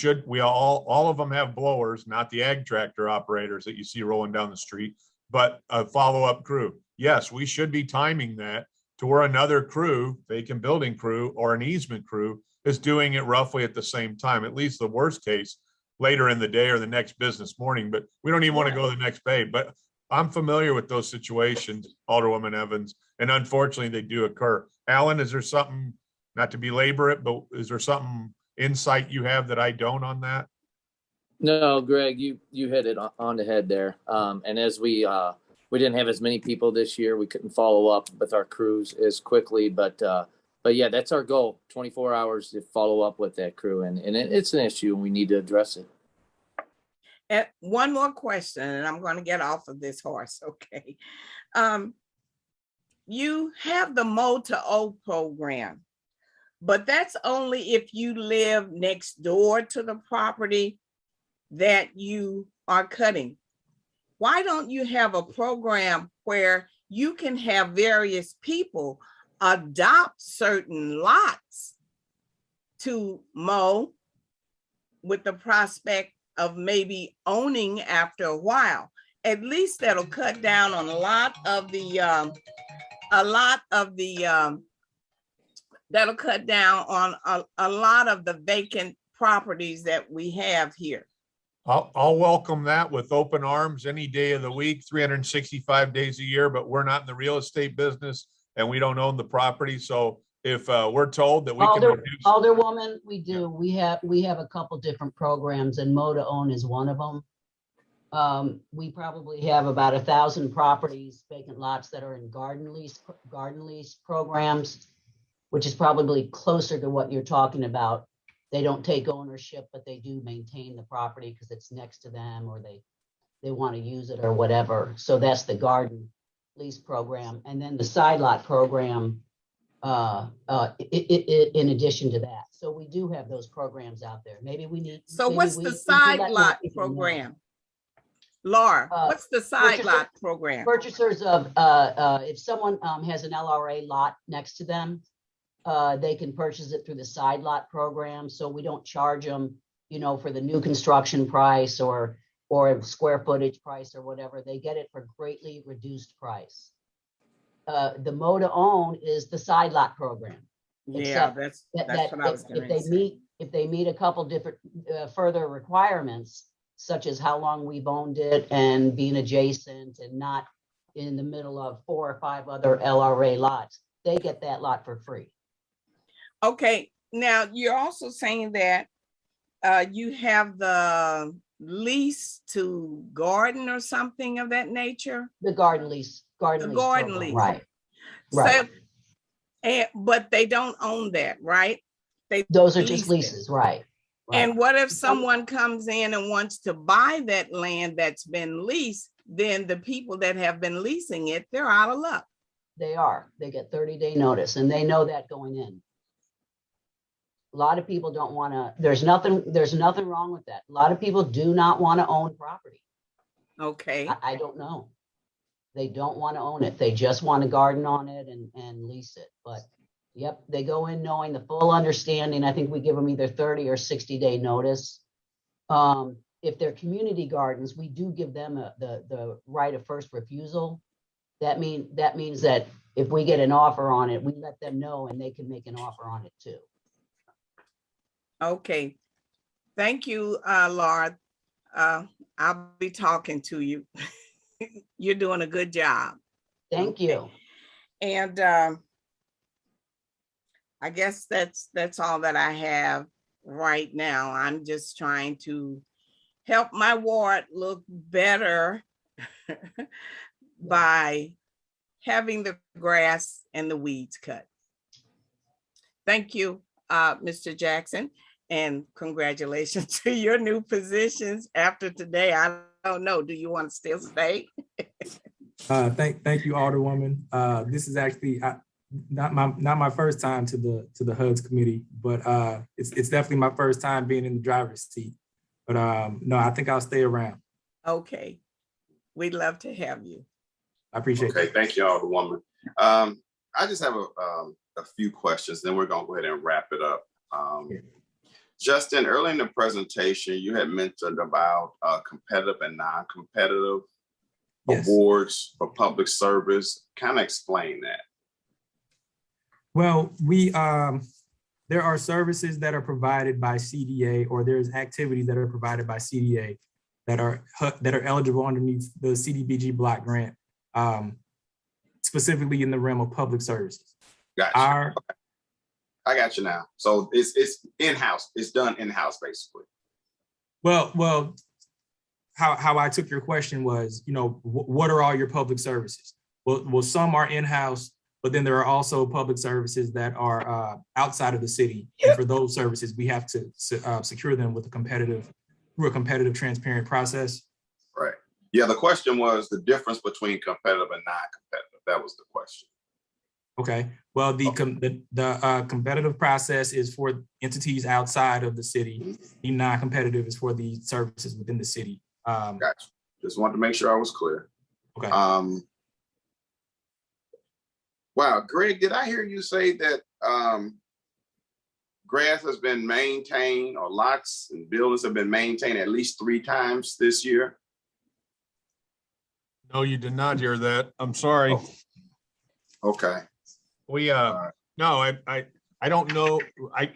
all of them have blowers, not the ag tractor operators that you see rolling down the street, but a follow-up crew. Yes, we should be timing that to where another crew, vacant building crew or an easement crew, is doing it roughly at the same time, at least the worst case, later in the day or the next business morning, but we don't even want to go the next day. But I'm familiar with those situations, Alderwoman Evans, and unfortunately they do occur. Alan, is there something, not to belabor it, but is there something insight you have that I don't on that? No, Greg, you hit it on the head there. And as we didn't have as many people this year, we couldn't follow up with our crews as quickly, but yeah, that's our goal, 24 hours to follow up with that crew. And it's an issue and we need to address it. And one more question, and I'm going to get off of this horse, okay? You have the Mow to O program, but that's only if you live next door to the property that you are cutting. Why don't you have a program where you can have various people adopt certain lots to mow with the prospect of maybe owning after a while? At least that'll cut down on a lot of the that'll cut down on a lot of the vacant properties that we have here. I'll welcome that with open arms any day of the week, 365 days a year, but we're not in the real estate business and we don't own the property. So if we're told that we can reduce. Alderwoman, we do. We have a couple different programs and Mow to Own is one of them. We probably have about 1,000 properties, vacant lots that are in garden lease programs, which is probably closer to what you're talking about. They don't take ownership, but they do maintain the property because it's next to them or they want to use it or whatever. So that's the garden lease program. And then the side lot program in addition to that. So we do have those programs out there. Maybe we need. So what's the side lot program? Laura, what's the side lot program? Purchasers of, if someone has an LRA lot next to them, they can purchase it through the side lot program. So we don't charge them, for the new construction price or square footage price or whatever. They get it for greatly reduced price. The Mow to Own is the side lot program. Yeah, that's what I was going to say. If they meet a couple different further requirements, such as how long we've owned it and being adjacent and not in the middle of 4 or 5 other LRA lots, they get that lot for free. Okay, now you're also saying that you have the lease to garden or something of that nature? The garden lease. The garden program, lease. Right. So, Right. but they don't own that, right? Those are just lease it. leases, right? Right. And what if someone comes in and wants to buy that land that's been leased? Then the people that have been leasing it, they're out of luck. They are. They get 30-day notice, and they know that going in. A lot of people don't want to. There's nothing wrong with that. A lot of people do not want to own property. Okay. I don't know. They don't want to own it. They just want to garden on it and lease it. But yep, they go in knowing the full understanding. I think we give them either 30 or 60-day notice. If they're community gardens, we do give them the right of first refusal. That means that if we get an offer on it, we let them know and they can make an offer on it too. Okay. Thank you, Lra. I'll be talking to you. You're doing a good job. Thank you. And I guess that's all that I have right now. I'm just trying to help my ward look better by having the grass and the weeds cut. Thank you, Mr. Jackson, and congratulations to your new positions after today. I don't know, do you want to still stay? Thank you, Alderwoman. This is actually not my first time to the HUD's committee, but it's definitely my first time being in the driver's seat. But no, I think I'll stay around. Okay, we'd love to have you. I appreciate it. Okay, thank you, Alderwoman. I just have a few questions, then we're gonna go ahead and wrap it up. Justin, early in the presentation, you had mentioned about competitive and non-competitive awards for public service. Kind of explain that. Well, there are services that are provided by CDA, or there's activities that are provided by CDA that are eligible underneath the Cdbg block grant, specifically in the realm of public services. Gotcha. I got you now. So it's in-house. It's done in-house, basically. Well, how I took your question was, what are all your public services? Well, some are in-house, but then there are also public services that are outside of the city. And for those services, we have to secure them with through a competitive, transparent process. Right. Yeah, the question was the difference between competitive and non-competitive. That was the question. Okay. Well, the competitive process is for entities outside of the city. The non-competitive is for the services within the city. Gotcha. Just wanted to make sure I was clear. Okay. Wow, Greg, did I hear you say that grass has been maintained, or lots and buildings have been maintained at least 3 times this year? No, you did not hear that. I'm sorry. Oh. Okay. We no, I don't know. I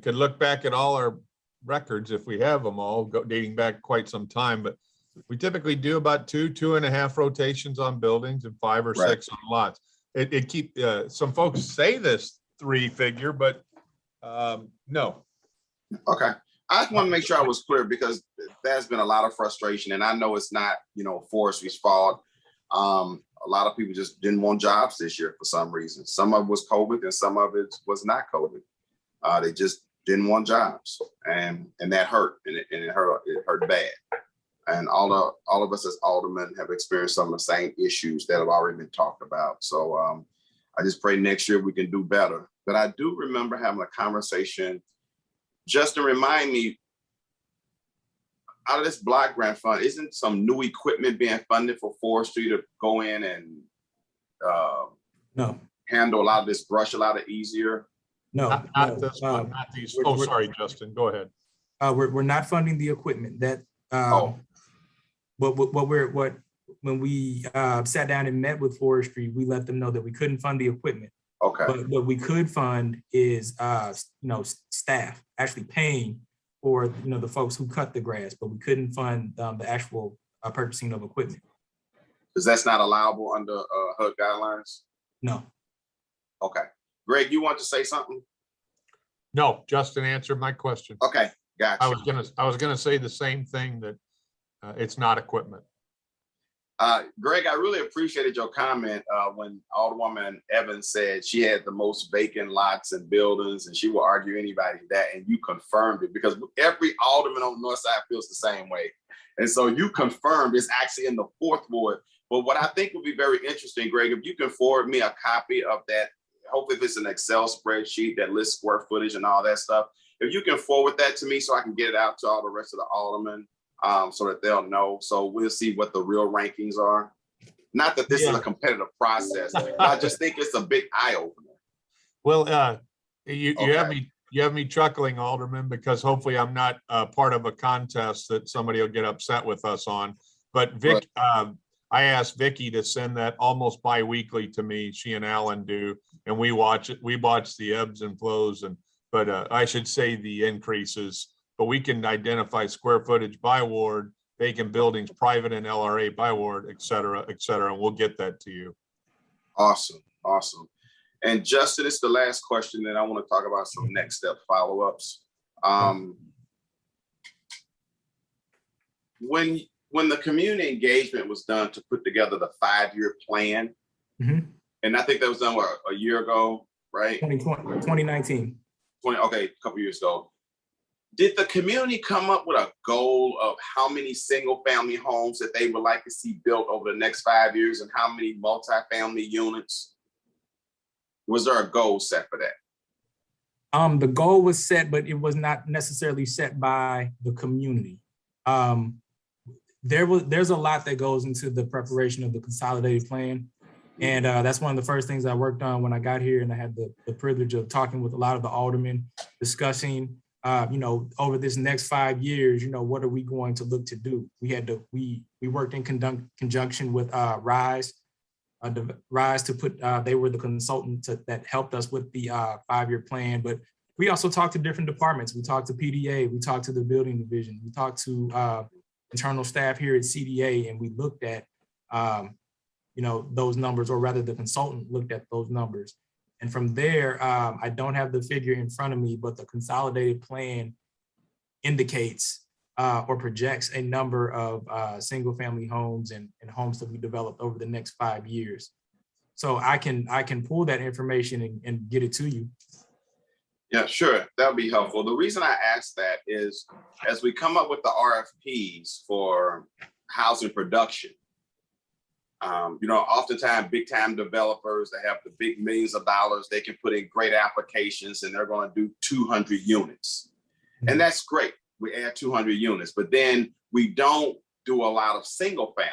could look back at all our records if we have them all dating back quite some time, but we typically do about 2.5 rotations on buildings and 5 or 6 on lots. It keep some folks say this 3 figure, but no. Okay. I just want to make sure I was clear, because there's been a lot of frustration, and I know it's not, forestry's fault. A lot of people just didn't want jobs this year for some reason. Some of it was COVID and some of it was not COVID. They just didn't want jobs, and that hurt, and it hurt bad. And all of us as aldermen have experienced some of the same issues that have already been talked about. So I just pray next year we can do better. But I do remember having a conversation. Justin, remind me, out of this block grant fund, isn't some new equipment being funded for forestry to go in and handle a lot of this brush a lot easier? No, not this one, not these. Oh, sorry, Justin, go ahead. We're not funding the equipment that. When we sat down and met with forestry, we let them know that we couldn't fund the equipment. Okay. But what we could fund is staff actually paying for the folks who cut the grass, but we couldn't fund the actual purchasing of equipment. Because that's not allowable under HUD guidelines? No. Okay. Greg, you want to say something? No, Justin answered my question. Okay. Gotcha. I was gonna say the same thing, that it's not equipment. Greg, I really appreciated your comment when Alderwoman Evans said she had the most vacant lots and buildings, and she will argue anybody that, and you confirmed it, because every alderman on the north side feels the same way. And so you confirmed it's actually in the 4th ward. But what I think would be very interesting, Greg, if you can forward me a copy of that, hopefully if it's an Excel spreadsheet that lists square footage and all that stuff, if you can forward that to me so I can get it out to all the rest of the aldermen, so that they'll know. So we'll see what the real rankings are. Not that this is a competitive process, but I just think it's a big eye opener. Well, you have me chuckling, Alderman, because hopefully I'm not part of a contest that somebody will get upset with us on. But Vic, I asked Vicky to send that almost bi-weekly to me. She and Alan do, and we watch it. We watch the ebbs and flows, but I should say the increases. But we can identify square footage by ward, vacant buildings, private and LRA by ward, et cetera, and we'll get that to you. Awesome, awesome. And Justin, it's the last question, and I want to talk about some next step follow-ups. When the community engagement was done to put together the 5-year plan, and I think that was done what, a year ago, right? 2019. Okay, a couple years ago. Did the community come up with a goal of how many single-family homes that they would like to see built over the next 5 years, and how many multifamily units? Was there a goal set for that? The goal was set, but it was not necessarily set by the community. There's a lot that goes into the preparation of the consolidated plan. And that's one of the first things I worked on when I got here, and I had the privilege of talking with a lot of the aldermen, discussing over this next 5 years, what are we going to look to do? We worked in conjunction with Rise to put, they were the consultant that helped us with the 5-year plan, but we also talked to different departments. We talked to PDA, we talked to the building division, we talked to internal staff here at CDA, and we looked at, those numbers, or rather the consultant looked at those numbers. And from there, I don't have the figure in front of me, but the consolidated plan indicates or projects a number of single family homes and homes to be developed over the next 5 years. So I can pull that information and get it to you. Yeah, sure, that would be helpful. The reason I asked that is as we come up with the RFPs for housing production, oftentimes big time developers that have the big millions of dollars, they can put in great applications and they're going to do 200 units. And that's great. We add 200 units, but then we don't do a lot of single family,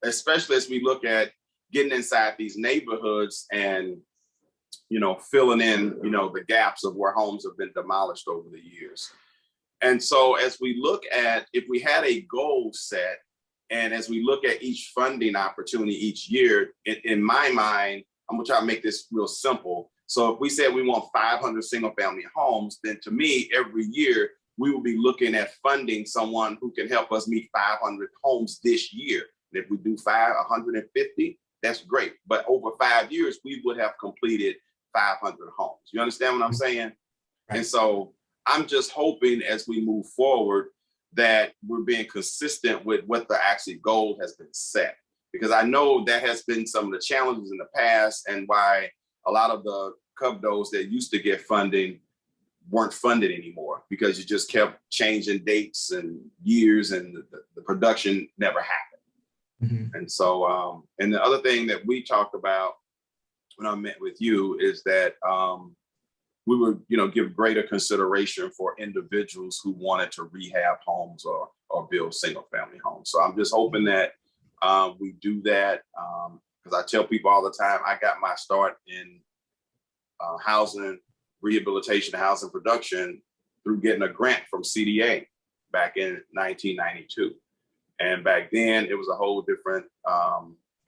especially as we look at getting inside these neighborhoods and, filling in, the gaps of where homes have been demolished over the years. And so as we look at, if we had a goal set, and as we look at each funding opportunity each year, in my mind, I'm gonna try to make this real simple. So if we said we want 500 single family homes, then to me, every year, we will be looking at funding someone who can help us meet 500 homes this year. And if we do 150, that's great. But over 5 years, we would have completed 500 homes. You understand what I'm saying? And so I'm just hoping as we move forward that we're being consistent with what the actual goal has been set. Because I know that has been some of the challenges in the past and why a lot of the CUBDOs that used to get funding weren't funded anymore, because you just kept changing dates and years and the production never happened. And so, and the other thing that we talked about when I met with you is that we would, give greater consideration for individuals who wanted to rehab homes or build single family homes. So I'm just hoping that we do that, because I tell people all the time, I got my start in housing rehabilitation, housing production through getting a grant from CDA back in 1992. And back then it was a whole different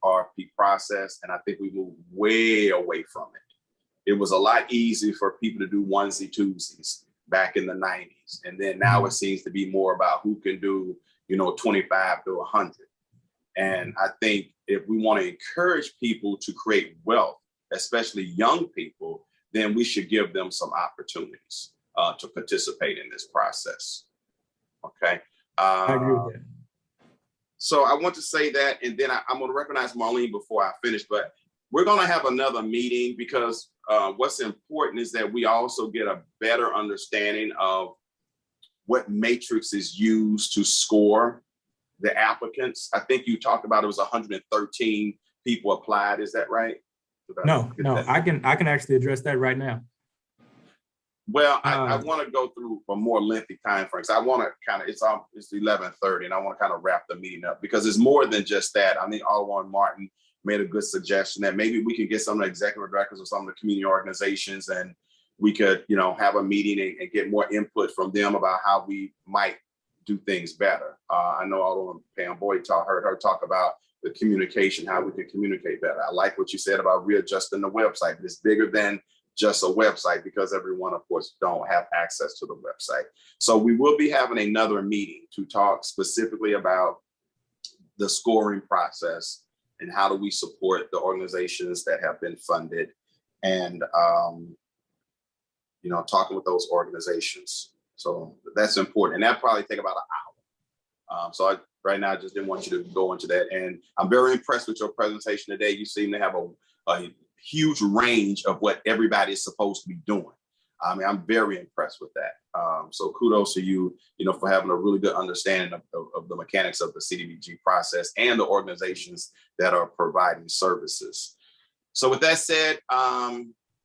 RFP process. And I think we moved way away from it. It was a lot easier for people to do onesie twosies back in the 90s. And then now it seems to be more about who can do, 25 to 100. And I think if we want to encourage people to create wealth, especially young people, then we should give them some opportunities. to participate in this process. Okay. I agree with that. So I want to say that, and then I'm going to recognize Marlene before I finish, but we're going to have another meeting because what's important is that we also get a better understanding of what matrix is used to score the applicants. I think you talked about it was 113 people applied. Is that right? No, I can actually address that right now. Well, I want to go through a more lengthy time frame. So I want to kind of, it's 11:30 and I want to kind of wrap the meeting up because it's more than just that. I think Alderman Martin made a good suggestion that maybe we can get some of the executive directors or some of the community organizations and we could, have a meeting and get more input from them about how we might do things better. I know Alderman Pam Boyd heard her talk about the communication, how we can communicate better. I like what you said about readjusting the website. It's bigger than just a website because everyone, of course, don't have access to the website. So we will be having another meeting to talk specifically about the scoring process and how do we support the organizations that have been funded and, talking with those organizations. So that's important. And that probably take about an hour. Right now, I just didn't want you to go into that. And I'm very impressed with your presentation today. You seem to have a huge range of what everybody is supposed to be doing. I mean, I'm very impressed with that. So kudos to you, for having a really good understanding of the mechanics of the CDBG process and the organizations that are providing services. So with that said,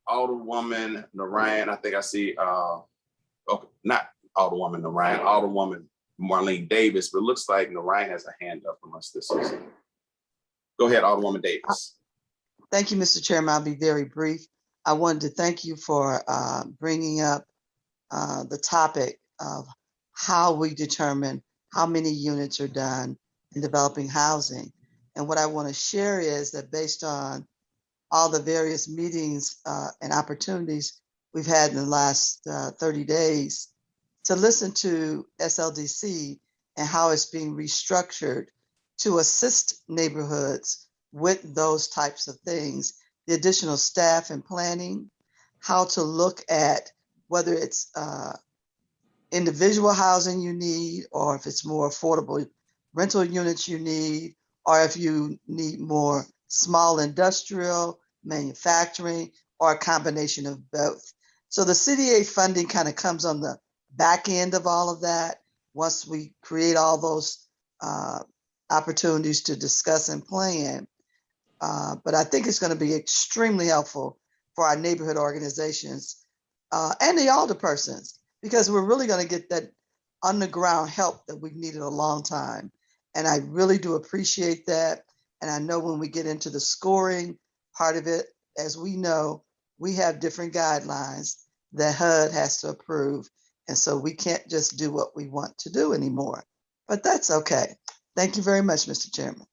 Alderwoman Narayan, I think I see, okay, not Alderwoman Narayan, Alderwoman Marlene Davis, but it looks like Narayan has a hand up from us this season. Go ahead, Alderwoman Davis. Thank you, Mr. Chairman. I'll be very brief. I wanted to thank you for bringing up the topic of how we determine how many units are done in developing housing. And what I want to share is that based on all the various meetings and opportunities we've had in the last 30 days to listen to SLDC and how it's being restructured to assist neighborhoods with those types of things, the additional staff and planning, how to look at whether it's individual housing you need, or if it's more affordable rental units you need, or if you need more small industrial, manufacturing, or a combination of both. So the Cda funding kind of comes on the back end of all of that once we create all those opportunities to discuss and plan. But I think it's going to be extremely helpful for our neighborhood organizations and the alderpersons, because we're really going to get that underground help that we've needed a long time. And I really do appreciate that. And I know when we get into the scoring part of it, as we know, we have different guidelines that HUD has to approve. And so we can't just do what we want to do anymore. But that's okay. Thank you very much, Mr. Chairman.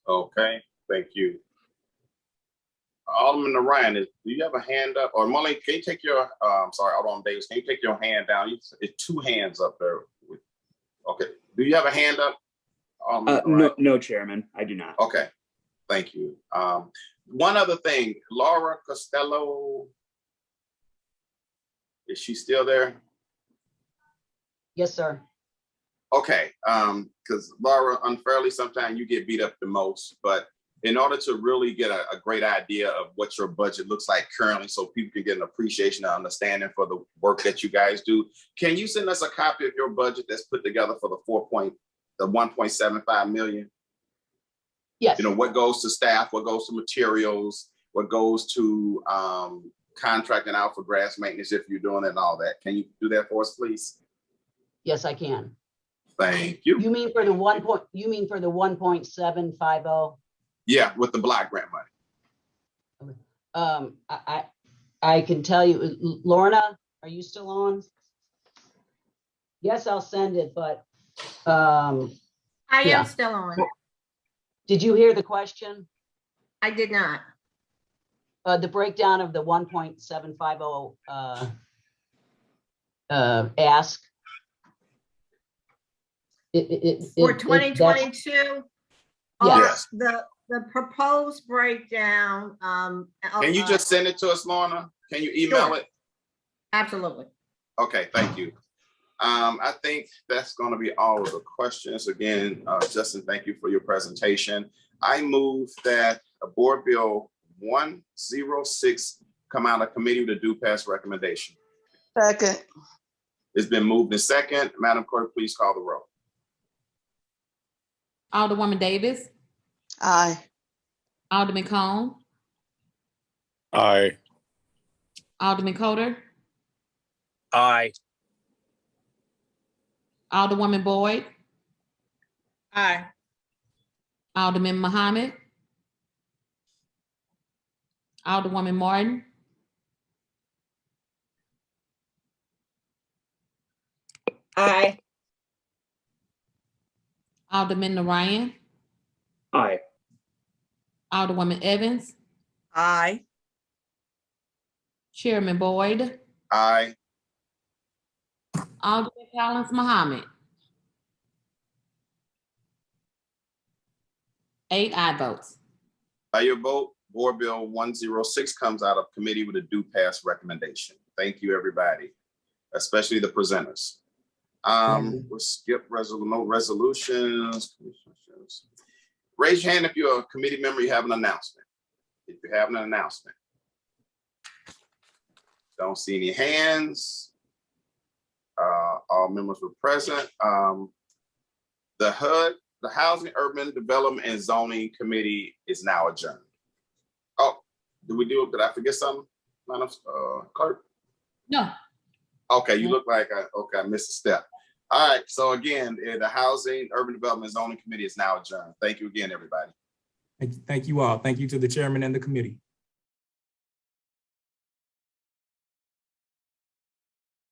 Okay, thank you. Alderman Narayan, do you have a hand up? Or Molly, can you take your, sorry, Alderman Davis, can you take your hand down? It's two hands up there. Okay, do you have a hand up? No, Chairman, I do not. Okay, thank you. One other thing, Laura Costello, is she still there? Yes, sir. Okay, because Laura, unfairly, sometimes you get beat up the most, but in order to really get a great idea of what your budget looks like currently, so people can get an appreciation and understanding for the work that you guys do, can you send us a copy of your budget that's put together for the 1.75 million? Yes. What goes to staff, what goes to materials, what goes to contracting out for grass maintenance if you're doing it and all that. Can you do that for us, please? Yes, I can. Thank you. You mean for the 1.750? Yeah, with the block grant money. I can tell you, Lorna, are you still on? Yes, I'll send it, but I yeah. am still on. Did you hear the question? I did not. The breakdown of the 1.750 ask. For 2022? Yes. The proposed breakdown. Can you just send it to us, Lorna? Can you email it? Absolutely. Okay, thank you. I think that's going to be all of the questions. Again, Justin, thank you for your presentation. I move that a Board Bill 106 come out of committee with a due pass recommendation. Second. It's been moved in second. Madam Clerk, please call the roll. Alderwoman Davis, Aye. Alderman Cone, Aye. Alderman Coder, Aye. Alderwoman Boyd, Aye. Alderman Muhammad, Alderwoman Martin, Aye. Alderman Narayan, Aye. Alderwoman Evans, Aye. Chairman Boyd, Aye. Alderman Collins Muhammad. 8 aye votes. By your vote, Board Bill 106 comes out of committee with a due pass recommendation. Thank you, everybody, especially the presenters. We'll skip no resolutions. Raise your hand if you're a committee member, you have an announcement. If you're having an announcement. Don't see any hands. All members were present. The HUD, the Housing, Urban Development and Zoning Committee is now adjourned. Oh, did I forget something? Madam Clerk? No. Okay, you look like I missed a step. All right, so again, the Housing, Urban Development and Zoning Committee is now adjourned. Thank you again, everybody. Thank you all. Thank you to the chairman and the committee.